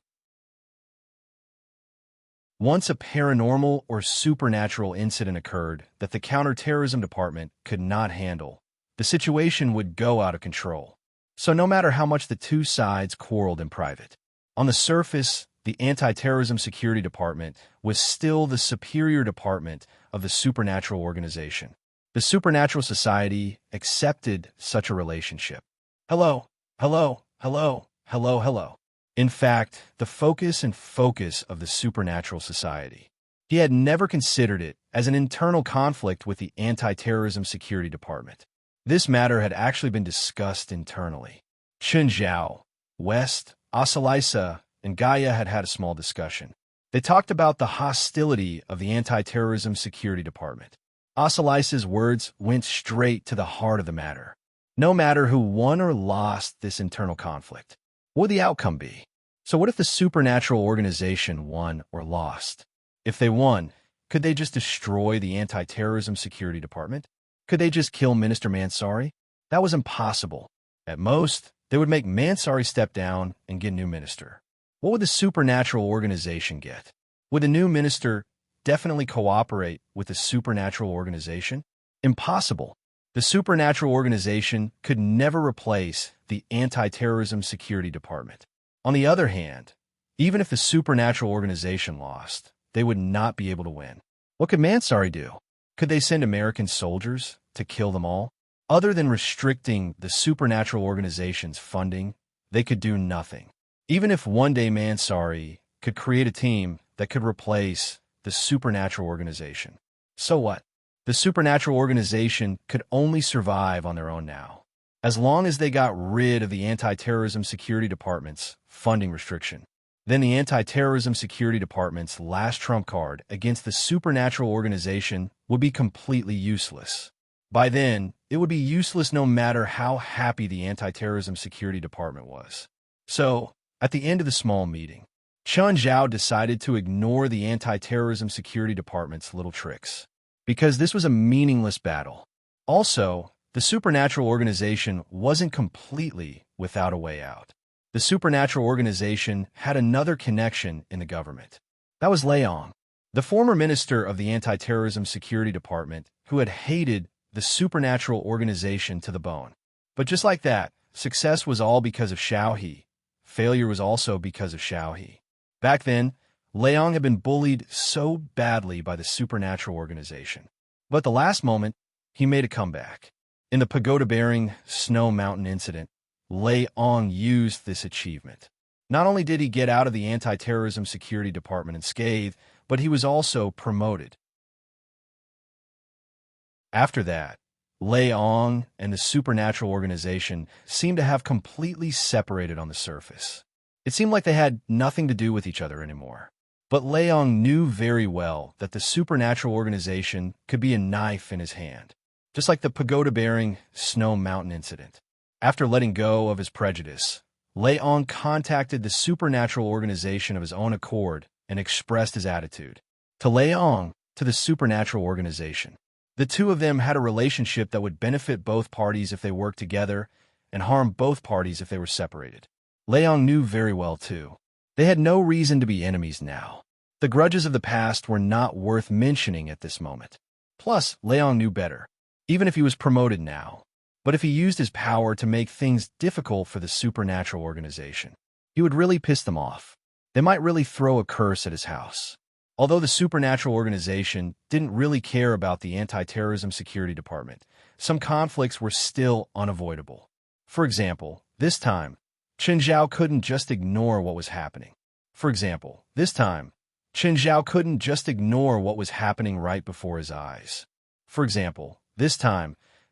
Speaker 1: once a paranormal or supernatural incident occurred that the Counterterrorism Department could not handle, the situation would go out of control. So no matter how much the two sides quarreled in private, on the surface, the Anti-Terrorism Security Department was still the superior department of the Supernatural Organization. The Supernatural Society accepted such a relationship. Hello, hello, hello, hello, hello. In fact, the focus of the Supernatural Society. He had never considered it as an internal conflict with the Anti-Terrorism Security Department. This matter had actually been discussed internally. Chun Zhao, West, Asalisa, and Gaia had had a small discussion. They talked about the hostility of the Anti-Terrorism Security Department. Asalisa's words went straight to the heart of the matter. No matter who won or lost this internal conflict, what would the outcome be? So what if the Supernatural Organization won or lost? If they won, Could they just destroy the anti-terrorism security department? Could they just kill Minister Mansari? That was impossible. At most, they would make Mansari step down and get a new minister. What would the supernatural organization get? Would the new minister definitely cooperate with the supernatural organization? Impossible. The supernatural organization could never replace the anti-terrorism security department. On the other hand, even if the supernatural organization lost, they would not be able to win. What could Mansari do? Could they send American soldiers to kill them all? Other than restricting the supernatural organization's funding, they could do nothing. Even if one day Mansari could create a team that could replace the supernatural organization. So what? The supernatural organization could only survive on their own now, as long as they got rid of the anti-terrorism security department's funding restriction. Then the anti-terrorism security department's last trump card against the supernatural organization would be completely useless. By then, it would be useless no matter how happy the anti-terrorism security department was. So, at the end of the small meeting, Chun Zhao decided to ignore the anti-terrorism security department's little tricks, because this was a meaningless battle. Also, the supernatural organization wasn't completely without a way out. The supernatural organization had another connection in the government. That was Leong, the former minister of the anti-terrorism security department who had hated the supernatural organization to the bone. But just like that, success was all because of Xiao He. Failure was also because of Xiao He. Back then, Leong had been bullied so badly by the supernatural organization. But at the last moment, he made a comeback. In the pagoda-bearing Snow Mountain incident, Leong used this achievement. Not only did he get out of the anti-terrorism security department unscathed, but he was also promoted. After that, Leong and the supernatural organization seemed to have completely separated on the surface. It seemed like they had nothing to do with each other anymore. But Leong knew very well that the supernatural organization could be a knife in his hand, just like the pagoda-bearing Snow Mountain incident. After letting go of his prejudice, Leong contacted the supernatural organization of his own accord and expressed his attitude. To Leong, to the supernatural organization. The two of them had a relationship that would benefit both parties if they worked together and harm both parties if they were separated. Leong knew very well, too. They had no reason to be enemies now. The grudges of the past were not worth mentioning at this moment. Plus, Leong knew better, even if he was promoted now. But if he used his power to make things difficult for the supernatural organization, he would really piss them off. They might really throw a curse at his house. Although the supernatural organization didn't really care about the anti-terrorism security department, some conflicts were still unavoidable. For example, this time, Chen Zhao couldn't just ignore what was happening. Right before his eyes.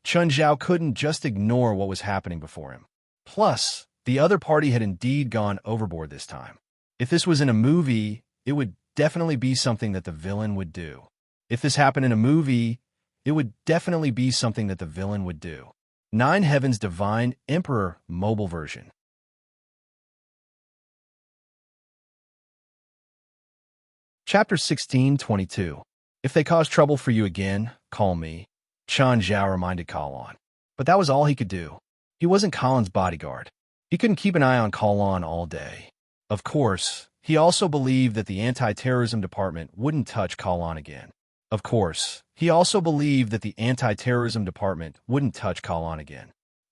Speaker 1: Chun Zhao couldn't just ignore what was happening before him. Plus, the other party had indeed gone overboard this time. If this was in a movie, it would definitely be something that the villain would do. Nine Heaven's Divine Emperor mobile version. Chapter 16:22. If they cause trouble for you again, call me. Chun Zhao reminded Kalon. But that was all he could do. He wasn't Kalon's bodyguard. He couldn't keep an eye on Kalon all day. Of course, he also believed that the anti-terrorism department wouldn't touch Kalon again.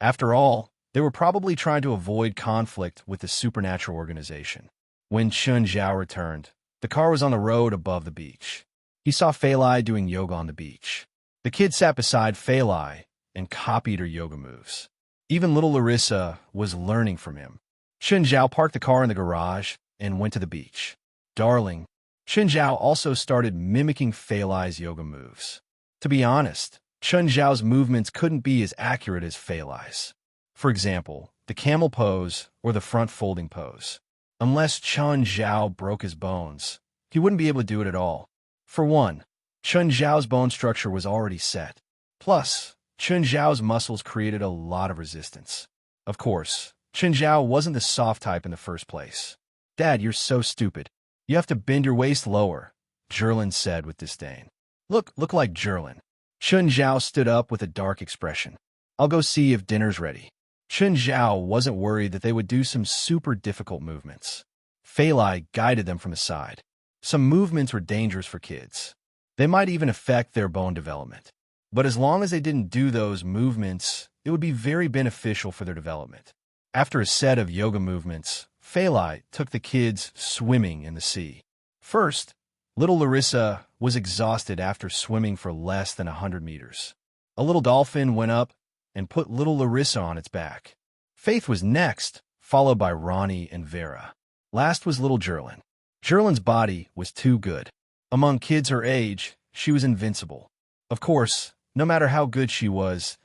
Speaker 1: After all, they were probably trying to avoid conflict with the supernatural organization. When Chun Zhao returned, the car was on the road above the beach. He saw Fei Lai doing yoga on the beach. The kid sat beside Fei Lai and copied her yoga moves. Even little Larissa was learning from him. Chun Zhao parked the car in the garage and went to the beach. Darling, Chun Zhao also started mimicking Fei Lai's yoga moves. To be honest, Chun Zhao's movements couldn't be as accurate as Fei Lai's. For example, the camel pose or the front folding pose. Unless Chun Zhao broke his bones, he wouldn't be able to do it at all. For one, Chun Zhao's bone structure was already set. Plus, Chun Zhao's muscles created a lot of resistance. Of course, Chun Zhao wasn't the soft type in the first place. Dad, you're so stupid. You have to bend your waist lower. Zhurlin said with disdain. Look like Zhurlin. Chun Zhao stood up with a dark expression. I'll go see if dinner's ready. Chun Zhao wasn't worried that they would do some super difficult movements. Fei Lai guided them from the side. Some movements were dangerous for kids. They might even affect their bone development. But as long as they didn't do those movements, it would be very beneficial for their development. After a set of yoga movements, Fei Lai took the kids swimming in the sea. First, little Larissa was exhausted after swimming for less than 100 meters. A little dolphin went up and put little Larissa on its back. Faith was next, followed by Ronnie and Vera. Last was little Zhurlin. Zhurlin's body was too good. Among kids her age, she was invincible. Of course, no matter how good she wasn't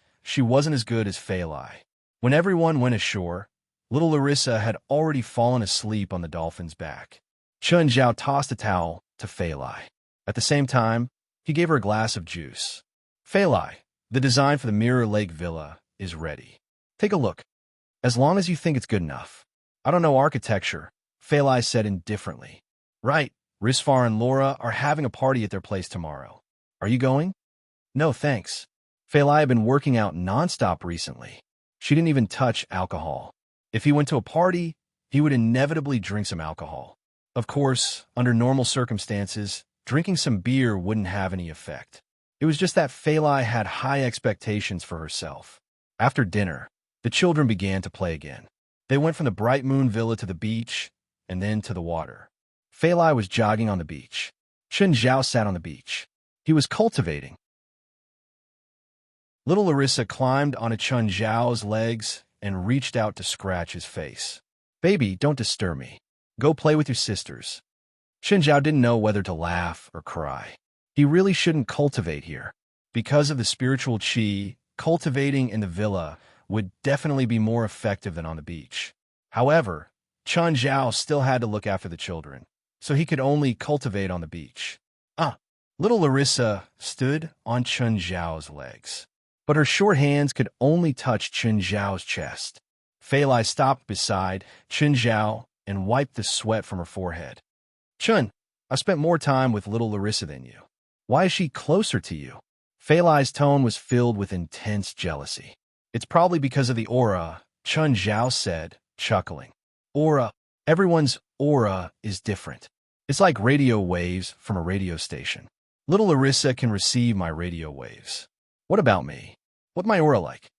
Speaker 1: as good as Fei Lai. When everyone went ashore, little Larissa had already fallen asleep on the dolphin's back. Chun Zhao tossed a towel to Fei Lai. At the same time, he gave her a glass of juice. Fei Lai, the design for the Mirror Lake Villa is ready. Take a look. As long as you think it's good enough. I don't know architecture, Fei Lai said indifferently. Right, Risfar and Laura are having a party at their place tomorrow. Are you going? No, thanks. Fei Lai had been working out nonstop recently. She didn't even touch alcohol. If he went to a party, he would inevitably drink some alcohol. Of course, under normal circumstances, drinking some beer wouldn't have any effect. It was just that Fei Lai had high expectations for herself. After dinner, the children began to play again. They went from the Bright Moon Villa to the beach, and then to the water. Fei Lai was jogging on the beach. Chun Zhao sat on the beach. He was cultivating. Little Larissa climbed onto Chun Zhao's legs and reached out to scratch his face. Baby, don't disturb me. Go play with your sisters. Chun Zhao didn't know whether to laugh or cry. He really shouldn't cultivate here. Because of the spiritual qi, cultivating in the villa would definitely be more effective than on the beach. However, Chun Zhao still had to look after the children, so he could only cultivate on the beach. Little Larissa stood on Chun Zhao's legs, but her short hands could only touch Chun Zhao's chest. Fei Lai stopped beside Chun Zhao and wiped the sweat from her forehead. Chun, I spent more time with little Larissa than you. Why is she closer to you? Fei Lai's tone was filled with intense jealousy. It's probably because of the aura, Chun Zhao said, chuckling. Aura. Everyone's aura is different. It's like radio waves from a radio station. Little Larissa can receive my radio waves. What about me? What's my aura like?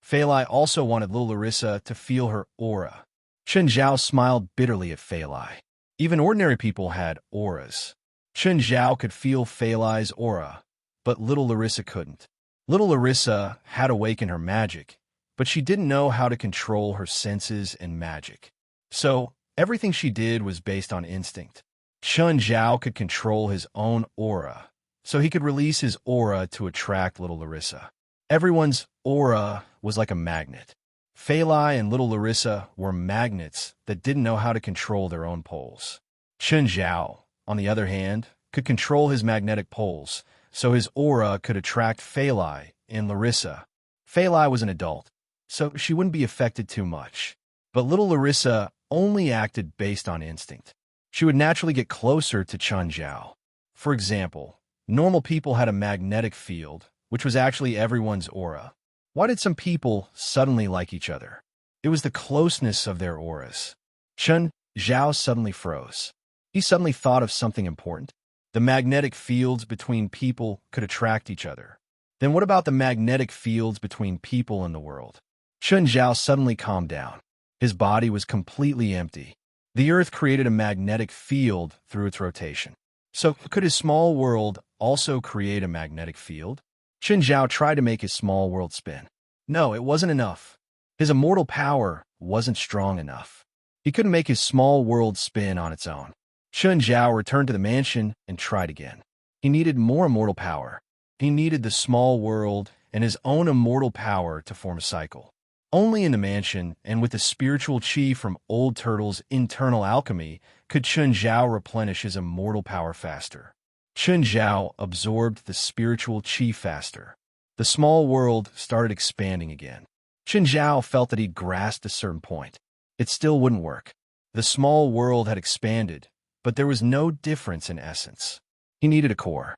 Speaker 1: Fei Lai also wanted little Larissa to feel her aura. Chun Zhao smiled bitterly at Fei Lai. Even ordinary people had auras. Chun Zhao could feel Fei Lai's aura, but little Larissa couldn't. Little Larissa had awakened her magic, but she didn't know how to control her senses and magic. So, everything she did was based on instinct. Chun Zhao could control his own aura, so he could release his aura to attract little Larissa. Everyone's aura was like a magnet. Fei Lai and little Larissa were magnets that didn't know how to control their own poles. Chun Zhao, on the other hand, could control his magnetic poles, so his aura could attract Fei Lai and Larissa. Fei Lai was an adult, so she wouldn't be affected too much. But little Larissa only acted based on instinct. She would naturally get closer to Chun Zhao. For example, normal people had a magnetic field, which was actually everyone's aura. Why did some people suddenly like each other? It was the closeness of their auras. Chun Zhao suddenly froze. He suddenly thought of something important. The magnetic fields between people could attract each other. Then what about the magnetic fields between people in the world? Chun Zhao suddenly calmed down. His body was completely empty. The earth created a magnetic field through its rotation. So could his small world also create a magnetic field? Chun Zhao tried to make his small world spin. No, it wasn't enough. His immortal power wasn't strong enough. He couldn't make his small world spin on its own. Chun Zhao returned to the mansion and tried again. He needed more immortal power. He needed the small world and his own immortal power to form a cycle. Only in the mansion and with the spiritual qi from Old Turtle's internal alchemy could Chun Zhao replenish his immortal power faster. Chun Zhao absorbed the spiritual qi faster. The small world started expanding again. Chun Zhao felt that he'd grasped a certain point. It still wouldn't work. The small world had expanded, but there was no difference in essence. He needed a core.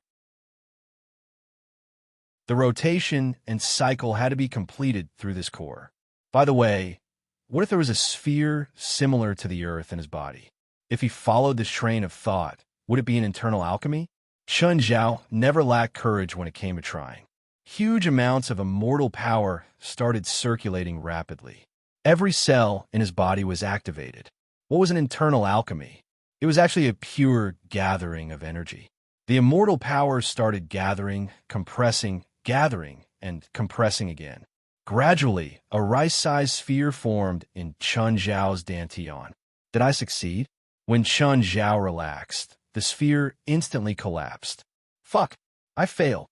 Speaker 1: The rotation and cycle had to be completed through this core. By the way, what if there was a sphere similar to the Earth in his body? If he followed this train of thought, would it be an internal alchemy? Chun Zhao never lacked courage when it came to trying. Huge amounts of immortal power started circulating rapidly. Every cell in his body was activated. What was an internal alchemy? It was actually a pure gathering of energy. The immortal power started gathering, compressing, gathering, and compressing again. Gradually, a rice-sized sphere formed in Chun Zhao's dantian. Did I succeed? When Chun Zhao relaxed, the sphere instantly collapsed. Fuck, I failed.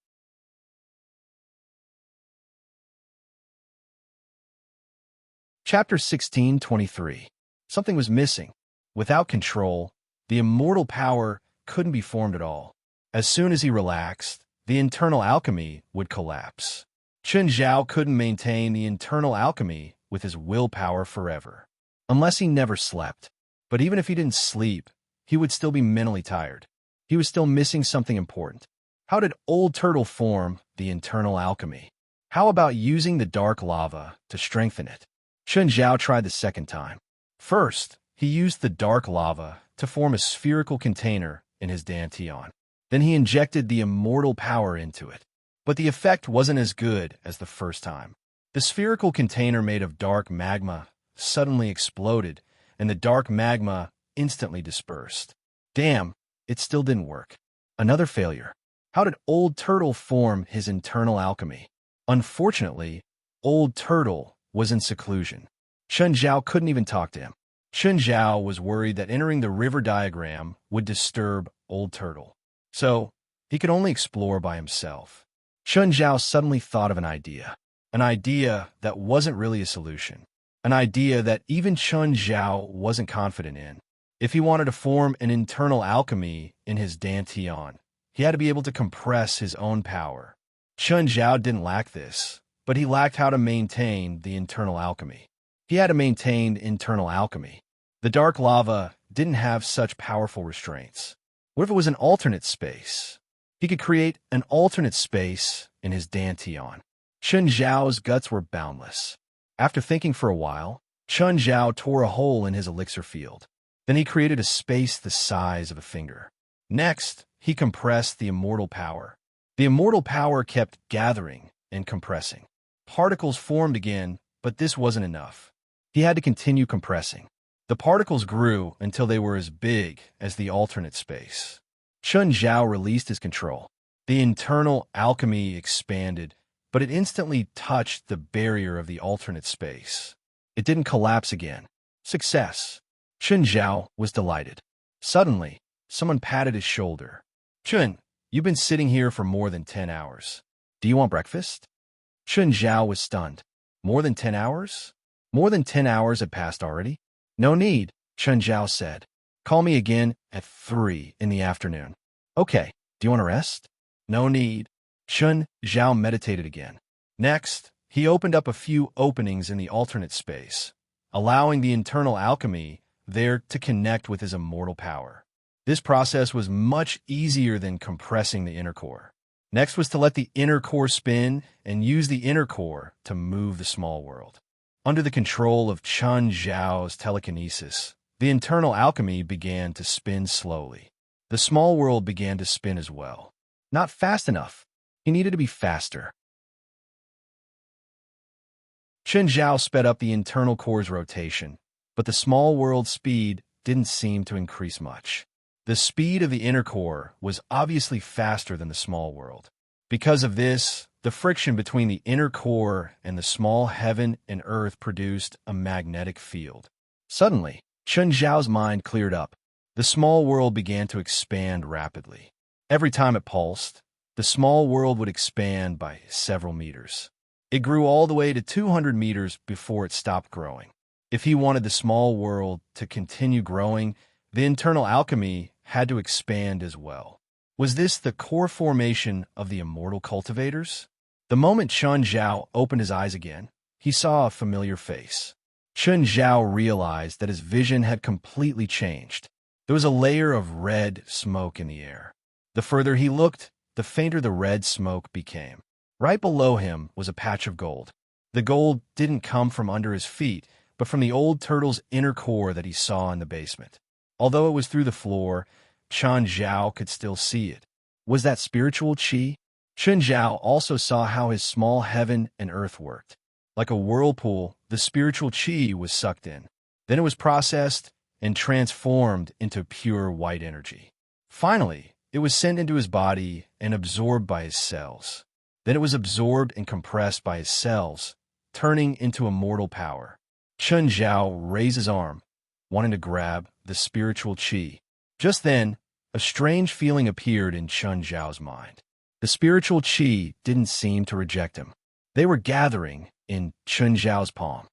Speaker 1: Chapter 16:23. Something was missing. Without control, the immortal power couldn't be formed at all. As soon as he relaxed, the internal alchemy would collapse. Chun Zhao couldn't maintain the internal alchemy with his willpower forever, unless he never slept. But even if he didn't sleep, he would still be mentally tired. He was still missing something important. How did Old Turtle form the internal alchemy? How about using the dark lava to strengthen it? Chun Zhao tried the second time. First, he used the dark lava to form a spherical container in his dantian. Then he injected the immortal power into it. But the effect wasn't as good as the first time. The spherical container made of dark magma suddenly exploded, and the dark magma instantly dispersed. Damn, it still didn't work. Another failure. How did Old Turtle form his internal alchemy? Unfortunately, Old Turtle was in seclusion. Chun Zhao couldn't even talk to him. Chun Zhao was worried that entering the river diagram would disturb Old Turtle. So, he could only explore by himself. Chun Zhao suddenly thought of an idea that wasn't really a solution, an idea that even Chun Zhao wasn't confident in. If he wanted to form an internal alchemy in his dantian, he had to be able to compress his own power. Chun Zhao didn't lack this, but he lacked how to maintain the internal alchemy. He had to maintain internal alchemy. The dark lava didn't have such powerful restraints. What if it was an alternate space? He could create an alternate space in his dantian. Chun Zhao's guts were boundless. After thinking for a while, Chun Zhao tore a hole in his elixir field. Then he created a space the size of a finger. Next, he compressed the immortal power. The immortal power kept gathering and compressing. Particles formed again, but this wasn't enough. He had to continue compressing. The particles grew until they were as big as the alternate space. Chun Zhao released his control. The internal alchemy expanded, but it instantly touched the barrier of the alternate space. It didn't collapse again. Success. Chun Zhao was delighted. Suddenly, someone patted his shoulder. Chun, you've been sitting here for more than 10 hours. Do you want breakfast? Chun Zhao was stunned. More than 10 hours? More than 10 hours had passed already? No need, Chun Zhao said. Call me again at 3 in the afternoon. Okay, do you want to rest? No need. Chun Zhao meditated again. Next, he opened up a few openings in the alternate space, allowing the internal alchemy there to connect with his immortal power. This process was much easier than compressing the inner core. Next was to let the inner core spin and use the inner core to move the small world. Under the control of Chun Zhao's telekinesis, the internal alchemy began to spin slowly. The small world began to spin as well. Not fast enough. He needed to be faster. Chun Zhao sped up the internal core's rotation, but the small world's speed didn't seem to increase much. The speed of the inner core was obviously faster than the small world. Because of this, the friction between the inner core and the small heaven and earth produced a magnetic field. Suddenly, Chun Zhao's mind cleared up. The small world began to expand rapidly. Every time it pulsed, the small world would expand by several meters. It grew all the way to 200 meters before it stopped growing. If he wanted the small world to continue growing, the internal alchemy had to expand as well. Was this the core formation of the immortal cultivators? The moment Chun Zhao opened his eyes again, he saw a familiar face. Chun Zhao realized that his vision had completely changed. There was a layer of red smoke in the air. The further he looked, the fainter the red smoke became. Right below him was a patch of gold. The gold didn't come from under his feet, but from the old turtle's inner core that he saw in the basement. Although it was through the floor, Chun Zhao could still see it. Was that spiritual qi? Chun Zhao also saw how his small heaven and earth worked. Like a whirlpool, the spiritual qi was sucked in. Then it was processed and transformed into pure white energy. Finally, it was sent into his body and absorbed by his cells. Then it was absorbed and compressed by his cells, turning into immortal power. Chun Zhao raised his arm, wanting to grab the spiritual qi. Just then, a strange feeling appeared in Chun Zhao's mind. The spiritual qi didn't seem to reject him. They were gathering in Chun Zhao's palm.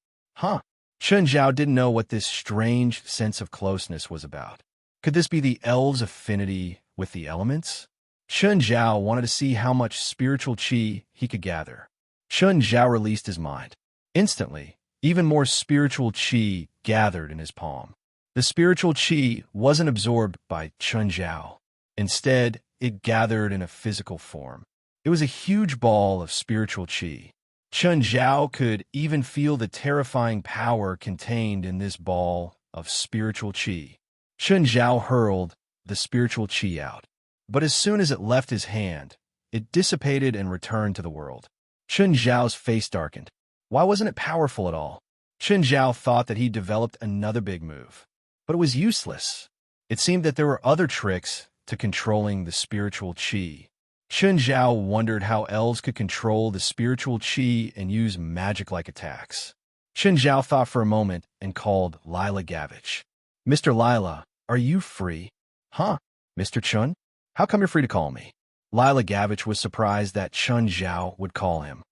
Speaker 1: Chun Zhao didn't know what this strange sense of closeness was about. Could this be the elves' affinity with the elements? Chun Zhao wanted to see how much spiritual qi he could gather. Chun Zhao released his mind. Instantly, even more spiritual qi gathered in his palm. The spiritual qi wasn't absorbed by Chun Zhao. Instead, it gathered in a physical form. It was a huge ball of spiritual qi. Chun Zhao could even feel the terrifying power contained in this ball of spiritual qi. Chun Zhao hurled the spiritual qi out. But as soon as it left his hand, it dissipated and returned to the world. Chun Zhao's face darkened. Why wasn't it powerful at all? Chun Zhao thought that he'd developed another big move. But it was useless. It seemed that there were other tricks to controlling the spiritual qi. Chun Zhao wondered how elves could control the spiritual qi and use magic-like attacks. Chun Zhao thought for a moment and called Lila Gavich. Mr. Lila, are you free? Mr. Chun? How come you're free to call me? Lila Gavich was surprised that Chun Zhao would call him.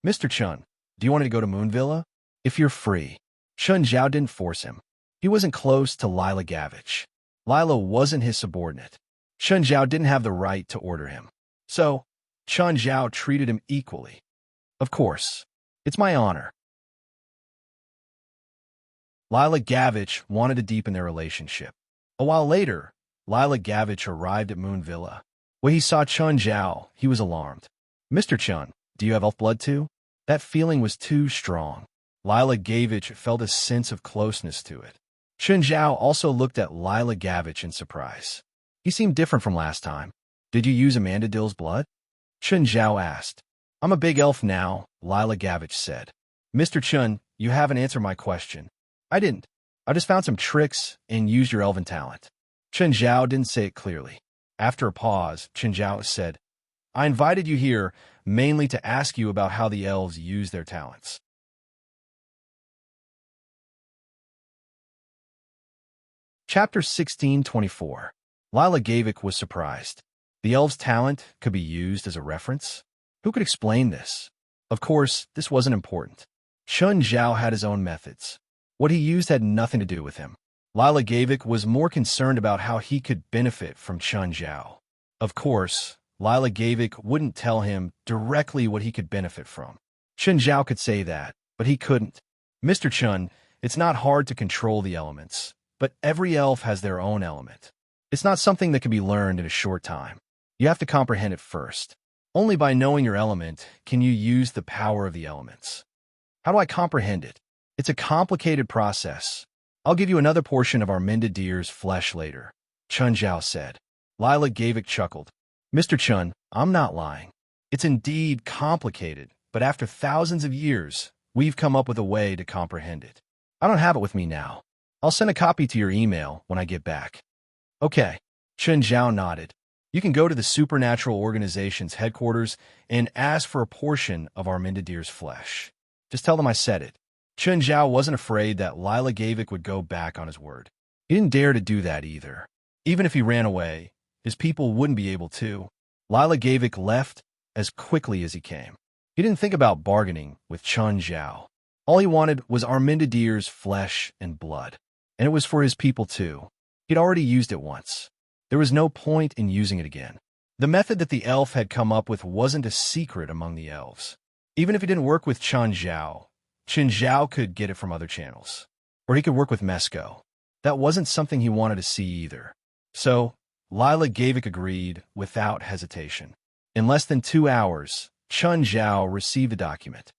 Speaker 1: Mr. Chun, do you want to go to Moon Villa? If you're free. Chun Zhao didn't force him. He wasn't close to Lila Gavich. Lila wasn't his subordinate. Chun Zhao didn't have the right to order him. So, Chun Zhao treated him equally. Of course. It's my honor. Lila Gavich wanted to deepen their relationship. A while later, Lila Gavich arrived at Moon Villa. When he saw Chun Zhao, he was alarmed. Mr. Chun, do you have elf blood too? That feeling was too strong. Lila Gavich felt a sense of closeness to it. Chun Zhao also looked at Lila Gavich in surprise. He seemed different from last time. Did you use Amanda Dill's blood? Chun Zhao asked. I'm a big elf now, Lila Gavich said. Mr. Chun, you haven't answered my question. I didn't. I just found some tricks and used your elven talent. Chun Zhao didn't say it clearly. After a pause, Chun Zhao said, I invited you here mainly to ask you about how the elves use their talents. Chapter 1624. Lila Gavich was surprised. The elves' talent could be used as a reference? Who could explain this? Of course, this wasn't important. Chun Zhao had his own methods. What he used had nothing to do with him. Lila Gavich was more concerned about how he could benefit from Chun Zhao. Of course, Lila Gavich wouldn't tell him directly what he could benefit from. Chun Zhao could say that, but he couldn't. Mr. Chun, it's not hard to control the elements, but every elf has their own element. It's not something that can be learned in a short time. You have to comprehend it first. Only by knowing your element can you use the power of the elements. How do I comprehend it? It's a complicated process. I'll give you another portion of our mended deer's flesh later, Chun Zhao said. Lila Gavich chuckled. Mr. Chun, I'm not lying. It's indeed complicated, but after thousands of years, we've come up with a way to comprehend it. I don't have it with me now. I'll send a copy to your email when I get back. Okay. Chun Zhao nodded. You can go to the Supernatural Organization's headquarters and ask for a portion of our mended deer's flesh. Just tell them I said it. Chun Zhao wasn't afraid that Lila Gavich would go back on his word. He didn't dare to do that either. Even if he ran away, his people wouldn't be able to. Lila Gavich left as quickly as he came. He didn't think about bargaining with Chun Zhao. All he wanted was Arminda Deer's flesh and blood. And it was for his people too. He'd already used it once. There was no point in using it again. The method that the elf had come up with wasn't a secret among the elves. Even if he didn't work with Chun Zhao could get it from other channels. Or he could work with Mesco. That wasn't something he wanted to see either. So, Lila Gavik agreed without hesitation. In less than 2 hours, Chun Zhao received the document.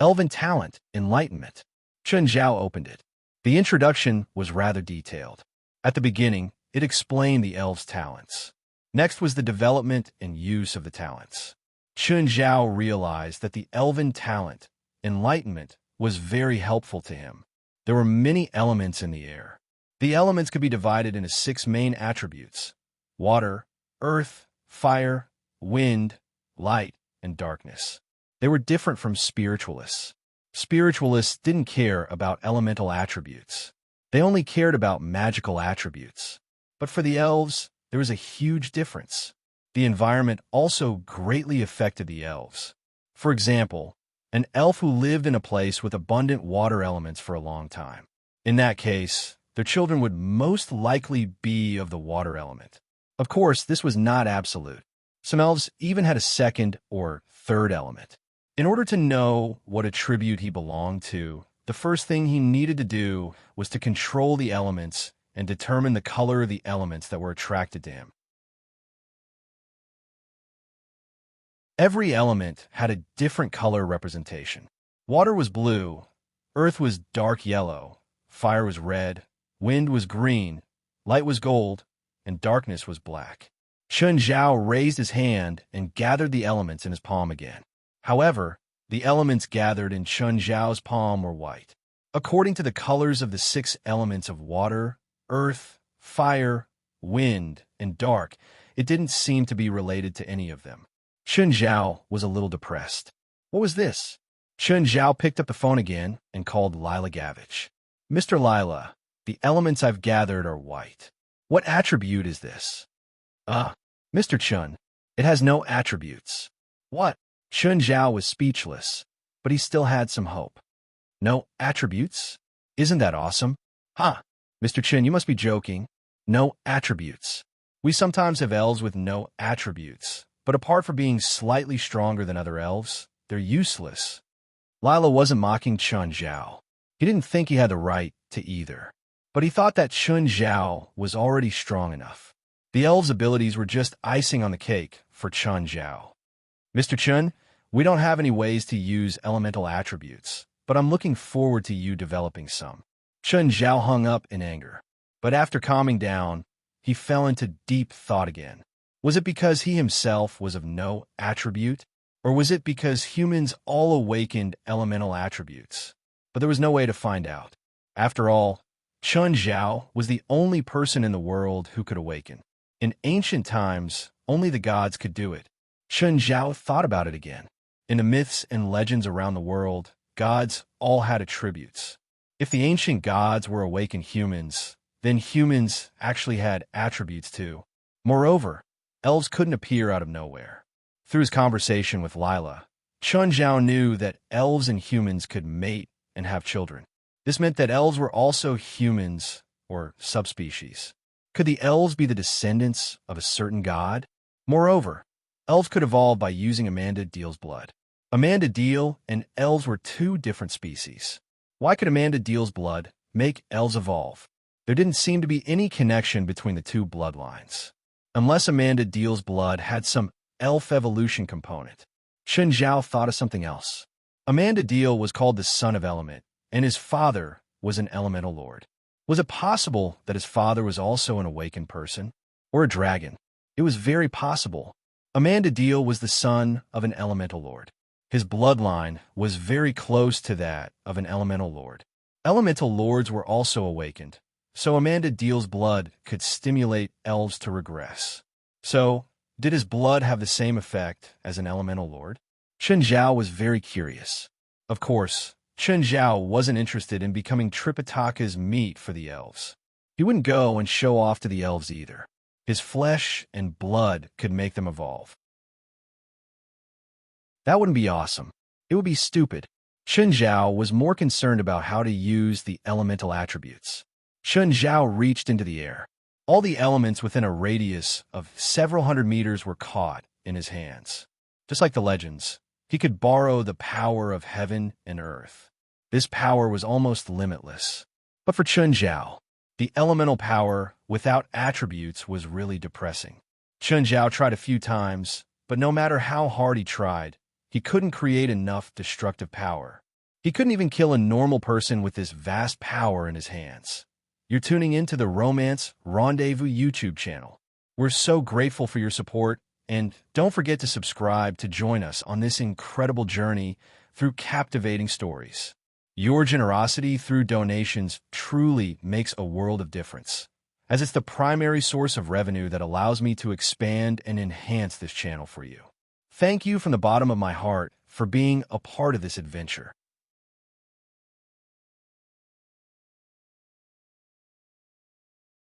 Speaker 1: Elven Talent, Enlightenment. Chun Zhao opened it. The introduction was rather detailed. At the beginning, it explained the elves' talents. Next was the development and use of the talents. Chun Zhao realized that the elven talent, Enlightenment, was very helpful to him. There were many elements in the air. The elements could be divided into 6 main attributes: water, earth, fire, wind, light, and darkness. They were different from spiritualists. Spiritualists didn't care about elemental attributes. They only cared about magical attributes. But for the elves, there was a huge difference. The environment also greatly affected the elves. For example, an elf who lived in a place with abundant water elements for a long time. In that case, their children would most likely be of the water element. Of course, this was not absolute. Some elves even had a second or third element. In order to know what attribute he belonged to, the first thing he needed to do was to control the elements and determine the color of the elements that were attracted to him. Every element had a different color representation. Water was blue, earth was dark yellow, fire was red, wind was green, light was gold, and darkness was black. Chun Zhao raised his hand and gathered the elements in his palm again. However, the elements gathered in Chun Zhao's palm were white. According to the colors of the 6 elements of water, earth, fire, wind, and dark, it didn't seem to be related to any of them. Chun Zhao was a little depressed. What was this? Chun Zhao picked up the phone again and called Lila Gavich. Mr. Lila, the elements I've gathered are white. What attribute is this? Mr. Chun, it has no attributes. What? Chun Zhao was speechless, but he still had some hope. No attributes? Isn't that awesome? Mr. Chun, you must be joking. No attributes. We sometimes have elves with no attributes, but apart from being slightly stronger than other elves, they're useless. Lila wasn't mocking Chun Zhao. He didn't think he had the right to either, but he thought that Chun Zhao was already strong enough. The elves' abilities were just icing on the cake for Chun Zhao. Mr. Chun, we don't have any ways to use elemental attributes, but I'm looking forward to you developing some. Chun Zhao hung up in anger, but after calming down, he fell into deep thought again. Was it because he himself was of no attribute, or was it because humans all awakened elemental attributes? But there was no way to find out. After all, Chun Zhao was the only person in the world who could awaken. In ancient times, only the gods could do it. Chun Zhao thought about it again. In the myths and legends around the world, gods all had attributes. If the ancient gods were awakened humans, then humans actually had attributes too. Moreover, elves couldn't appear out of nowhere. Through his conversation with Lila, Chun Zhao knew that elves and humans could mate and have children. This meant that elves were also humans or subspecies. Could the elves be the descendants of a certain god? Moreover, elves could evolve by using Amanda Deal's blood. Amanda Deal and elves were 2 different species. Why could Amanda Deal's blood make elves evolve? There didn't seem to be any connection between the 2 bloodlines. Unless Amanda Deal's blood had some elf evolution component. Chun Zhao thought of something else. Amanda Deal was called the Son of Element, and his father was an elemental lord. Was it possible that his father was also an awakened person? Or a dragon? It was very possible. Amanda Deal was the son of an elemental lord. His bloodline was very close to that of an elemental lord. Elemental lords were also awakened, so Amanda Deal's blood could stimulate elves to regress. So, did his blood have the same effect as an elemental lord? Chun Zhao was very curious. Of course, Chun Zhao wasn't interested in becoming Tripitaka's meat for the elves. He wouldn't go and show off to the elves either. His flesh and blood could make them evolve. That wouldn't be awesome. It would be stupid. Chun Zhao was more concerned about how to use the elemental attributes. Chun Zhao reached into the air. All the elements within a radius of several hundred meters were caught in his hands. Just like the legends, he could borrow the power of heaven and earth. This power was almost limitless. But for Chun Zhao, The elemental power without attributes was really depressing. Chun Zhao tried a few times, but no matter how hard he tried, he couldn't create enough destructive power. He couldn't even kill a normal person with this vast power in his hands. You're tuning into the Romance Rendezvous YouTube channel. We're so grateful for your support, and don't forget to subscribe to join us on this incredible journey through captivating stories. Your generosity through donations truly makes a world of difference, as it's the primary source of revenue that allows me to expand and enhance this channel for you. Thank you from the bottom of my heart for being a part of this adventure.